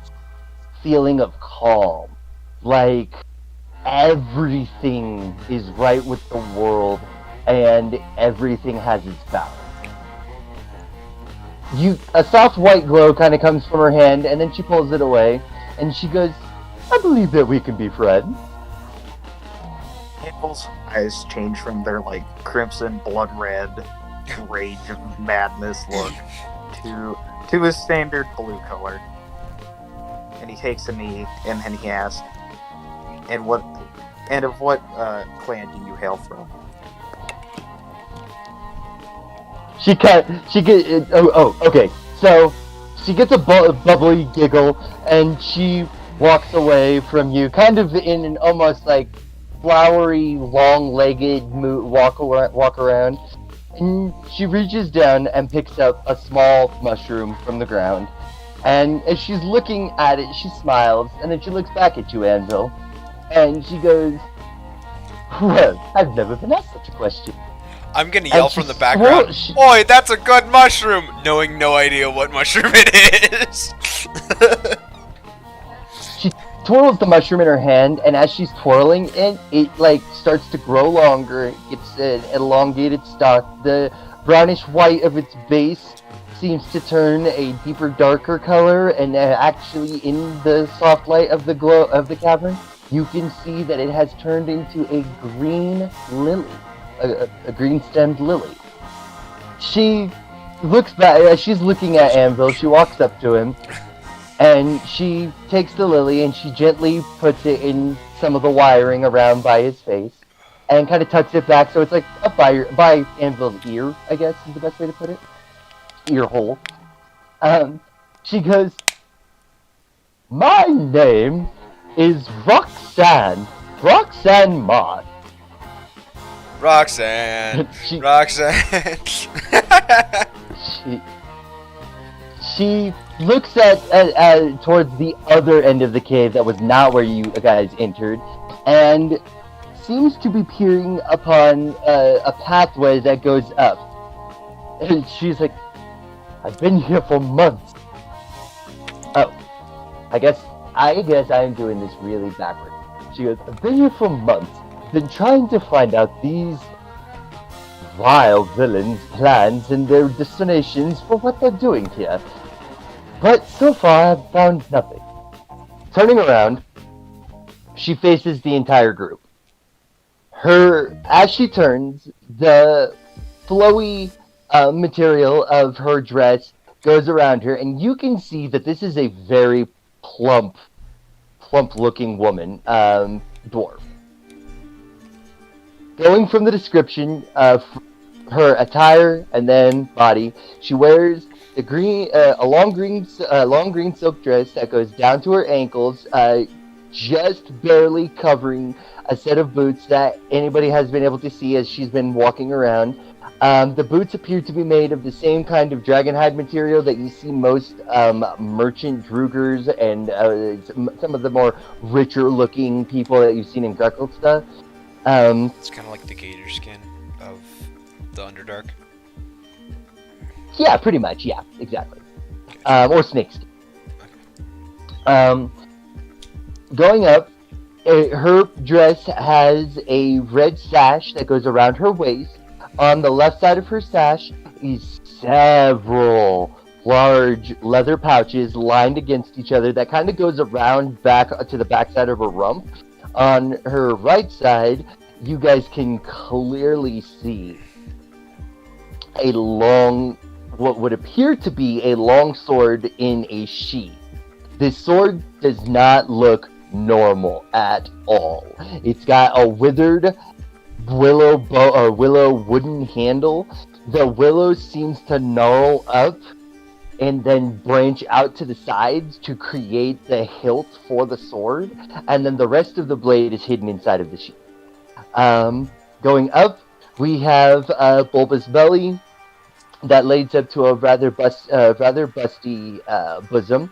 feeling of calm. Like everything is right with the world, and everything has its balance. A soft white glow kind of comes from her hand, and then she pulls it away, and she goes, "I believe that we can be friends." Anvil's eyes change from their crimson, blood red, rage of madness look to a standard blue color. And he takes a knee, and then he asks, "And of what clan do you hail from?" Okay. So she gets a bubbly giggle, and she walks away from you, kind of in an almost flowery, long-legged walk around, and she reaches down and picks up a small mushroom from the ground. And as she's looking at it, she smiles, and then she looks back at you, Anvil, and she goes, "Well, I've never been asked such a question." I'm gonna yell from the background. Oi, that's a good mushroom! Knowing no idea what mushroom it is. She twirls the mushroom in her hand, and as she's twirling it, it starts to grow longer. It gets an elongated stalk. The brownish white of its base seems to turn a deeper, darker color, and actually in the soft light of the glow of the cavern, you can see that it has turned into a green lily. A green-stemmed lily. She looks back, as she's looking at Anvil, she walks up to him, and she takes the lily and she gently puts it in some of the wiring around by his face, and kind of tucks it back so it's up by Anvil's ear, I guess is the best way to put it. Ear hole. She goes, "My name is Roxanne Moss." Roxanne. Roxanne. She looks at towards the other end of the cave that was not where you guys entered, and seems to be peering upon a pathway that goes up. And she's like, "I've been here for months." Oh, I guess I'm doing this really backward. She goes, "I've been here for months. Been trying to find out these vile villains' plans and their destinations for what they're doing here. But so far I've found nothing." Turning around, she faces the entire group. As she turns, the flowy material of her dress goes around her, and you can see that this is a very plump-looking woman, dwarf. Going from the description, her attire and then body. She wears a long green silk dress that goes down to her ankles, just barely covering a set of boots that anybody has been able to see as she's been walking around. The boots appear to be made of the same kind of dragonhide material that you see most merchant drugers and some of the more richer looking people that you've seen in Grekelsta. It's kind of like the gator skin of the Underdark. Yeah, pretty much. Yeah, exactly. Or snake skin. Going up, her dress has a red sash that goes around her waist. On the left side of her sash is several large leather pouches lined against each other that kind of goes around back to the backside of her rump. On her right side, you guys can clearly see a long, what would appear to be a long sword in a sheath. This sword does not look normal at all. It's got a withered willow wooden handle. The willow seems to gnarl up and then branch out to the sides to create the hilt for the sword, and then the rest of the blade is hidden inside of the sheath. Going up, we have a bulbous belly that leads up to a rather busty bosom.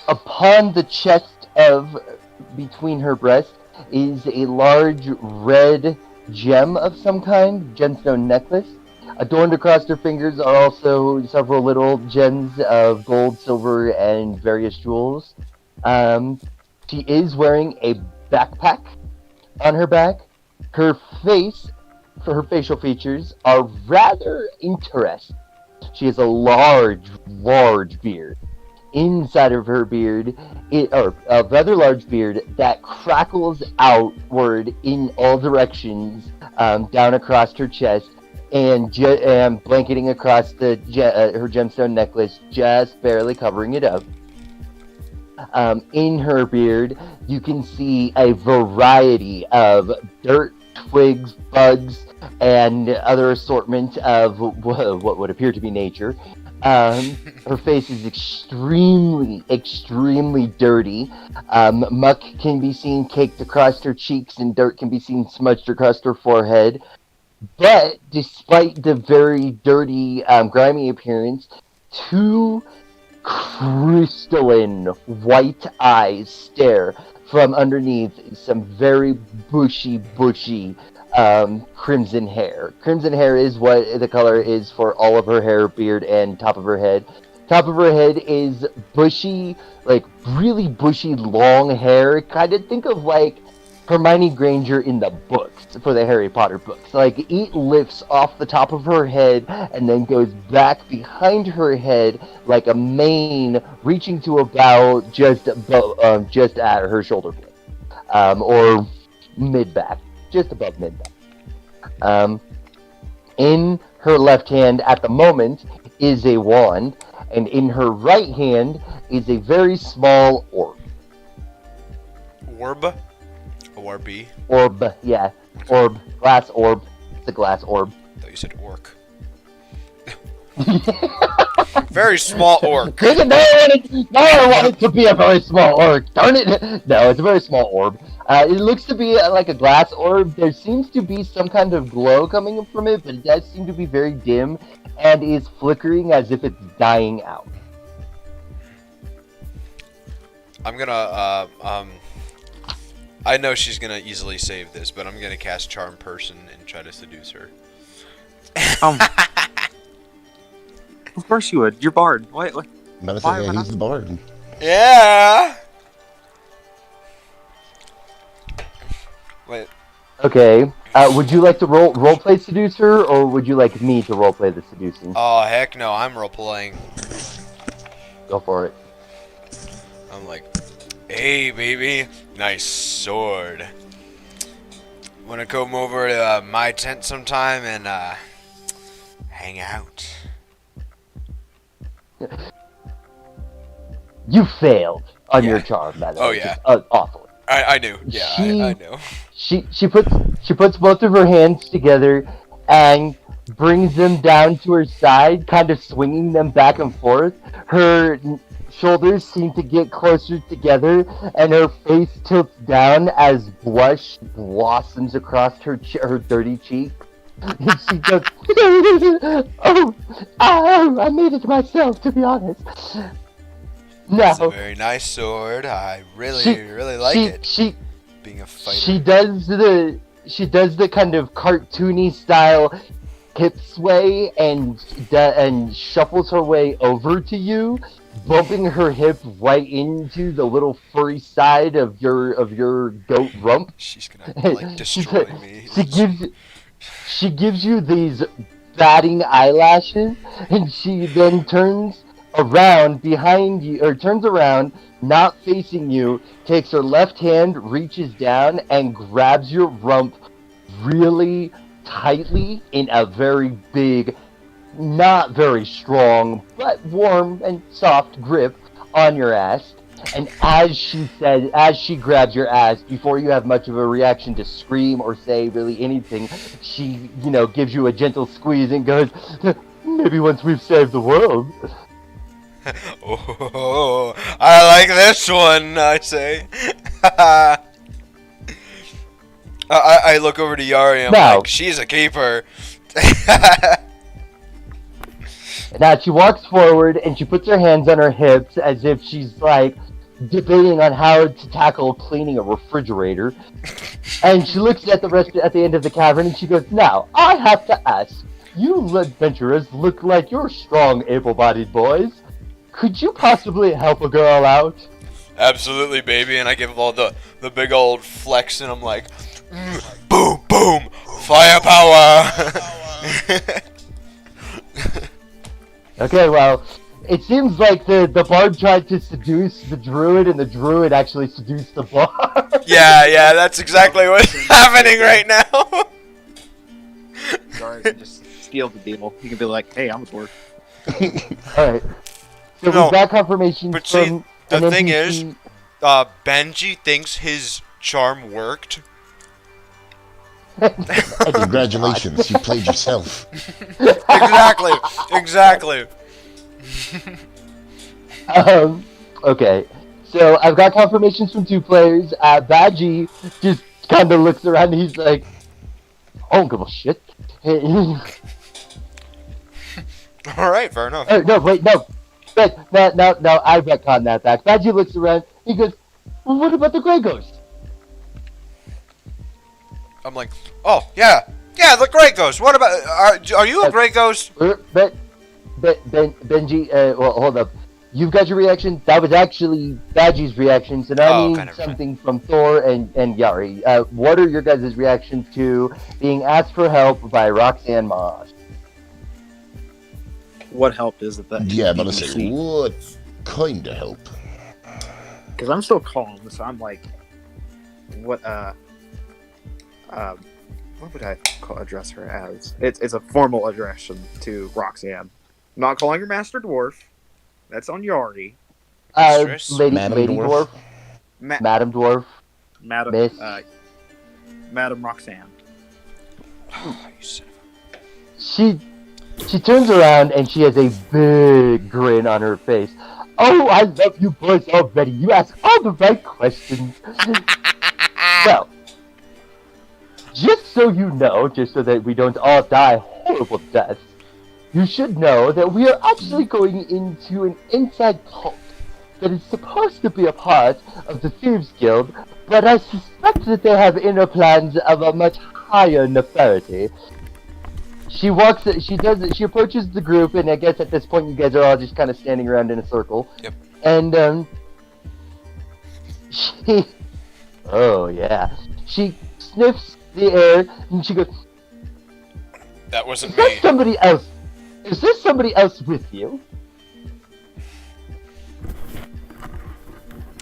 Upon the chest of between her breasts is a large red gem of some kind, gemstone necklace. Adorned across her fingers are also several little gems of gold, silver, and various jewels. She is wearing a backpack on her back. Her face, for her facial features, are rather interesting. She has a large beard. Inside of her beard, a rather large beard that crackles outward in all directions, down across her chest, and blanketing across her gemstone necklace, just barely covering it up. In her beard, you can see a variety of dirt, twigs, bugs, and other assortment of what would appear to be nature. Her face is extremely dirty. Muck can be seen caked across her cheeks, and dirt can be seen smudged across her forehead. But despite the very dirty, grimy appearance, two crystalline white eyes stare from underneath some very bushy crimson hair. Crimson hair is what the color is for all of her hair, beard, and top of her head. Top of her head is bushy, like really bushy long hair. Kind of think of like Hermione Granger in the books, for the Harry Potter books. Like, it lifts off the top of her head and then goes back behind her head like a mane reaching to about just at her shoulder blade. Or mid-back. Just above mid-back. In her left hand at the moment is a wand, and in her right hand is a very small orb. Orb? O-R-B? Orb, yeah. Orb. Glass orb. It's a glass orb. I thought you said orc. Very small orc. No, I want it to be a very small orb. Darn it! No, it's a very small orb. It looks to be like a glass orb. There seems to be some kind of glow coming from it, but it does seem to be very dim and is flickering as if it's dying out. I'm gonna, I know she's gonna easily save this, but I'm gonna cast Charm Person and try to seduce her. Of course you would. You're Bard. What? I'm about to say, yeah, he's the bard. Yeah! Wait. Okay. Would you like to roleplay seducer, or would you like me to roleplay the seducing? Oh, heck no, I'm role-playing. Go for it. I'm like, hey, baby, nice sword. Wanna come over to my tent sometime and, hang out? You failed on Yeah. your charm, by the way. Oh, yeah. Just, awful. I knew. Yeah, I know. She puts both of her hands together and brings them down to her side, kind of swinging them back and forth. Her shoulders seem to get closer together, and her face tilts down as blush blossoms across her dirty cheek. And she goes, oh, I made it myself, to be honest. It's a Now, very nice sword. I really She- like she, it. she, Being a fighter. she does the kind of cartoony style hip sway and shuffles her way over to you, bumping her hip right into the little furry side of your goat rump. She's gonna like destroy me. She gives you these batting eyelashes, and she then turns around behind you, or turns around, not facing you, takes her left hand, reaches down, and grabs your rump really tightly in a very big, not very strong, but warm and soft grip on your ass. And as she grabs your ass, before you have much of a reaction to scream or say really anything, she, gives you a gentle squeeze and goes, maybe once we've saved the world. Oh, I like this one, I say. I look over to Yari and I'm Now- like, she's a keeper. Now she walks forward and she puts her hands on her hips as if she's like debating on how to tackle cleaning a refrigerator. And she looks at the end of the cavern and she goes, now, I have to ask, you adventurers look like you're strong, able-bodied boys. Could you possibly help a girl out? Absolutely, baby. And I give all the big old flex and I'm like, boom, boom, firepower. Okay, well, it seems like the bard tried to seduce the druid and the druid actually seduced the bard. yeah, that's exactly what's happening right now. Sorry, just steal the deal. You can be like, hey, I'm a dwarf. Alright. So No, we've got confirmation but see, from the an thing NPC. is, Benji thinks his charm worked. Congratulations, you played yourself. Exactly. Okay. So I've got confirmations from 2 players. Badgie just kind of looks around and he's like, I don't give a shit. All right, fair enough. No, wait, no. No, I retcon that back. Badgie looks around, he goes, well, what about the Grey Ghost? I'm like, oh yeah, the Grey Ghost. What about? Are you a Grey Ghost? Benji, well, hold up. You've got your reaction. That was actually Badgie's reaction, so now I need okay, never something from Thor and Yari. What are your guys' reactions to being asked for help by Roxanne Moss? What help is it that? Yeah, I'm gonna say, what kind of help? Because I'm still calm, so I'm like, what would I address her as? It's a formal address to Roxanne. I'm not calling her Master Dwarf. That's on Yari. Mistress? Lady Madam Dwarf, Dwarf? Madam Dwarf, Madam, Miss. Madam Roxanne. Oh, you son of She turns around and she has a big grin on her face. Oh, I love you boys already. You ask all the right questions. Well, just so you know, just so that we don't all die horrible deaths, you should know that we are actually going into an inside cult that is supposed to be a part of the Thieves Guild, but I suspect that they have inner plans of a much higher nefarity. She approaches the group, and I guess at this point you guys are all just kind of standing around in a circle. Yep. And, she sniffs the air, and she goes, That wasn't is there me. somebody else? Is there somebody else with you?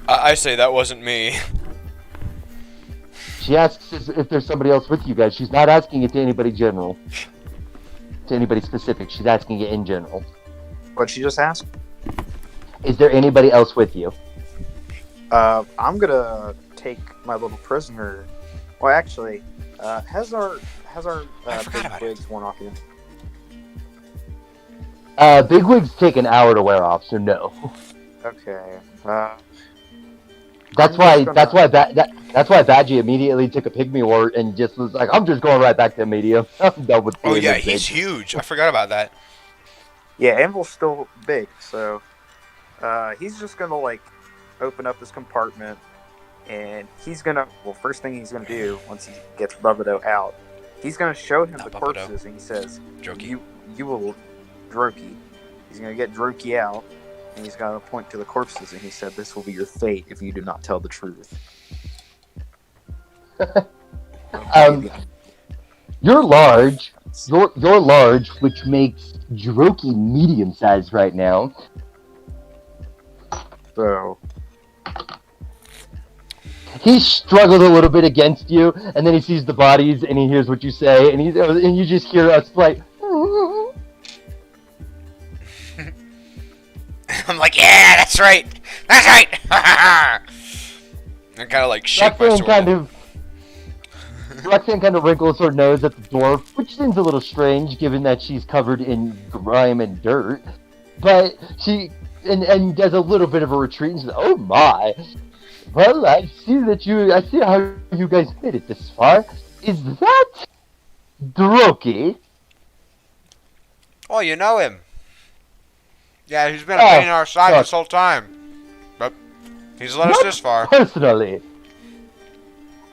I say that wasn't me. She asks if there's somebody else with you guys. She's not asking it to anybody general. To anybody specific. She's asking it in general. What'd she just ask? Is there anybody else with you? I'm gonna take my little prisoner. Well, actually, Has our I forgot about big wigs worn off yet? Big wigs take an hour to wear off, so no. Okay. That's I'm why. just That's gonna- why. That's why Badgie immediately took a pygmy wart and just was like, "I'm just going right back to medium. I'm done with Oh being yeah, this he's big." huge. I forgot about that. Yeah, Anvil's still big, so he's just gonna like open up this compartment, and he's gonna. Well, first thing he's gonna do once he gets Bubbato out, he's gonna show him Not the Bubbato. corpses, and he says, Jokey. You will Droki." He's gonna get Droki out, and he's gonna point to the corpses, and he said, "This will be your fate if you do not tell the truth." You're large. You're large, which makes Jiroki medium sized right now. So He struggled a little bit against you, and then he sees the bodies, and he hears what you say, and you just hear us like. I'm like, yeah, that's right. That's right. I kind of like shake my sword. Roxanne kind of wrinkles her nose at the door, which seems a little strange given that she's covered in grime and dirt. But she and does a little bit of a retreat and says, "Oh my! Well, I see how you guys made it this far. Is that Droki?" Oh, you know him. Yeah, he's been a pain in our side this whole time. But he's led us Not this far. Personally,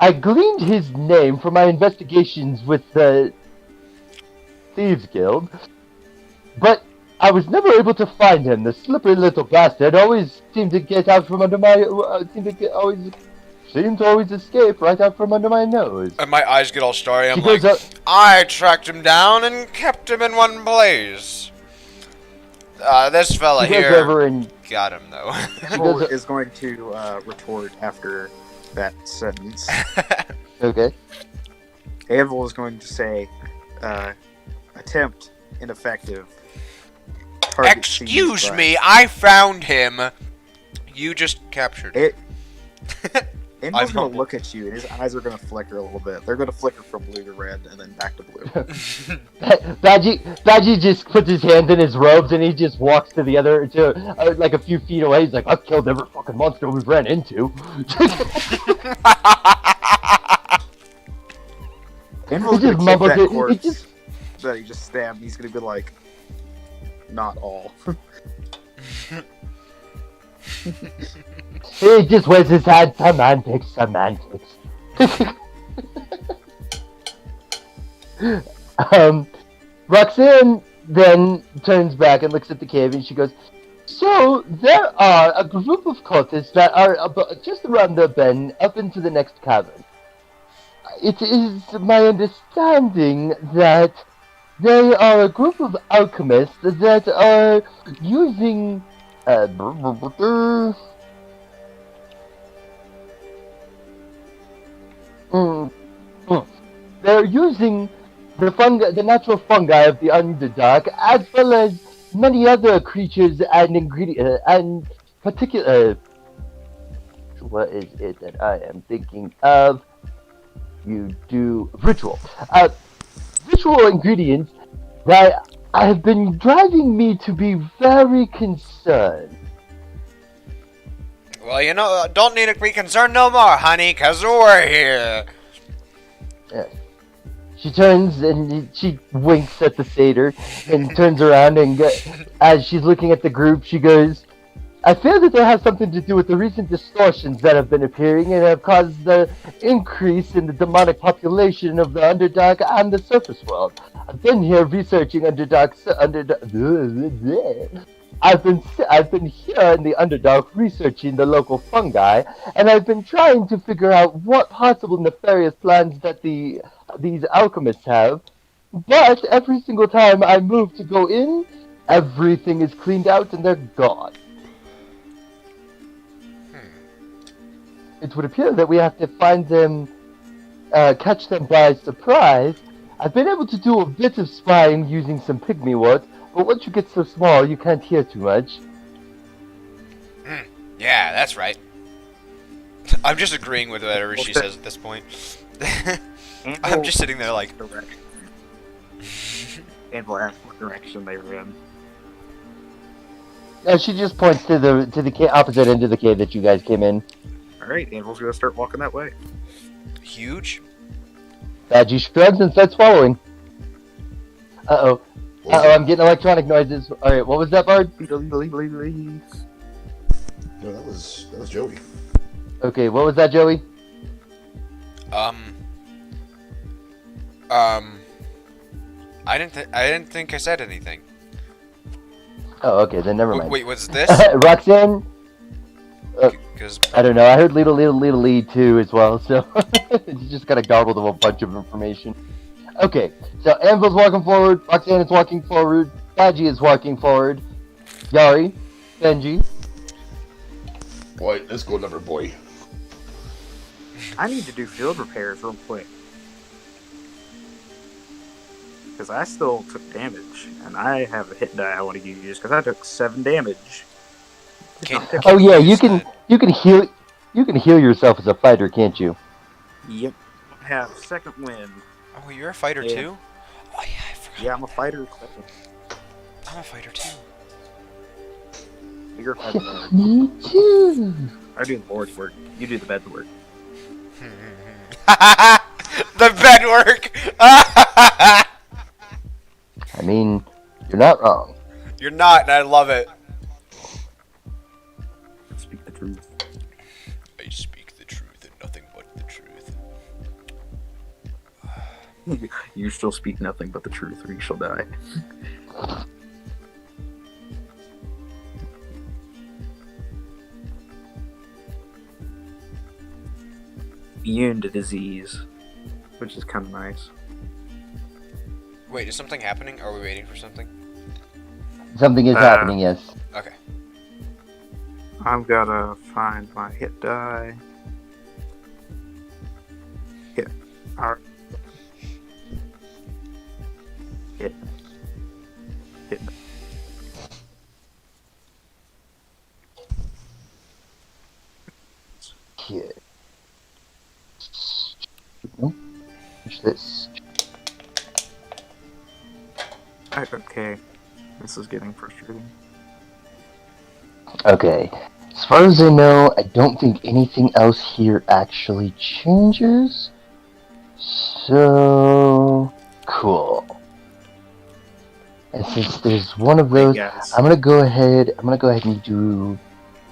I gleaned his name from my investigations with the Thieves Guild, but I was never able to find him. The slippery little bastard always seemed to get out from under my seemed to always escape right out from under my nose. And my eyes get all starry. I'm She goes like, I tracked him down and kept him in one place. This fella She goes here over and got him though. Anvil is going to retort after that sentence. okay. Anvil is going to say, attempt ineffective. Target Excuse seized by- me, I found him. You just captured him. Anvil's I'm going humble. to look at you, and his eyes are going to flicker a little bit. They're going to flicker from blue to red, and then back to blue. Badgie just puts his hands in his robes and he just walks to the other, like a few feet away. He's like, "I've killed every fucking monster we've ran into." Anvil's He going just to kick mumbles that it. corpse that he just stabbed. He's going to be like, not all. He just waves his hand. Semantics. Roxanne then turns back and looks at the cave and she goes, "So there are a group of cultists that are just around the bend up into the next cavern. It is my understanding that they are a group of alchemists that are using they're using the natural fungi of the Underdark, as well as many other creatures and ingredients, and particular. What is it that I am thinking of? You do ritual. Ritual ingredients that have been driving me to be very concerned. Well, you know, don't need to be concerned no more, honey, cause we're here. Yes. She turns and she winks at the satyr and turns around and as she's looking at the group, she goes, "I fear that it has something to do with the recent distortions that have been appearing and have caused the increase in the demonic population of the Underdark and the surface world. I've been here researching Underdark. I've been here in the Underdark researching the local fungi, and I've been trying to figure out what possible nefarious plans that these alchemists have. But every single time I move to go in, everything is cleaned out and they're gone. It would appear that we have to find them, catch them by surprise. I've been able to do a bit of spying using some pygmy wort, but once you get so small, you can't hear too much." Yeah, that's right. I'm just agreeing with whatever she says at this point. I'm just sitting there like. Anvil asked what direction they were in. She just points to the opposite end of the cave that you guys came in. Alright, Anvil's gonna start walking that way. Huge. Badgie shrugs and starts following. Uh-oh. Uh-oh, I'm getting electronic noises. Alright, what was that, Bard? No, that was Joey. Okay, what was that, Joey? I didn't think I said anything. Oh, okay, then never mind. Wait, what's this? Roxanne? Because I don't know, I heard Lee too as well, so you just got garbled of a bunch of information. Okay, so Anvil's walking forward, Roxanne is walking forward, Badgie is walking forward, Yari, Benji. Boy, let's go number boy. I need to do field repairs real quick. Because I still took damage, and I have a hit die I want to use because I took 7 damage. Oh yeah, you can heal yourself as a fighter, can't you? Yep. I have second wind. oh, you're a fighter Yeah. too? Oh yeah, I forgot. Yeah, I'm a fighter. I'm a fighter too. You're a fighter. Me too. I do the Lord's work. You do the bed work. The bed work. I mean, you're not wrong. You're not, and I love it. Speak the truth. I speak the truth and nothing but the truth. You shall speak nothing but the truth, or you shall die. Immune to disease, which is kind of nice. Wait, is something happening? Are we waiting for something? Something is happening, yes. Okay. I've gotta find my hit die. Hit. Alright. Hit. Hit. Yeah. Nope. What's this? Okay. This is getting frustrating. Okay. As far as I know, I don't think anything else here actually changes. So cool. And since there's one of those, Hey guys. I'm gonna go ahead and do.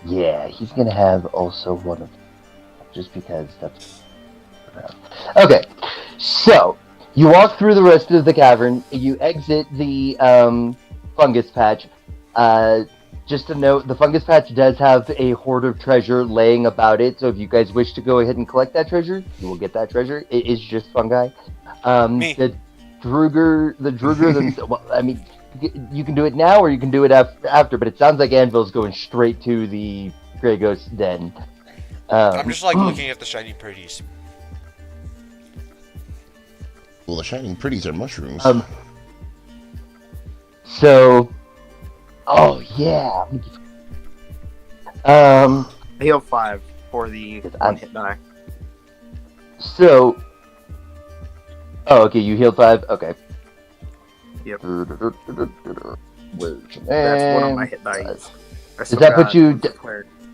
Yeah, he's gonna have also one of, just because that's. Okay, so you walk through the rest of the cavern. You exit the fungus patch. Just to note, the fungus patch does have a hoard of treasure laying about it. So if you guys wish to go ahead and collect that treasure, you will get that treasure. It is just fungi. Me. The Druger, well, I mean, you can do it now or you can do it after. But it sounds like Anvil's going straight to the Grey Ghost Den. I'm just like looking at the shiny pretties. Well, the shining pretties are mushrooms. So, oh yeah. Heal 5 for the Because one hit die. So, oh, okay, you healed 5. Okay. Yep. Where's That's one of my hit dice. Does that put you?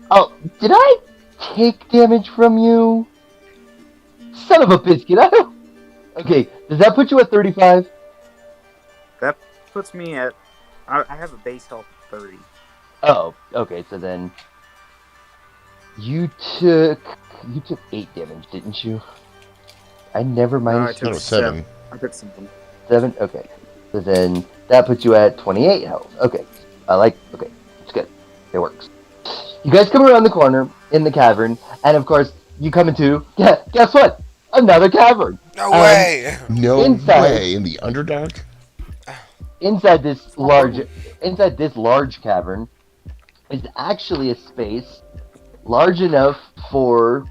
Oh, did I take damage from you? Son of a biscuit! I don't. Okay, does that put you at 35? That puts me at. I have a base health of 30. Oh, okay. So then, you took 8 damage, didn't you? I never No, I minus took No, 7. I took 7. 7. Okay, so then that puts you at 28 health. Okay, okay, it's good. It works. You guys come around the corner in the cavern, and of course you come into. Yeah, guess what? Another cavern. No way! No Inside. way. In the Underdark? Inside this large cavern is actually a space large enough for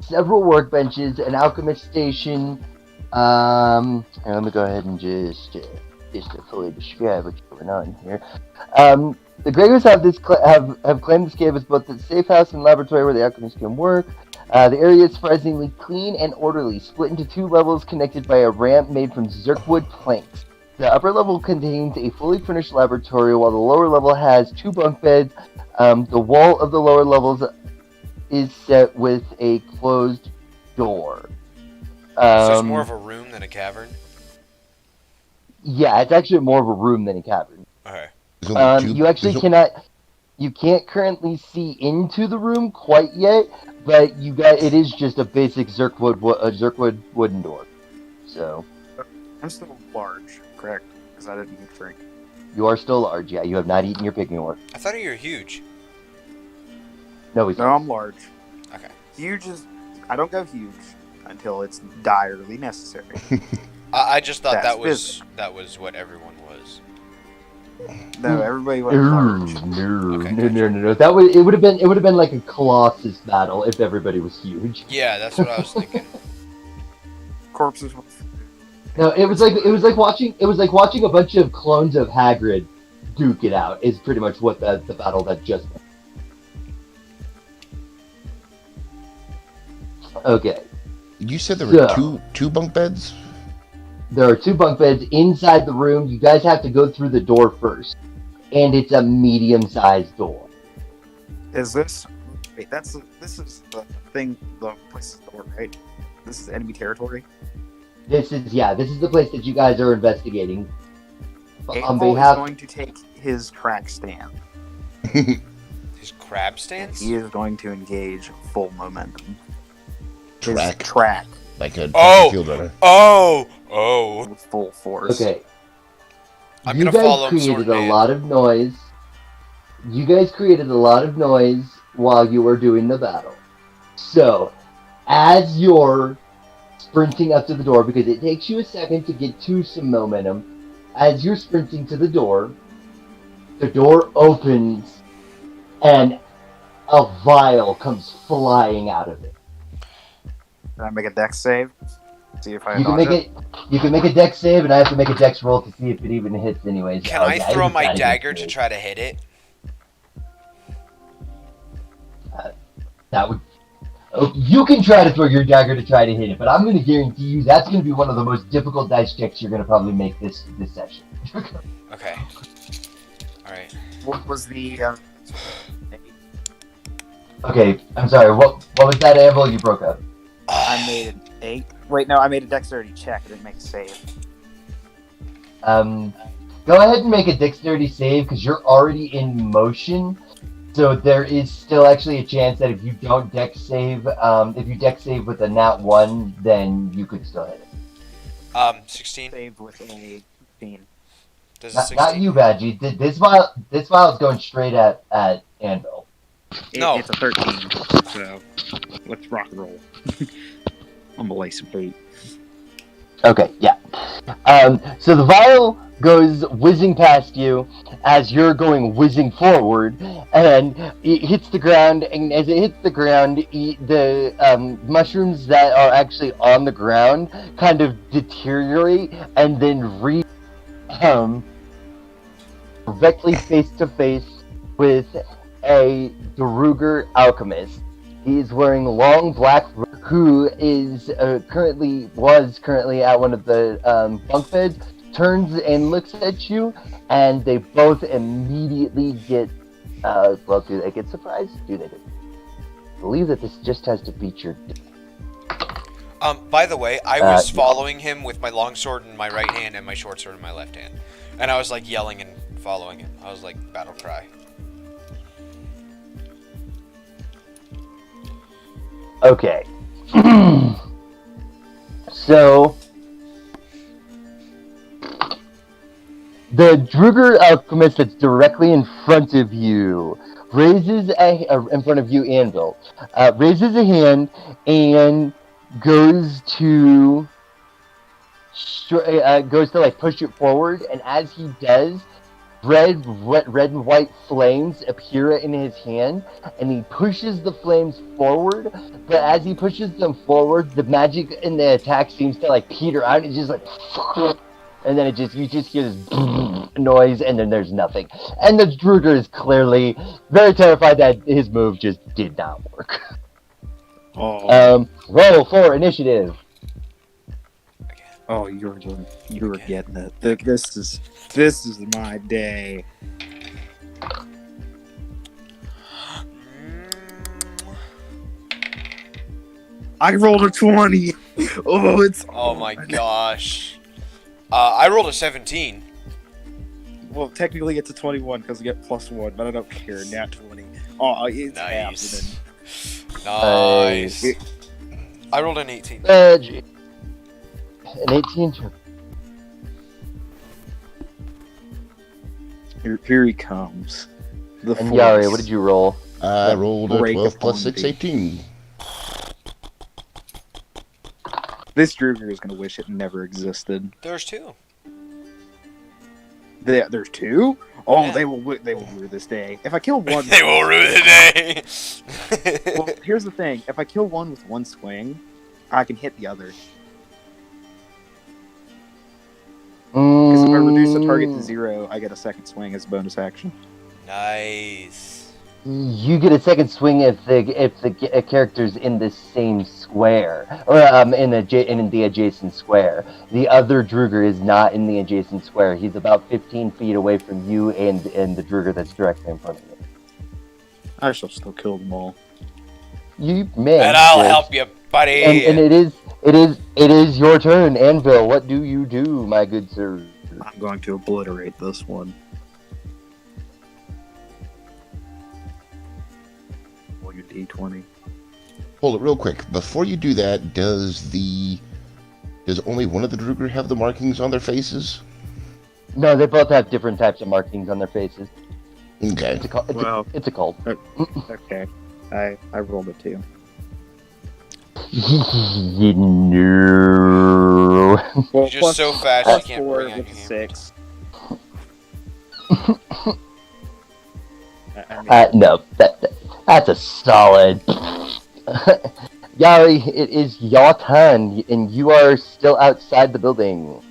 several workbenches, an alchemist station. Here, let me go ahead and just to fully describe what's going on here. The Gregors have claimed this cave as both a safe house and laboratory where the alchemists can work. The area is surprisingly clean and orderly, split into 2 levels connected by a ramp made from zirkwood planks. The upper level contains a fully furnished laboratory, while the lower level has 2 bunk beds. The wall of the lower levels is set with a closed door. So it's more of a room than a cavern? Yeah, it's actually more of a room than a cavern. Okay. You can't currently see into the room quite yet, but it is just a basic zirkwood wooden door. So I'm still large, correct? Because I didn't drink. you are still large. Yeah, you have not eaten your pygmy wort. I thought you were huge. No, he's No, I'm large. Okay. Huge is. I don't go huge until it's direly necessary. I just thought That's that was what everyone was. No, everybody went No, large. Okay, no. It would have been like a Colossus battle if everybody was huge. Yeah, that's what I was thinking. Corpses. No, it was like watching a bunch of clones of Hagrid duke it out. Is pretty much what the battle that just. Okay. You said there were two bunk beds? There are 2 bunk beds inside the room. You guys have to go through the door first. And it's a medium-sized door. Is this? Wait, this is the thing. The place is the door, right? This is enemy territory. This is the place that you guys are investigating. On Anvil behalf is going to take his track stand. His crab stance? He is going to engage full momentum. His Track. track Like a field runner. Oh! with full force. Okay. I'm You gonna guys follow created a Swordman. lot of noise. You guys created a lot of noise while you were doing the battle. So, as you're sprinting up to the door, because it takes you a second to get to some momentum, as you're sprinting to the door opens, and a vial comes flying out of it. Can I make a dex save? See if I You can dodge make it. You can make a dex save, and I have to make a dex roll to see if it even hits. Anyways, Can I yeah, throw it's my not a dagger good to save. try to hit it? That would. Oh, you can try to throw your dagger to try to hit it, but I'm going to guarantee you that's going to be one of the most difficult dice checks you're going to probably make this session. Okay. Alright. What was the? Okay, I'm sorry. What was that, Anvil? You broke up. I made an 8. Wait, no, I made a dexterity check. I didn't make a save. Go ahead and make a dexterity save because you're already in motion. So there is still actually a chance that if you don't dex save, if you dex save with a nat 1, then you could still hit it. 16. Saved with a 15. Does a Not 16? you, Badgie. This vial is going straight at Anvil. No. It's a 13. So let's rock and roll. I'm gonna lay some feet. Okay, yeah. So the vial goes whizzing past you as you're going whizzing forward, and it hits the ground. And as it hits the ground, the mushrooms that are actually on the ground kind of deteriorate and then directly face to face with a Druger alchemist. He's wearing long black who is currently at one of the bunk beds, turns and looks at you, and they both immediately get do they get surprised? Do they? I believe that this just has to feature. By the way, I was following him with my long sword in my right hand and my short sword in my left hand. And I was like yelling and following him. I was like battle cry. Okay. So the Druger alchemist that's directly in front of you raises in front of you, Anvil, raises a hand and goes to like push it forward, and as he does, red and white flames appear in his hand, and he pushes the flames forward. But as he pushes them forward, the magic in the attack seems to like peter out. It's just like, and then you just hear this noise, and then there's nothing. And the Druger is clearly very terrified that his move just did not work. Oh, Roll for initiative. oh, you were getting it. This is my day. I rolled a 20. Oh, it's Oh my gosh. I rolled a 17. Well, technically it's a 21 because we get +1, but I don't care. Nat 20. Oh, it's Nice. happening. Nice. I rolled an 18. An 18. Here he comes. The And force. Yari, what did you roll? I rolled a Break 12 plus upon 6, thee. 18. This Druger is gonna wish it never existed. There's 2. There's 2? Oh, Yeah. they will rue this day. If I kill one, They will ruin the day. well, here's the thing: if I kill one with one swing, I can hit the other. Because if I reduce the target to 0, I get a second swing as a bonus action. Nice. You get a second swing if the character's in the same square, or in the adjacent square. The other Druger is not in the adjacent square. He's about 15 feet away from you and the Druger that's directly in front of you. I shall still kill them all. You may. And I'll yes. help you, buddy. And it is your turn, Anvil. What do you do, my good sir? I'm going to obliterate this one. Roll your d20. Hold it real quick. Before you do that, does only one of the Druger have the markings on their faces? No, they both have different types of markings on their faces. Okay. It's a cult. It's a cult. Okay. I rolled a 2. You know. Well, You're just so fast plus you can't 4 bring out with your 6. I mean, No, that's a solid. Yari, it is your turn, and you are still outside the building.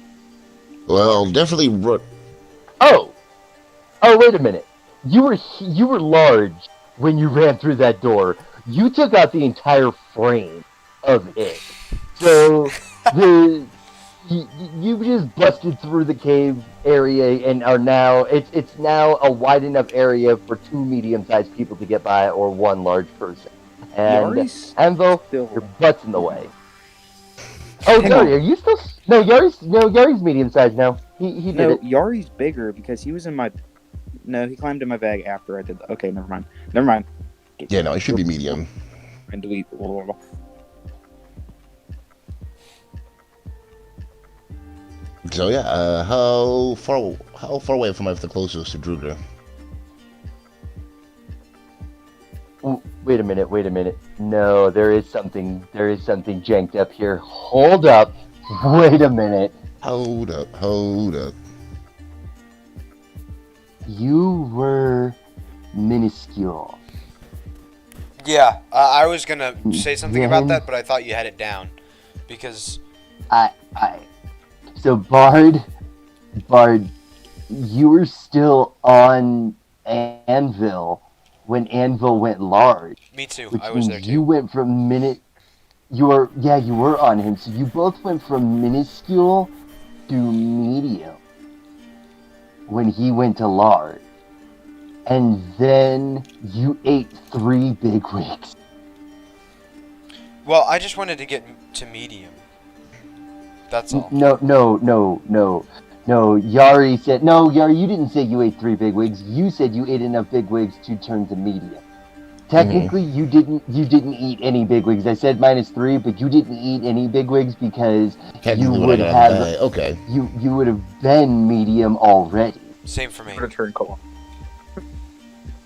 Well, definitely. Oh, wait a minute. You were large when you ran through that door. You took out the entire frame of it. So you just busted through the cave area and are now it's now a wide enough area for 2 medium-sized people to get by or 1 large person. And Yari's Anvil, still- your butt's in the way. Oh, Hang Yari, on. are you still? No, Yari's medium-sized now. He did No, it. Yari's bigger because he was in my. No, he climbed in my bag after I did that. Okay, never mind. Yeah, no, it should be medium. And delete. So yeah, how far away am I from the closest to Druger? Wait a minute. No, there is something janked up here. Hold up. Wait a minute. Hold up. You were minuscule. Yeah, I was gonna say something Yeah. about that, but I thought you had it down. Because So Bard, you were still on Anvil when Anvil went large. me too, Which I was there means too. you went from you were on him. So you both went from minuscule to medium when he went to large. And then you ate 3 big wigs. Well, I just wanted to get to medium. That's all. No. Yari said, no, Yari, you didn't say you ate 3 big wigs. You said you ate enough big wigs to turn to medium. Technically, you didn't eat any big wigs. I said -3, but you didn't eat any big wigs because you would have Okay. you would have been medium already. Same for me. Return call.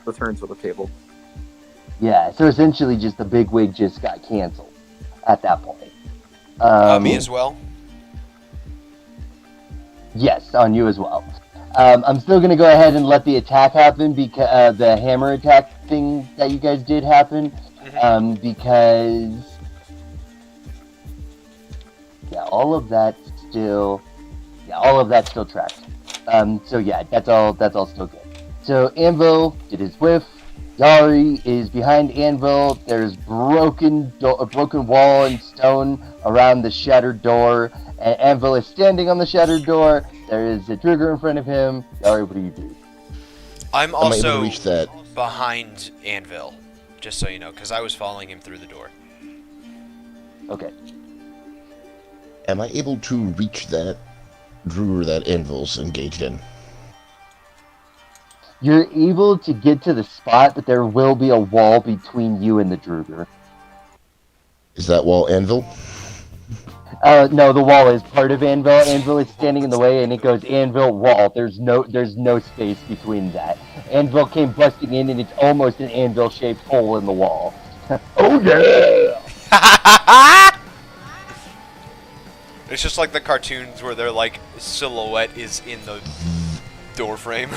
Returns with a table. Yeah, so essentially just the big wig just got canceled at that point. Me as well. Yes, on you as well. I'm still going to go ahead and let the attack happen, because the hammer attack thing that you guys did happen, because all of that still tracks. So yeah, that's all still good. So Anvil did his whiff, Yari is behind Anvil. There's a broken wall and stone around the shattered door. And Anvil is standing on the shattered door. There is a trigger in front of him. Yari, what do you do? I'm Am I able to also reach that? behind Anvil, just so you know, because I was following him through the door. Okay. Am I able to reach that Druger that Anvil's engaged in? You're able to get to the spot, but there will be a wall between you and the Druger. Is that wall Anvil? No, the wall is part of Anvil. Anvil is standing in the way, and it goes Anvil wall. There's no space between that. Anvil came busting in, and it's almost an Anvil-shaped hole in the wall. Oh yeah! It's just like the cartoons where their like silhouette is in the door frame.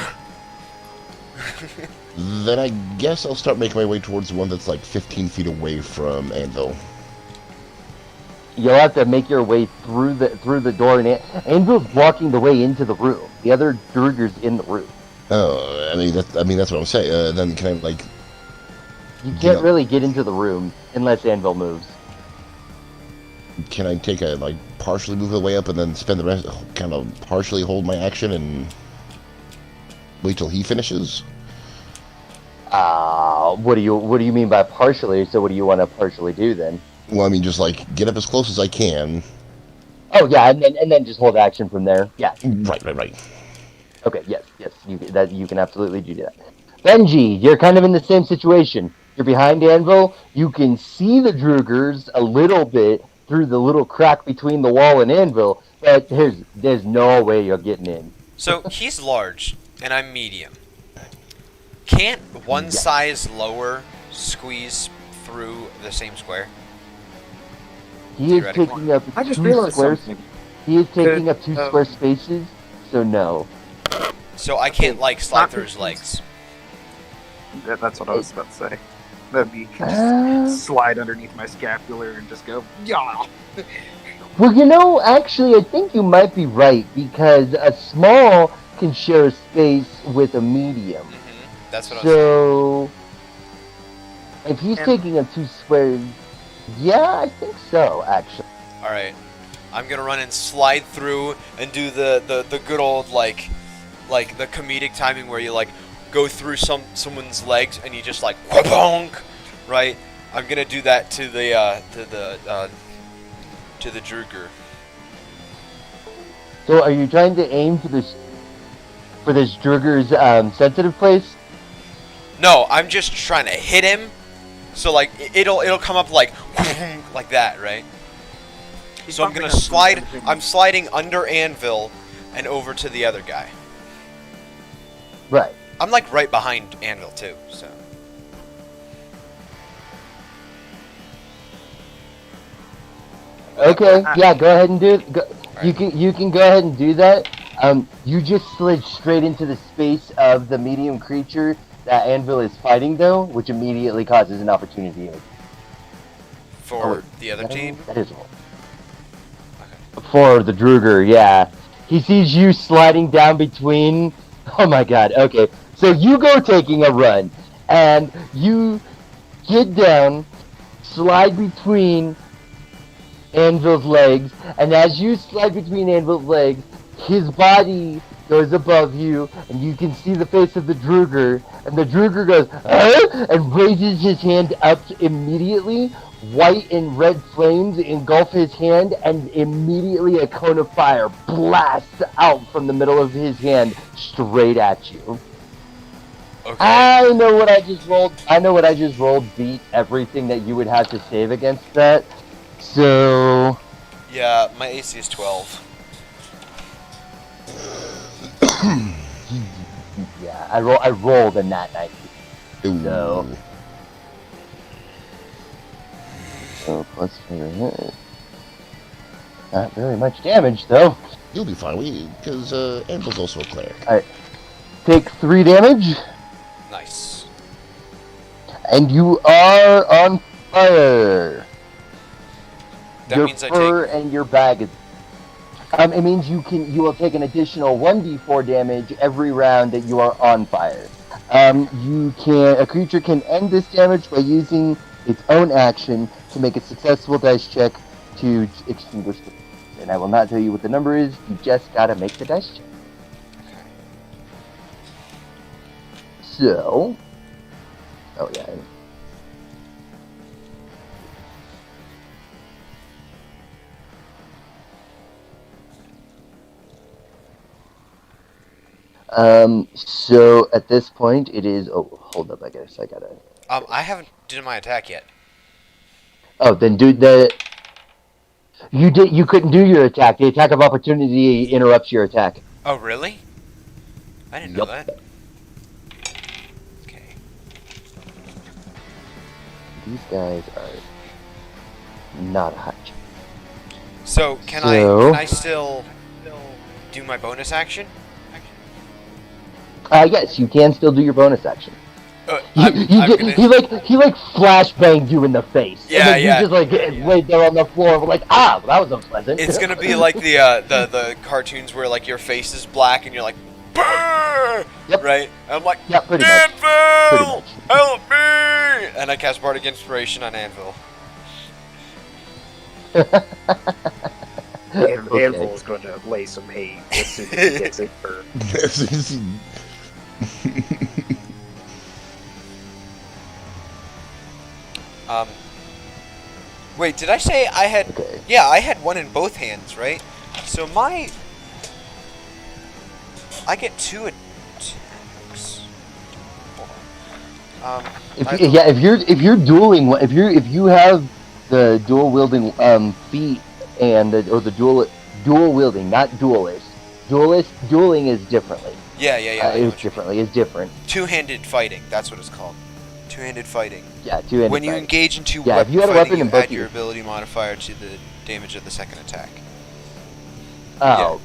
Then I guess I'll start making my way towards the one that's like 15 feet away from Anvil. You'll have to make your way through the door, and Anvil's blocking the way into the room. The other Druger's in the room. Oh, I mean that's what I'm saying. Then can I like? You can't really get into the room unless Anvil moves. Can I take a like partially move the way up and then spend the rest, kind of partially hold my action and wait till he finishes? What do you mean by partially? So what do you want to partially do then? Well, I mean just like get up as close as I can. Oh yeah, and then just hold action from there. Yeah. Right. Okay. Yes. You can absolutely do that. Benji, you're kind of in the same situation. You're behind Anvil. You can see the Drugers a little bit through the little crack between the wall and Anvil, but there's no way you're getting in. So he's large, and I'm medium. Can't one size lower squeeze through the same square? He is taking up I just two realized squares. something. He is taking up two square spaces, so no. So I can't like slide through his legs. That's what I was about to say. That'd be Uh, just slide underneath my scapular and just go, yeah. Well, actually, I think you might be right, because a small can share a space with a medium. That's what I was saying. So, if he's taking up two squares, yeah, I think so, actually. Alright. I'm gonna run and slide through and do the good old like the comedic timing where you like go through someone's legs and you just like wha-bonk, right? I'm gonna do that to the Druger. So, are you trying to aim for this Druger's sensitive place? No, I'm just trying to hit him. So like it'll come up like like that, right? So I'm gonna slide. I'm sliding under Anvil and over to the other guy. Right. I'm like right behind Anvil too. So Okay. Yeah. Go ahead and do it. You can go ahead and do that. You just slid straight into the space of the medium creature that Anvil is fighting, though, which immediately causes an opportunity. for the other team. That is all. For the Druger, yeah. He sees you sliding down between. Oh my god. Okay. So you go taking a run, and you get down, slide between Anvil's legs, and as you slide between Anvil's legs, his body goes above you, and you can see the face of the Druger, and the Druger goes, and raises his hand up immediately. White and red flames engulf his hand, and immediately a cone of fire blasts out from the middle of his hand straight at you. Okay. I know what I just rolled beat everything that you would have to save against that. So Yeah, my AC is 12. yeah, I rolled a nat 19. Ooh. So plus 4 hit. Not very much damage though. You'll be fine, because Anvil's also a cleric. Alright. Take 3 damage, Nice. and you are on fire. That Your means I fur take. and your bag is. It means you will take an additional 1d4 damage every round that you are on fire. A creature can end this damage by using its own action to make a successful dice check to extinguish the. And I will not tell you what the number is. You just gotta make the dice check. So, oh yeah. So at this point, it is. Oh, hold up! I gotta. I haven't done my attack yet. Oh, then do the. You did. You couldn't do your attack. The attack of opportunity interrupts your attack. Oh, really? I didn't know that. Okay. These guys are not a hot chance. So can I still do my bonus action? Yes, you can still do your bonus action. He like flashbanged you in the face. Yeah, and then yeah. You just like laid there on the floor, like that was unpleasant. It's gonna be like the cartoons where like your face is black and you're like, "Brrr!" Yep. Right? And I'm like, Yeah, pretty much. Anvil, help me! And I cast Bardic Inspiration on Anvil. Anvil is going to lay some hate as soon as he gets it for. Wait, did I say I had? Okay. Yeah, I had one in both hands, right? So I get 2 attacks. Hold on. If you're dueling, if you have the dual wielding feat and the dual wielding, not duelist. Dueling is differently. Yeah. It's different. Two-handed fighting. That's what it's called. Two-handed fighting. Yeah, two-handed When you fighting. engage in two Yeah, if weapon you had a fighting, weapon in you both add your your- ability modifier to the damage of the second attack. Oh,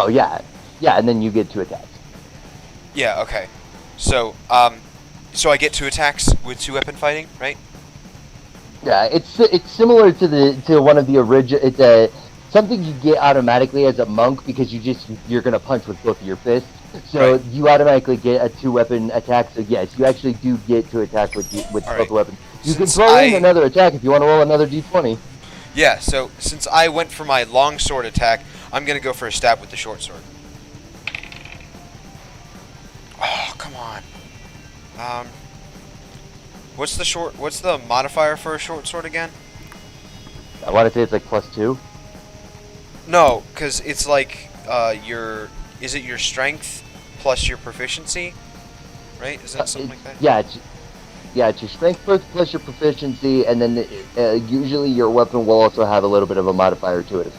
yeah, and then you get 2 attacks. Yeah. Okay. So so I get 2 attacks with two-weapon fighting, right? Yeah, it's similar to one of the original. It's something you get automatically as a monk because you're gonna punch with both of your fists. So Right. you automatically get a 2-weapon attack. So yes, you actually do get to attack with both Alright. weapons. You can Since throw in another attack if you want to roll another d20. Yeah. So since I went for my long sword attack, I'm gonna go for a stab with the short sword. Oh, come on. What's the modifier for a short sword again? I want to say it's like +2. No, because it's like is it your strength plus your proficiency? Right? Isn't it something like that? Yeah, it's your strength plus your proficiency, and then usually your weapon will also have a little bit of a modifier to it.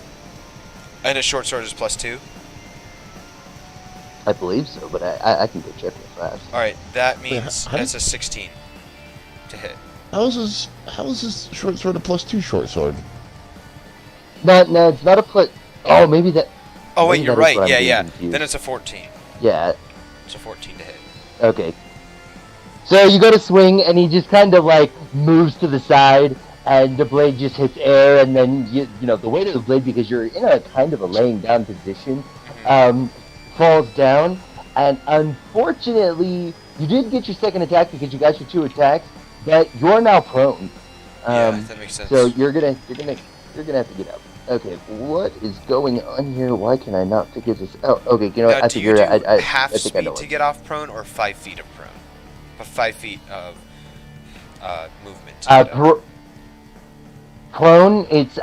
And a short sword is +2? I believe so, but I can go check it fast. Alright, that means how that's a 16 to hit. How is this short sword a +2 short sword? No, it's not a plus. Oh, maybe that. Oh wait, maybe you're that is right. what I'm Yeah, being yeah. confused. Then it's a 14. Yeah. It's a 14 to hit. Okay. So you go to swing, and he just kind of like moves to the side, and the blade just hits air, and then you know the weight of the blade, because you're in a kind of a laying down position, falls down, and unfortunately you did get your second attack because you got your 2 attacks, but you're now prone. Yeah, that makes sense. So you're gonna have to get up. Okay, what is going on here? Why can I not figure this out? Okay, you know what? Now, I do you figure do I half think I know speed to it. get off prone, or 5 feet of prone? 5 feet of movement. To get up? Prone, it's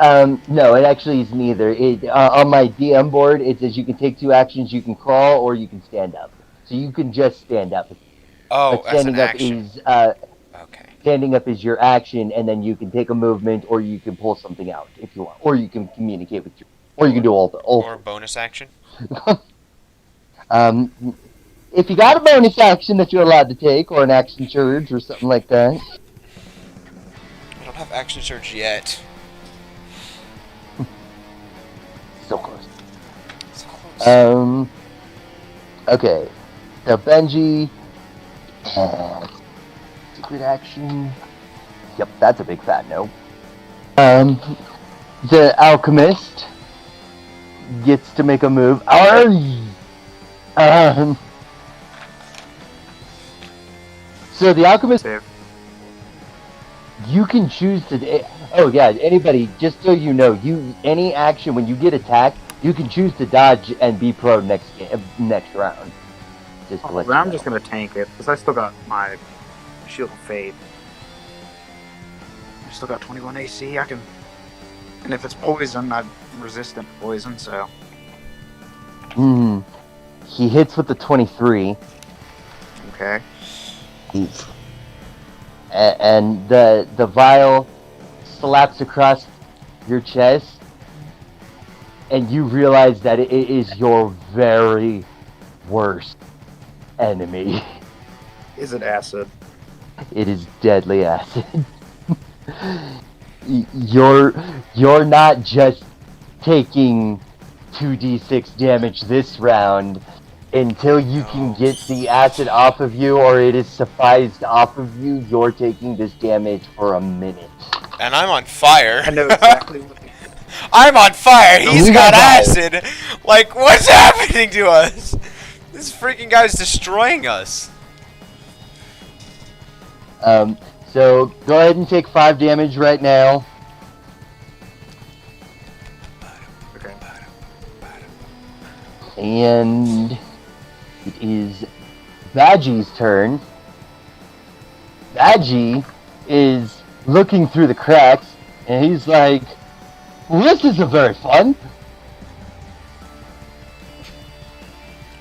no, it actually is neither. It on my DM board it says you can take 2 actions, you can crawl or you can stand up. So you can just stand up. Oh, But as an standing up action. is Okay. standing up is your action, and then you can take a movement or you can pull something out if you want, or you can communicate with or you can do all. Or bonus action. If you got a bonus action that you're allowed to take, or an action surge or something like that. I don't have action surge yet. So close. So close. Okay. So Benji. Secret action. Yep, that's a big fat no. The alchemist gets to make a move. So the alchemist, Save. you can choose to. Oh yeah, anybody. Just so you know, any action when you get attacked, you can choose to dodge and be pro next round. Just to Oh, let then you I'm know. just gonna tank it because I still got my Shield of Fate. I still got 21 AC. I can, and if it's poison, I'm resistant to poison. So Hmm. He hits with the 23, okay. Oof. and the vial slaps across your chest, and you realize that it is your very worst enemy. Is it acid? It is deadly acid. You're not just taking 2d6 damage this round until you can get the acid off of you or it is suffused off of you. You're taking this damage for a minute. And I'm on fire. I know exactly what. I'm on fire. He's We got got fire. acid. Like, what's happening to us? This freaking guy's destroying us. So go ahead and take 5 damage right now. Okay. And it is Badgie's turn. Badgie is looking through the cracks, and he's like, well, this isn't very fun.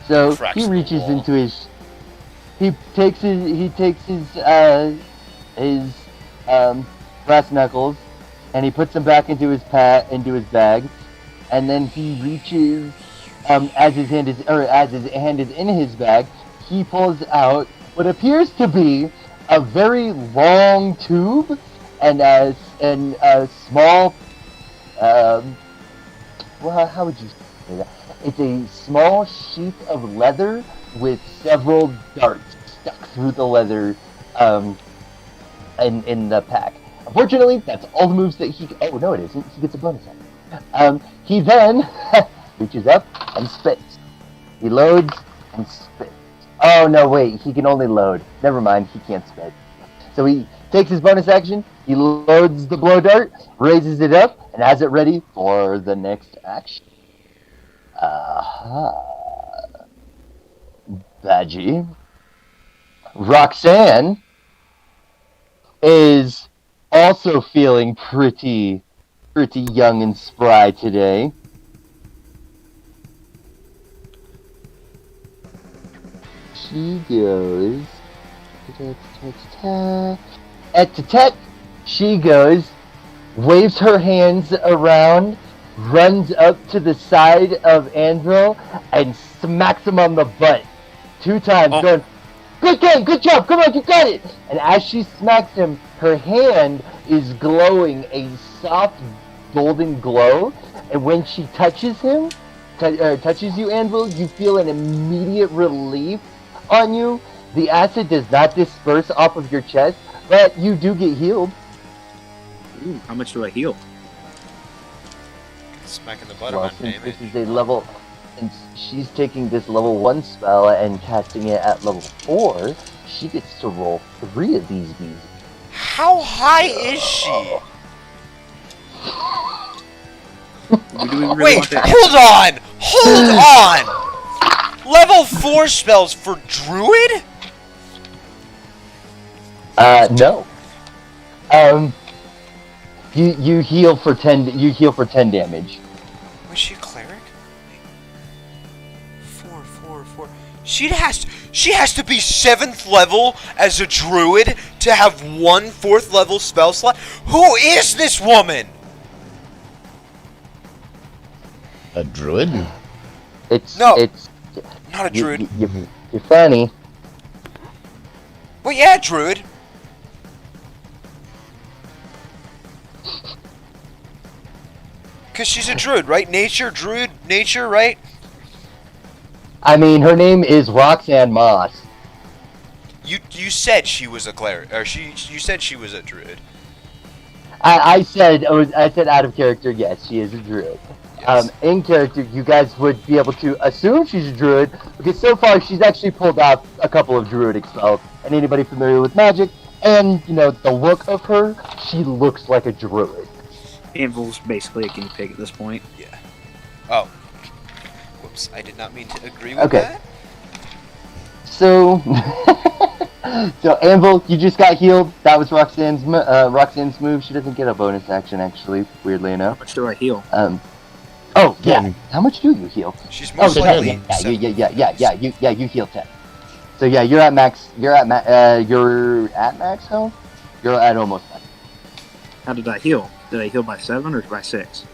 So Cracks he the reaches wall. into his, he takes his brass knuckles, and he puts them back into his bag, and then he reaches, as his hand is in his bag, he pulls out what appears to be a very long tube and a small, well, how would you say that? It's a small sheath of leather with several darts stuck through the leather, in the pack. Unfortunately, that's all the moves that he. Oh no, it isn't. He gets a bonus action. He then reaches up and spits. He loads and spits. Oh no, wait. He can only load. Never mind. He can't spit. So he takes his bonus action. He loads the blow dart, raises it up, and has it ready for the next action. Badgie. Roxanne is also feeling pretty young and spry today. She goes tet. She goes, waves her hands around, runs up to the side of Andrew, and smacks him on the butt 2 times, going, "Good game, good job, come on, you got it!" And as she smacks him, her hand is glowing a soft golden glow, and when she touches him, touches you, Anvil, you feel an immediate relief on you. The acid does not disperse off of your chest, but you do get healed. Ooh, how much do I heal? Smacking the butt Well, on since damage. this is a level, since she's taking this level 1 spell and casting it at level 4, she gets to roll 3 of these bees. How high is she? Do we really Wait, want that? hold on! Level 4 spells for Druid? No. You heal for 10. You heal for 10 damage. Was she a cleric? Wait. 4. She has to be 7th level as a druid to have 1 4th level spell slot. Who is this woman? A druid? It's No. It's Not a druid. you're funny. Well, yeah, druid. Cause she's a druid, right? Druid, nature, right? I mean, her name is Roxanne Moss. You said she was a cleric, or you said she was a druid. I said out of character. Yes, she is a druid. Yes. In character, you guys would be able to assume she's a druid, because so far she's actually pulled off a couple of druidic spells. And anybody familiar with magic, and, the look of her, she looks like a druid. Anvil's basically a guinea pig at this point. Yeah. Oh. Whoops, I did not mean to agree with Okay. that. So, so Anvil, you just got healed. That was Roxanne's move. She doesn't get a bonus action, actually, weirdly How enough. much do I heal? Oh, yeah. 10. How much do you heal? She's Oh, most 10. likely. Yeah, you heal 10. So yeah, you're at max health? You're at almost max. How did I heal? Did I heal by 7 or by 6?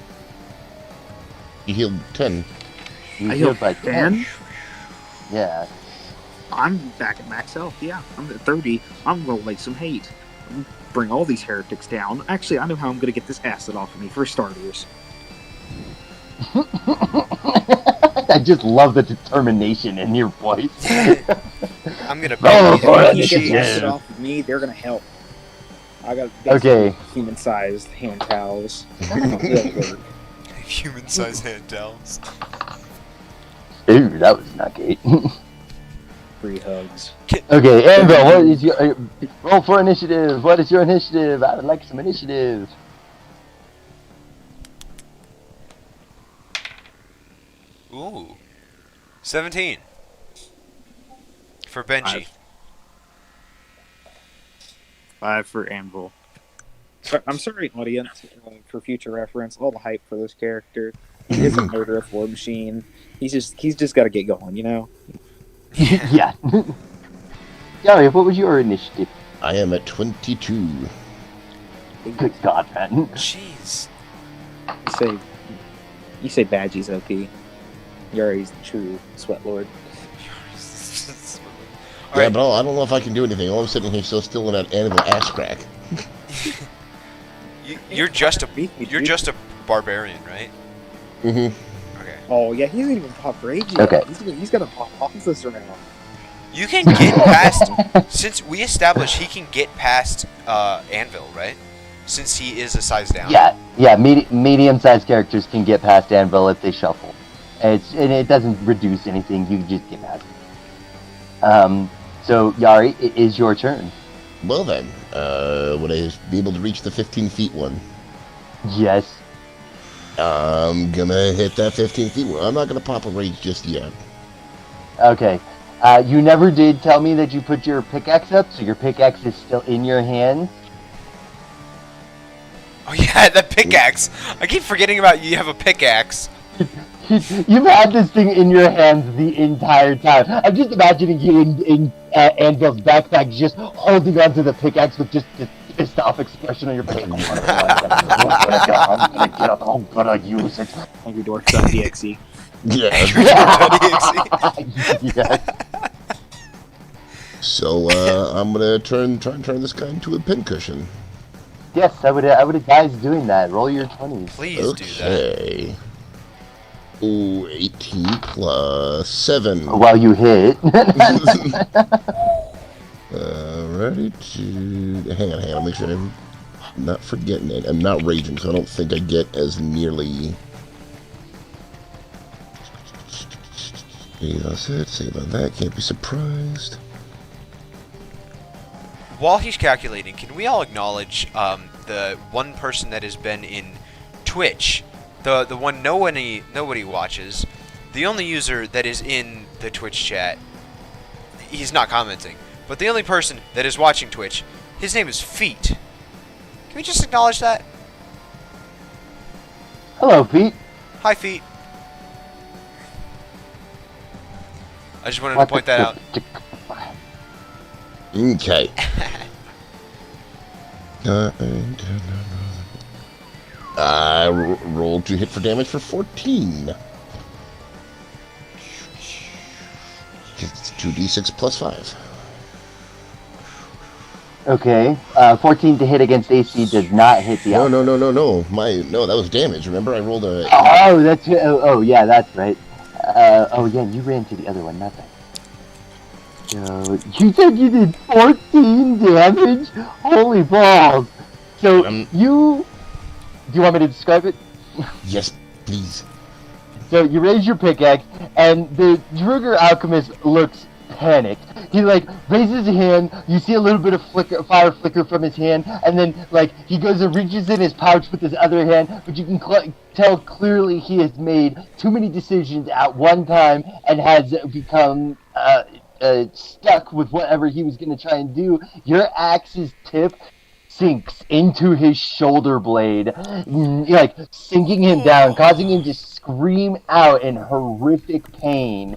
You healed 10. You I healed healed by 10? Yeah. I'm back at max health, yeah. I'm at 30. I'm gonna lay some hate. I'm gonna bring all these heretics down. Actually, I know how I'm gonna get this acid off of me, for starters. I just love the determination in your voice. I'm gonna Oh, beat for you. If you get the initiative. acid off of me, they're gonna help. I got Okay. human-sized hand towels. Human-sized hand towels. Ooh, that was not great. Free hugs. Okay, Anvil, what is your roll for initiative? What is your initiative? I would like some initiative. Ooh. 17. For Benji. 5 for Anvil. So, I'm sorry, audience, for future reference. All the hype for this character. He is a murderous war machine. He's just got to get going, Yeah. Gary, what was your initiative? I am at 22. Good God, man. Jeez. You say Badgie's OP. Yuri's the true sweat lord. All Yeah, right. but I don't know if I can do anything. All I'm sitting here still in that animal ass crack. You're just a barbarian, right? Mm-hmm. Okay. Oh yeah, he hasn't even popped rage yet. Okay. He's gonna pop off this round. You can get past. Since we established he can get past Anvil, right? Since he is a size down. Yeah. Medium-sized characters can get past Anvil if they shuffle. And it doesn't reduce anything. You just get past it. So Yari, it is your turn. Well then, would I be able to reach the 15 feet one? Yes. I'm gonna hit that 15 feet one. I'm not gonna pop a rage just yet. Okay. You never did tell me that you put your pickaxe up, so your pickaxe is still in your hand. Oh yeah, the pickaxe. I keep forgetting about you have a pickaxe. You've had this thing in your hands the entire time. I'm just imagining you in Anvil's backpack, just holding onto the pickaxe with just this pissed off expression on your face. I'm gonna use it. Angry Dwarf.exe. Yeah. Yes. So I'm gonna try and turn this guy into a pincushion. Yes, I would advise doing that. Roll your 20s. Please do that. Okay. Oh, 18 plus 7. While you hit. Ready to... Hang on. I'll make sure I'm not forgetting it. I'm not raging, so I don't think I get as nearly... Save on that. Can't be surprised. While he's calculating, can we all acknowledge the one person that has been in Twitch, the one nobody watches, the only user that is in the Twitch chat? He's not commenting, but the only person that is watching Twitch, his name is Feet. Can we just acknowledge that? Hello, Pete. Hi, Feet. I just wanted to point that out. Okay. I rolled to hit for damage for 14. It's 2d6 plus 5. Okay. 14 to hit against AC does not hit the No. That was damage. Remember, I rolled a... Oh, that's yeah, that's right. Oh yeah, you ran to the other one, not that. So you said you did 14 damage. Holy balls! So Um, do you want me to describe it? Yes, please. So you raise your pickaxe, and the Druger alchemist looks panicked. He like raises his hand. You see a little bit of fire flicker from his hand, and then like he goes and reaches in his pouch with his other hand. But you can tell clearly he has made too many decisions at one time and has become stuck with whatever he was going to try and do. Your axe's tip sinks into his shoulder blade, like sinking him down, causing him to scream out in horrific pain.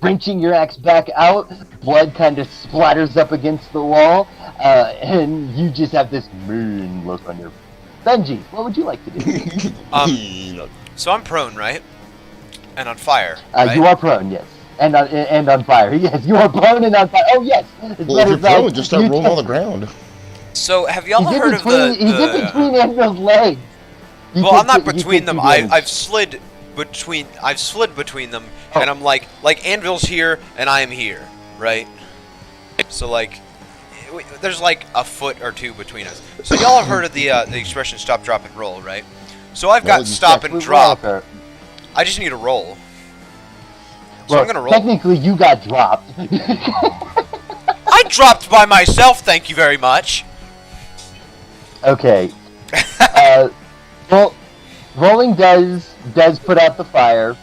Wrenching your axe back out, blood kind of splatters up against the wall, and you just have this mean look on your face. Benji, what would you like to do? So I'm prone, right? And on fire. Right? You are prone, yes. And on fire. Yes, you are prone and on fire. Oh, yes. Well, if you're prone, just start rolling on the ground. So, have y'all heard of the... He's in between Anvil's legs. Well, I'm not between them. I've slid between them, and I'm like Anvil's here, and I am here, right? So, like, there's like a foot or two between us. So, y'all have heard of the expression stop, drop, and roll, right? So, I've got stop and drop. I just need to roll. So well, I'm gonna roll. Technically, you got dropped. I dropped by myself, thank you very much. Okay. Well, rolling does put out the fire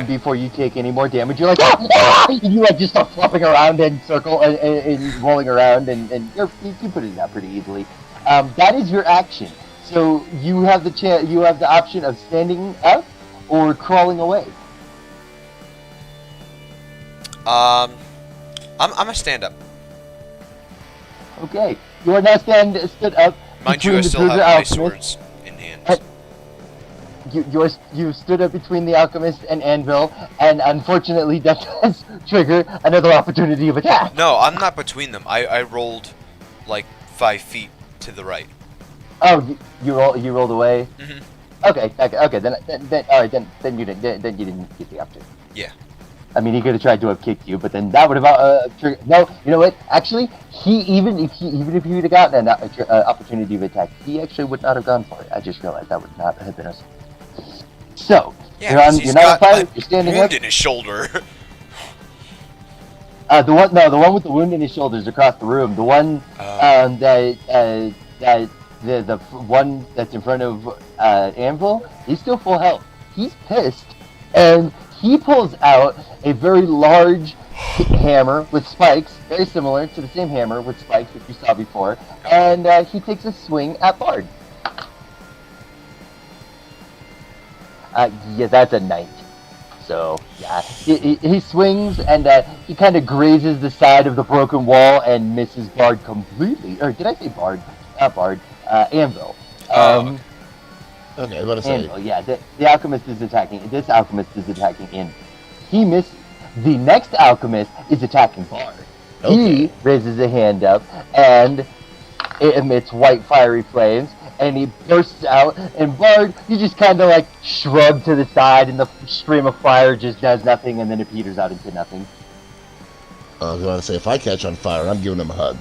before you take any more damage. You're like, ah! And you like just start flopping around in circle and rolling around, and you put it out pretty easily. That is your action. So you have the option of standing up or crawling away. I'm a stand-up. Okay, you are now stood up. Mind you, I still have my swords in hand. You stood up between the alchemist and Anvil, and unfortunately that does trigger another opportunity of attack. No, I'm not between them. I rolled like 5 feet to the right. Oh, you rolled away. Mm-hmm. Okay. Then all right. Then you didn't get the opportunity. Yeah. I mean, he could have tried to have kicked you, but then that would have triggered. No, you know what? Actually, even if he would have gotten an opportunity of attack, he actually would not have gone for it. I just realized that would not have been us. So yeah, you're not on fire. You're standing wound up. in his shoulder. The one with the wound in his shoulder is across the room. The one the one that's in front of Anvil, he's still full health. He's pissed, and he pulls out a very large hammer with spikes, very similar to the same hammer with spikes that you saw before, and he takes a swing at Bard. Yeah, that's a 19. So, yeah, he swings, and he kind of grazes the side of the broken wall and misses Bard completely. Or did I say Bard? Not Bard. Anvil. Okay, I was about to say. Anvil, yeah. The alchemist is attacking. This alchemist is attacking Anvil. He misses. The next alchemist is attacking Bard. Okay. He raises a hand up, and it emits white fiery flames. And he bursts out, and Bard, you just kind of like shrug to the side, and the stream of fire just does nothing, and then it peters out into nothing. I was going to say, if I catch on fire, I'm giving him a hug.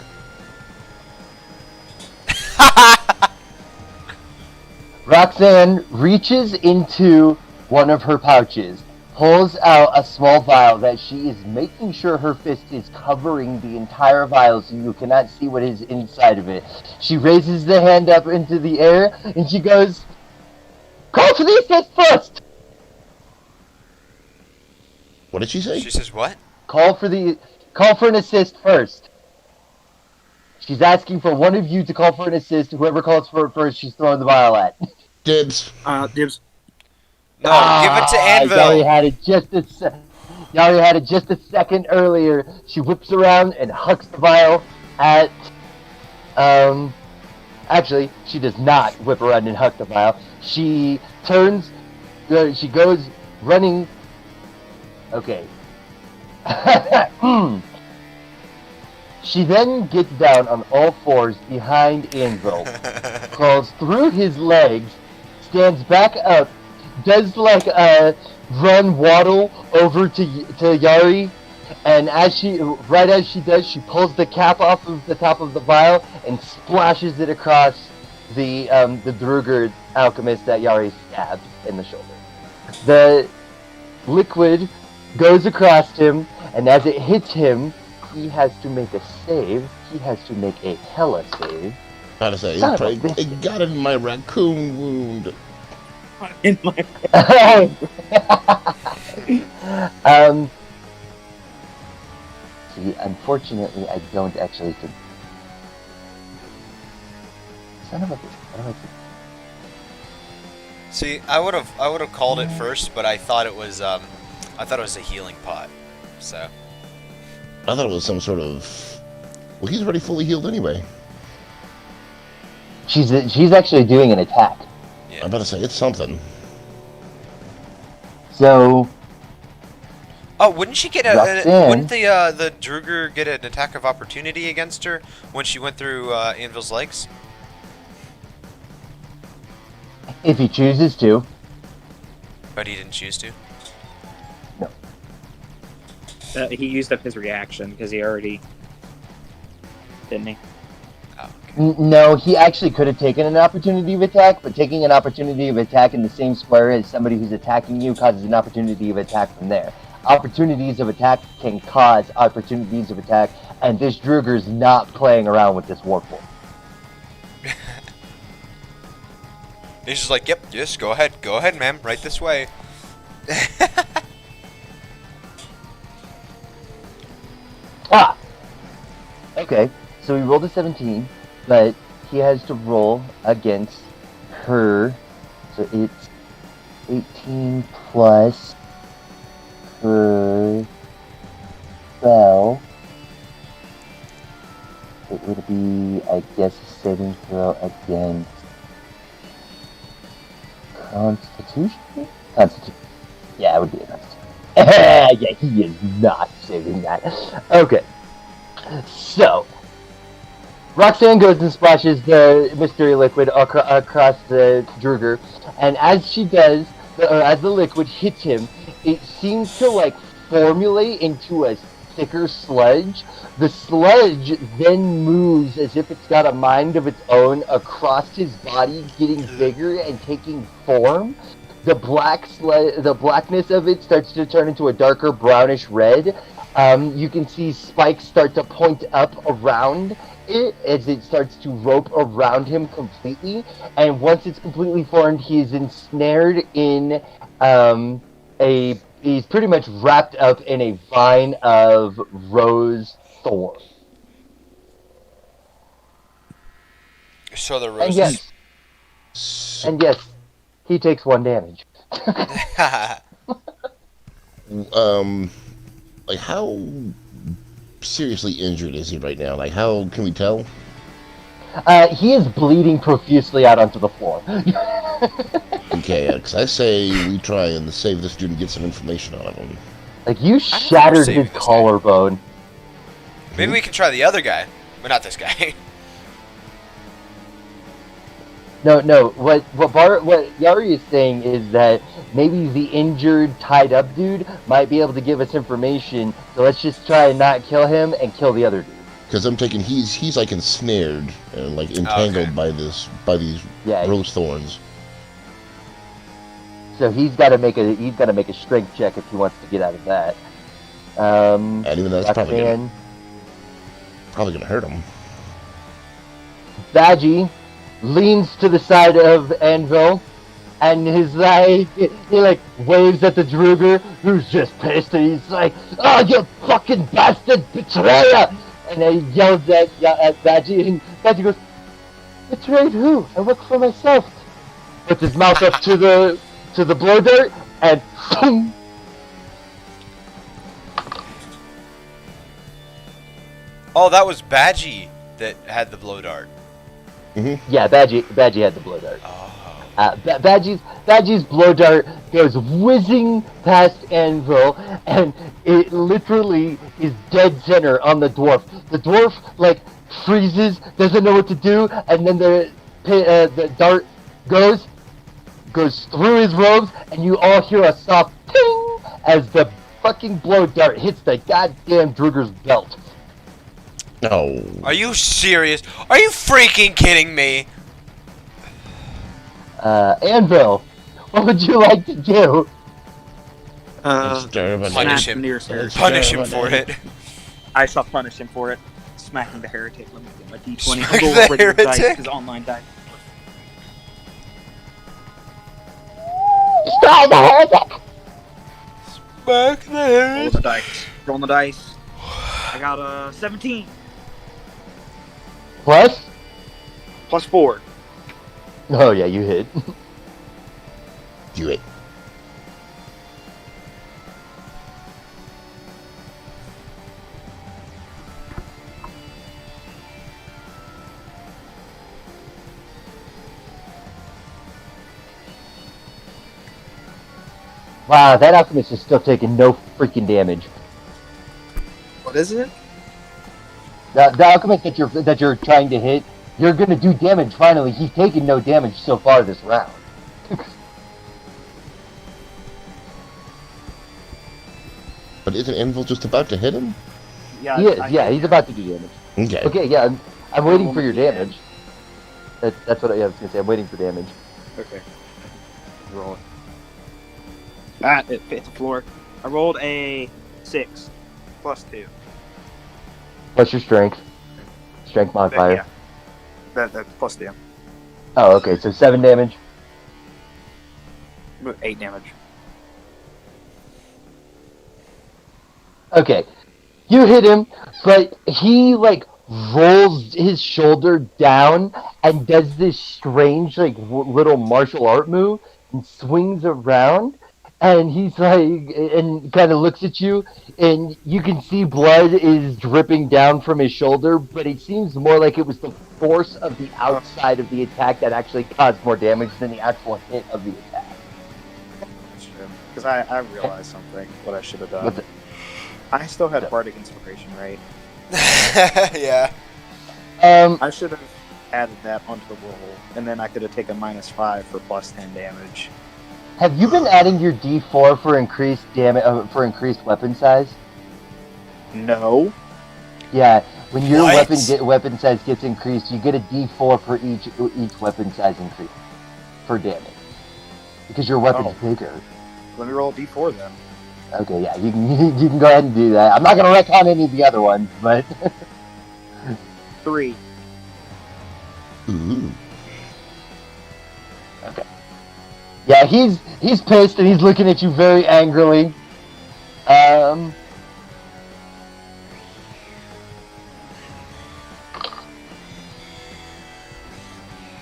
Roxanne reaches into one of her pouches, pulls out a small vial that she is making sure her fist is covering the entire vial so you cannot see what is inside of it. She raises the hand up into the air and she goes, "Call for the assist first!" What did she say? She says what? Call for an assist first. She's asking for one of you to call for an assist. Whoever calls for it first, she's throwing the vial at. Dibs. Dibs. No, give it to Anvil. You already had it just a second earlier. She whips around and hucks the vial at. Actually, she does not whip around and huck the vial. She turns. She goes running. Okay. She then gets down on all fours behind Anvil, crawls through his legs, stands back up, does like a run waddle over to Yari, and as she does, she pulls the cap off of the top of the vial and splashes it across the Druger alchemist that Yari stabbed in the shoulder. The liquid goes across him, and as it hits him, he has to make a save. He has to make a hella save. How to say? Son of a It got it in my raccoon wound. In my See, unfortunately, I don't actually. Son of a bitch! What do I do? See, I would have called it first, but I thought it was a healing pot. So I thought it was some sort of. Well, he's already fully healed anyway. She's actually doing an attack. yeah. I'm about to say it's something. So Oh, wouldn't she get Roxanne. wouldn't the Druger get an attack of opportunity against her when she went through Anvil's legs? if he chooses to, But he didn't choose to. he used up his reaction because he already didn't he? Oh, okay. no, he actually could have taken an opportunity of attack, but taking an opportunity of attack in the same square as somebody who's attacking you causes an opportunity of attack from there. Opportunities of attack can cause opportunities of attack, and this Druger's not playing around with this warp form. He's just like, yep, yes, go ahead, ma'am, right this way. Ah! Okay, so he rolled a 17, but he has to roll against her, so it's 18 plus her spell. It would be, I guess, a saving throw against Constitution? Constitution. Yeah, it would be a Constitution. Yeah, he is not saving that. Okay. So, Roxanne goes and splashes the mystery liquid across the Druger, and as she does, or as the liquid hits him, it seems to like formulate into a thicker sludge. The sludge then moves as if it's got a mind of its own across his body, getting bigger and taking form. The blackness of it starts to turn into a darker brownish red. You can see spikes start to point up around it as it starts to rope around him completely. And once it's completely formed, he is ensnared in he's pretty much wrapped up in a vine of rose thorn. So the And roses. yes, he takes 1 damage. Like how seriously injured is he right now? Like how can we tell? He is bleeding profusely out onto the floor. Okay, because I say we try and save this dude and get some information out of him. Like, you we're shattered saving his this guy. collarbone. Maybe we can try the other guy, but not this guy. No. What Yari is saying is that maybe the injured, tied up dude might be able to give us information. So let's just try and not kill him and kill the other dude. Because I'm thinking he's like ensnared and like entangled Okay. by these Yeah. rose thorns. So he's got to make a strength check if he wants to get out of that. And even that's Roxanne, probably gonna hurt him. Badgie leans to the side of Anvil, and he like waves at the Druger, who's just pissed, and he's like, "Oh, you fucking bastard betrayer!" And he yells at Badgie, and Badgie goes, "Betrayed who? I work for myself." Puts his mouth up to the blow dart, and boom. Oh, that was Badgie that had the blow dart. Yeah, Badgie had the blow dart. Oh. Badgie's blow dart goes whizzing past Anvil, and it literally is dead center on the dwarf. The dwarf like freezes, doesn't know what to do, and then the dart goes through his robes, and you all hear a soft ping as the fucking blow dart hits the goddamn Druger's belt. No. Are you serious? Are you freaking kidding me? Anvil, what would you like to do? Exterminate. Punish smack him. the nearest heretic. Punish him for it. I shall punish him for it. Smacking the heretic. Let me get my D20. Smack I'm going the regular dice heretic? because online dice. Strike the heretic! Smack the Roll heretic. the dice. Rolling the dice. I got a 17 Plus? plus 4. Oh yeah, you hit. Do it. Wow, that alchemist is still taking no freaking damage. What is it? The alchemist that you're trying to hit, you're gonna do damage finally. He's taken no damage so far this round. But isn't Anvil just about to hit him? Yeah. He is, yeah, he's about to do damage. Okay. Okay, yeah, I'm waiting for your damage. That's what I was gonna say. I'm waiting for damage. Okay. Roll it. Ah, it hit the floor. I rolled a 6 plus 2. What's your strength? Strength modifier. Yeah. That's plus 2. Oh, okay, so 7 damage. 8 damage. Okay, you hit him, but he like rolls his shoulder down and does this strange like little martial art move and swings around, and he's like and kind of looks at you, and you can see blood is dripping down from his shoulder, but it seems more like it was the force of the outside of the attack that actually caused more damage than the actual hit of the attack. Because I realized something, what I should have done. What's it? I still had Bardic Inspiration, right? Yeah. I should have added that onto the roll, and then I could have taken -5 for plus 10 damage. Have you been adding your D4 for increased damage for increased weapon size? No. Yeah, when your What? weapon size gets increased, you get a D4 for each weapon size increase for damage because your weapon's bigger. Let me roll a D4 then. Okay, yeah, you can go ahead and do that. I'm not gonna retcon any of the other ones, but 3. Ooh. yeah, he's pissed and he's looking at you very angrily.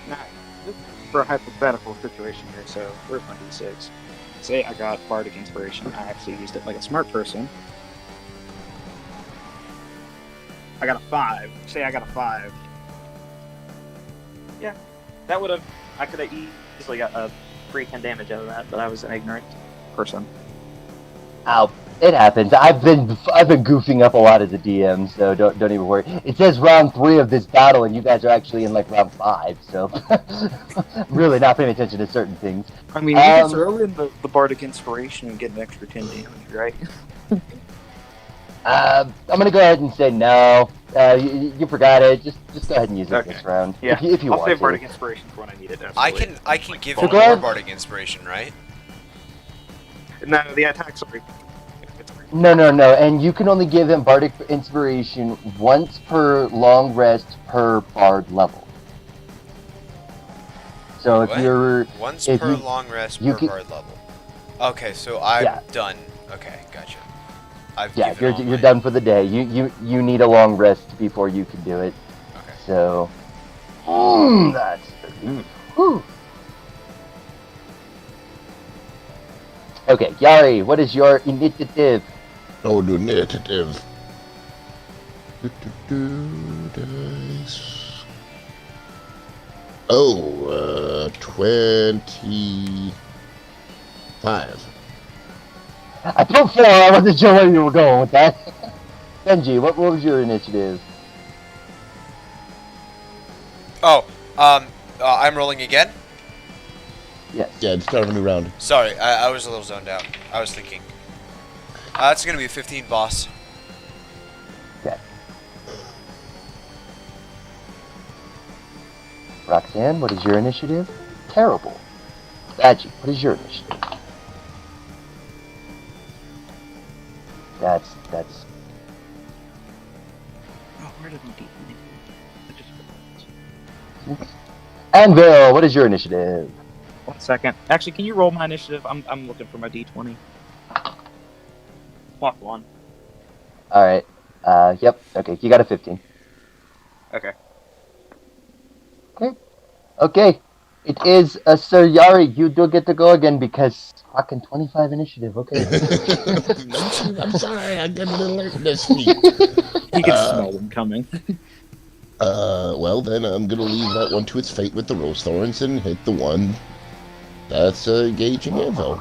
Now, this is for a hypothetical situation here, so where's my D6? Say I got Bardic Inspiration. I actually used it like a smart person. I got a 5. Say I got a 5. Yeah, that would have. I could have easily got a free 10 damage out of that, but I was an ignorant person. Ow, it happens. I've been goofing up a lot as a DM, so don't even worry. It says round 3 of this battle, and you guys are actually in like round 5, so really not paying attention to certain things. I mean, you can throw in the Bardic Inspiration and get an extra 10 damage, right? I'm gonna go ahead and say no. You forgot it. Just go ahead and use it this round. Yeah, if you I'll want save to. Bardic Inspiration for when I need it. I Absolutely. can give So him go more ahead. Bardic Inspiration, right? No, the attack's sorry. No. And you can only give him Bardic Inspiration once per long rest per Bard level. So if What? you're Once if per you- long rest you per can- card level. Okay, so I'm Yeah. done. Okay, gotcha. I've yeah, given all you're my- done for the day. You need a long rest before you can do it. Okay. So that's whew. Okay, Yari, what is your initiative? Oh, do initiative. Dice. Oh, 25. I put 4. I wasn't sure where you were going with that. Benji, what was your initiative? Oh, I'm rolling again? Yes. Yeah, it's start of a new round. Sorry, I was a little zoned out. I was thinking. It's gonna be 15, boss. Okay. Roxanne, what is your initiative? Terrible. Badgie, what is your initiative? That's. Oh, where did my D? I just. Anvil, what is your initiative? 1 second. Actually, can you roll my initiative? I'm looking for my D20. Block 1. Alright. Yep. Okay, you got a 15. Okay. Okay. It is a Sir Yari. You do get to go again because fucking 25 initiative. Okay. I'm sorry, I got a little alertness feet. He can smell them coming. Well then I'm gonna leave that one to its fate with the rose thorns and hit the one that's engaging Anvil.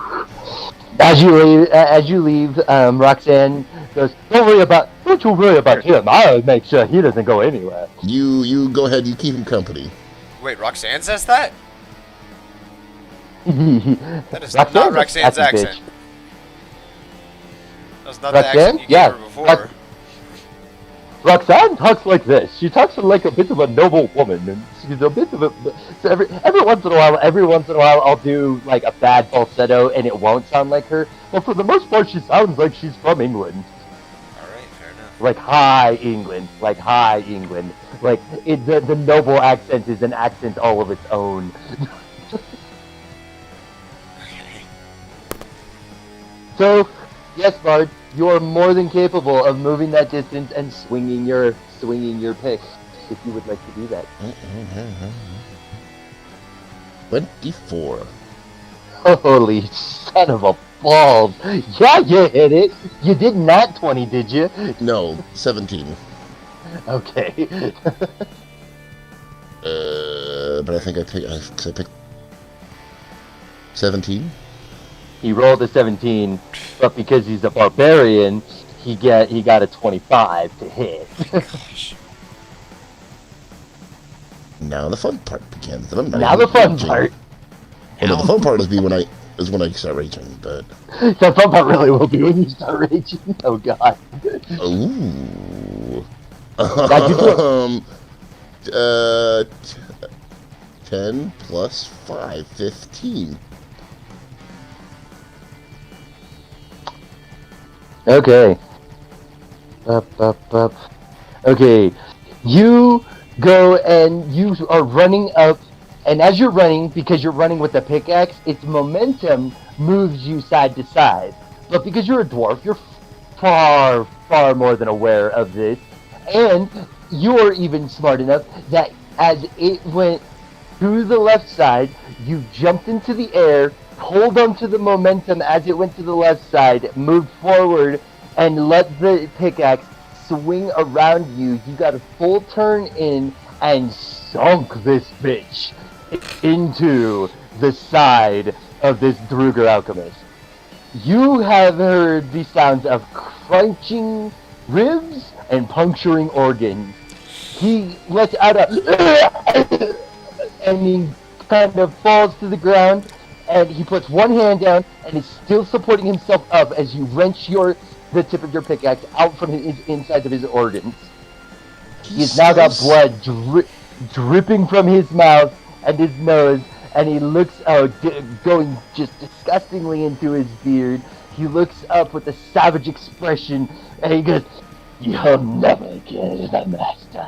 As you leave, Roxanne goes, don't you worry about him. I'll make sure he doesn't go anywhere. You go ahead, you keep him company. Wait, Roxanne says that? That That is not Roxanne's accent. That's not the Roxanne? accent you Yeah, gave her before. Roxanne talks like this. She talks like a bit of a noble woman, and she's a bit of a. So every once in a while, I'll do like a bad falsetto, and it won't sound like her. But for the most part, she sounds like she's from England, Alright, fair enough. like high England. Like the noble accent is an accent all of its own. Okay. So, yes, Bard, you are more than capable of moving that distance and swinging your pick, if you would like to do that. 24. Holy son of a balls! Yeah, you hit it. You did not 20, did you? No, 17. Okay. But I think I picked 17. He rolled a 17, but because he's a barbarian, he got a 25 to hit. Gosh. Now the fun part begins. And I'm not Now even the fun raging. part. Well, no, the fun part is when I start raging. But The fun part really will be when you start raging. Oh god. ooh, How'd you do 10 plus 5, 15. Okay. Up. Okay. You go and you are running up, and as you're running, because you're running with a pickaxe, its momentum moves you side to side. But because you're a dwarf, you're far more than aware of this. And you're even smart enough that as it went to the left side, you jumped into the air, pulled onto the momentum as it went to the left side, moved forward, and let the pickaxe swing around you. You got a full turn in and sunk this bitch into the side of this Druger alchemist. You have heard the sounds of crunching ribs and puncturing organs. He lets out a and he kind of falls to the ground, and he puts one hand down and is still supporting himself up as you wrench the tip of your pickaxe out from his inside of his organs. He's now got blood dripping from his mouth and his nose, and he looks going just disgustingly into his beard. He looks up with a savage expression, and he goes, "You'll never get the master."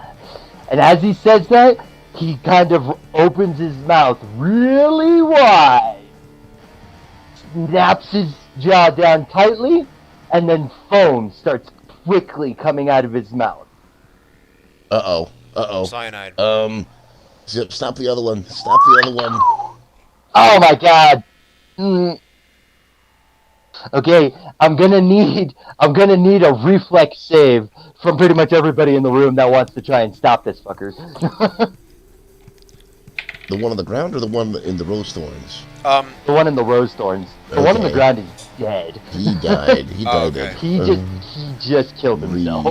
And as he says that, he kind of opens his mouth really wide, snaps his jaw down tightly, and then foam starts quickly coming out of his mouth. Uh-oh. Cyanide. Stop the other one. Stop the other one. Oh my god. Okay, I'm gonna need a reflex save from pretty much everybody in the room that wants to try and stop this fucker. The one on the ground or the one in the rose thorns? The one in the rose thorns. The one on the Okay. ground is dead. He died. He Oh, died. okay. He just killed himself.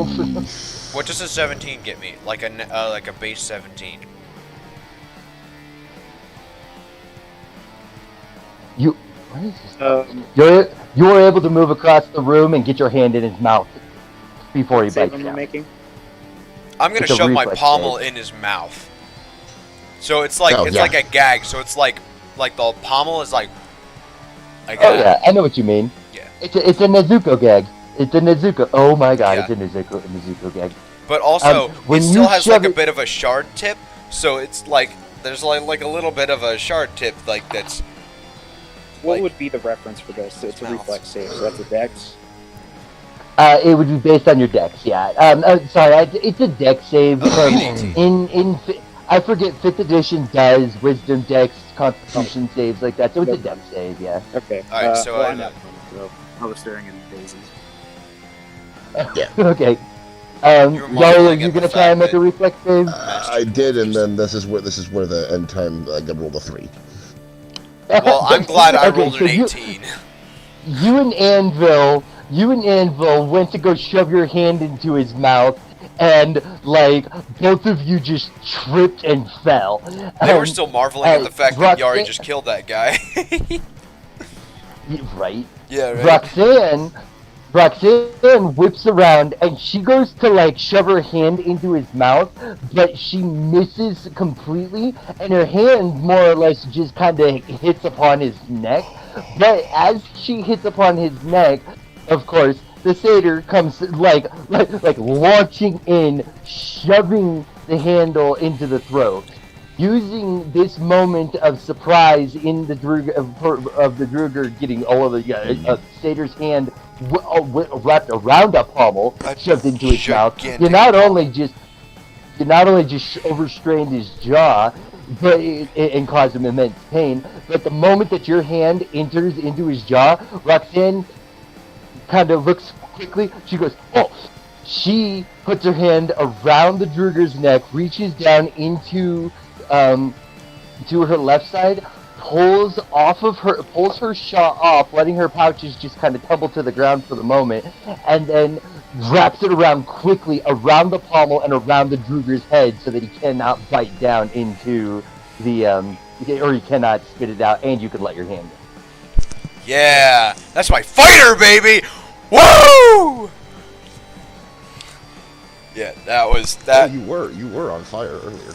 What does a 17 get me? Like a base 17. What is this? You were able to move across the room and get your hand in his mouth before he Save bites am I you. making? I'm gonna It's a shove my reflex pommel save. in his mouth. So it's like Oh, it's yeah. like a gag. So it's like like the pommel is like. Oh yeah, I know what you mean. Yeah. It's a Nezuko gag. It's a Nezuko. Oh my god, Yeah. it's a Nezuko gag. But also, when it still you has like shove a it- bit of a shard tip, so it's like there's like a little bit of a shard tip like that's. What Like- would be the reference for this? It's a Mouth. reflex save, so that's a dex. It would be based on your dex, yeah. It's a dex save Oh, from 18. I forget 5th edition does wisdom dex constitution saves like that, so it's a dex save, yeah. Okay. Alright, so well, I I'm know. not so I was staring in phases. Okay. You're Yari, marveling are at you the gonna try and fact make a reflex save? I did, and then this is where the end time I got rolled a 3. Well, I'm glad I Okay, rolled so an 18. You and Anvil went to go shove your hand into his mouth, and like both of you just tripped and fell. They were still marveling at the fact that Yari Roxanne- just killed that guy. Right. Yeah, right. Roxanne whips around and she goes to like shove her hand into his mouth, but she misses completely, and her hand more or less just kind of hits upon his neck. But as she hits upon his neck, of course, the satyr comes like launching in, shoving the handle into the throat. Using this moment of surprise in the of the Druger getting all of the satyr's hand wrapped around a pommel, shoved into his mouth. You not only just overstrained his jaw, but and caused him immense pain. But the moment that your hand enters into his jaw, Roxanne kind of looks quickly. She goes, "Oh!" She puts her hand around the Druger's neck, reaches down into to her left side, pulls her shot off, letting her pouches just kind of tumble to the ground for the moment, and then wraps it around quickly around the pommel and around the Druger's head so that he cannot bite down into the or he cannot spit it out, and you can let your hand go. Yeah, that's my fighter, baby. Woo! Yeah, that was that. Oh, you were on fire earlier.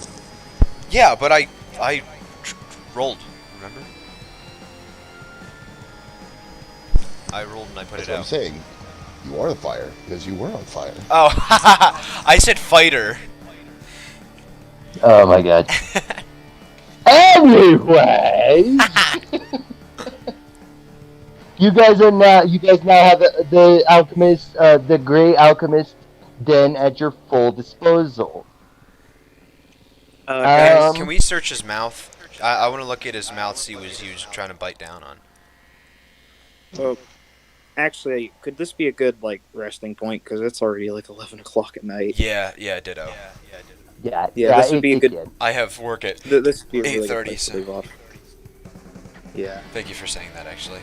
Yeah, but I rolled. Remember? I rolled and I put That's it what I'm out. saying. You are the fire because you were on fire. Oh, I said fighter. Oh my god. Anyway, you guys now have the alchemist, the gray alchemist den at your full disposal. Guys, can we search his mouth? I want to look at his mouth, see what he was trying to bite down on. Well, actually, could this be a good resting point? Because it's already 11 o'clock at night. Yeah, ditto. Yeah, this would be a good. can. I have work at This would be a really 8:30, good place so- to leave off. Yeah. Thank you for saying that, actually.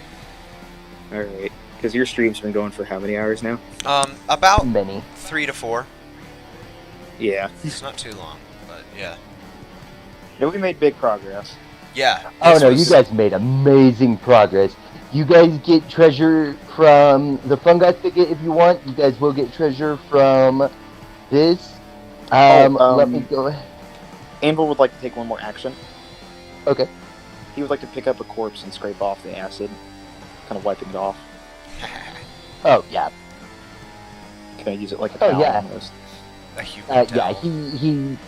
All right. Because your stream's been going for how many hours now? About Many. 3 to 4. Yeah. It's not too long, but yeah. Yeah, we made big progress. Yeah. Oh this no, was- you guys made amazing progress. You guys get treasure from the fungi thicket if you want. You guys will get treasure from this. Let me go ahead. Anvil would like to take one more action. Okay. He would like to pick up a corpse and scrape off the acid, kind of wiping it off. Oh yeah. Can I use it like a Oh, towel yeah. almost? A human Yeah. towel.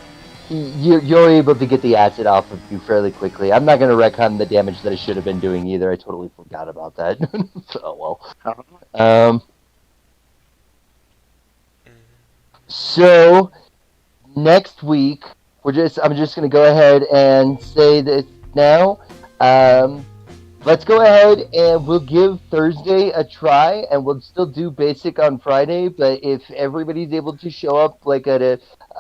You're able to get the acid off of you fairly quickly. I'm not gonna retcon the damage that I should have been doing either. I totally forgot about that. Oh well. Uh-huh. So next week I'm just gonna go ahead and say this now. Let's go ahead and we'll give Thursday a try, and we'll still do basic on Friday. But if everybody's able to show up at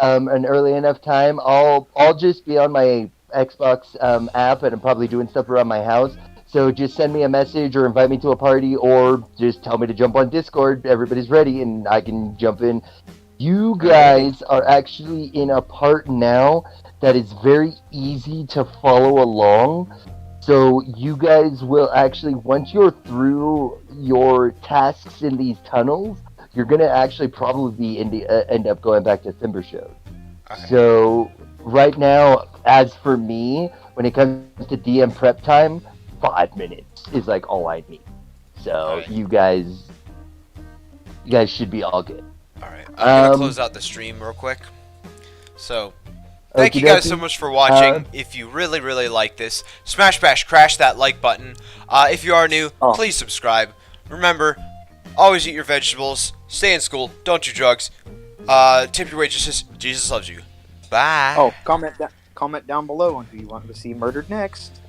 an early enough time, I'll just be on my Xbox app, and I'm probably doing stuff around my house. So just send me a message or invite me to a party, or just tell me to jump on Discord. Everybody's ready, and I can jump in. You guys are actually in a part now that is very easy to follow along. So you guys will actually, once you're through your tasks in these tunnels, you're going to actually probably end up going back to Thimbershode. Okay. So right now, as for me, when it comes to DM prep time, 5 minutes is like all I need. So Alright. you guys should be all good. Alright, I'm gonna Um, close out the stream real quick. So, thank you guys so much for watching. If you really, really like this, smash, bash, crash that like button. If you are new, please subscribe. Remember, always eat your vegetables, stay in school, don't do drugs, tip your waitresses, Jesus loves you. Bye. Comment down below on who you want to see murdered next.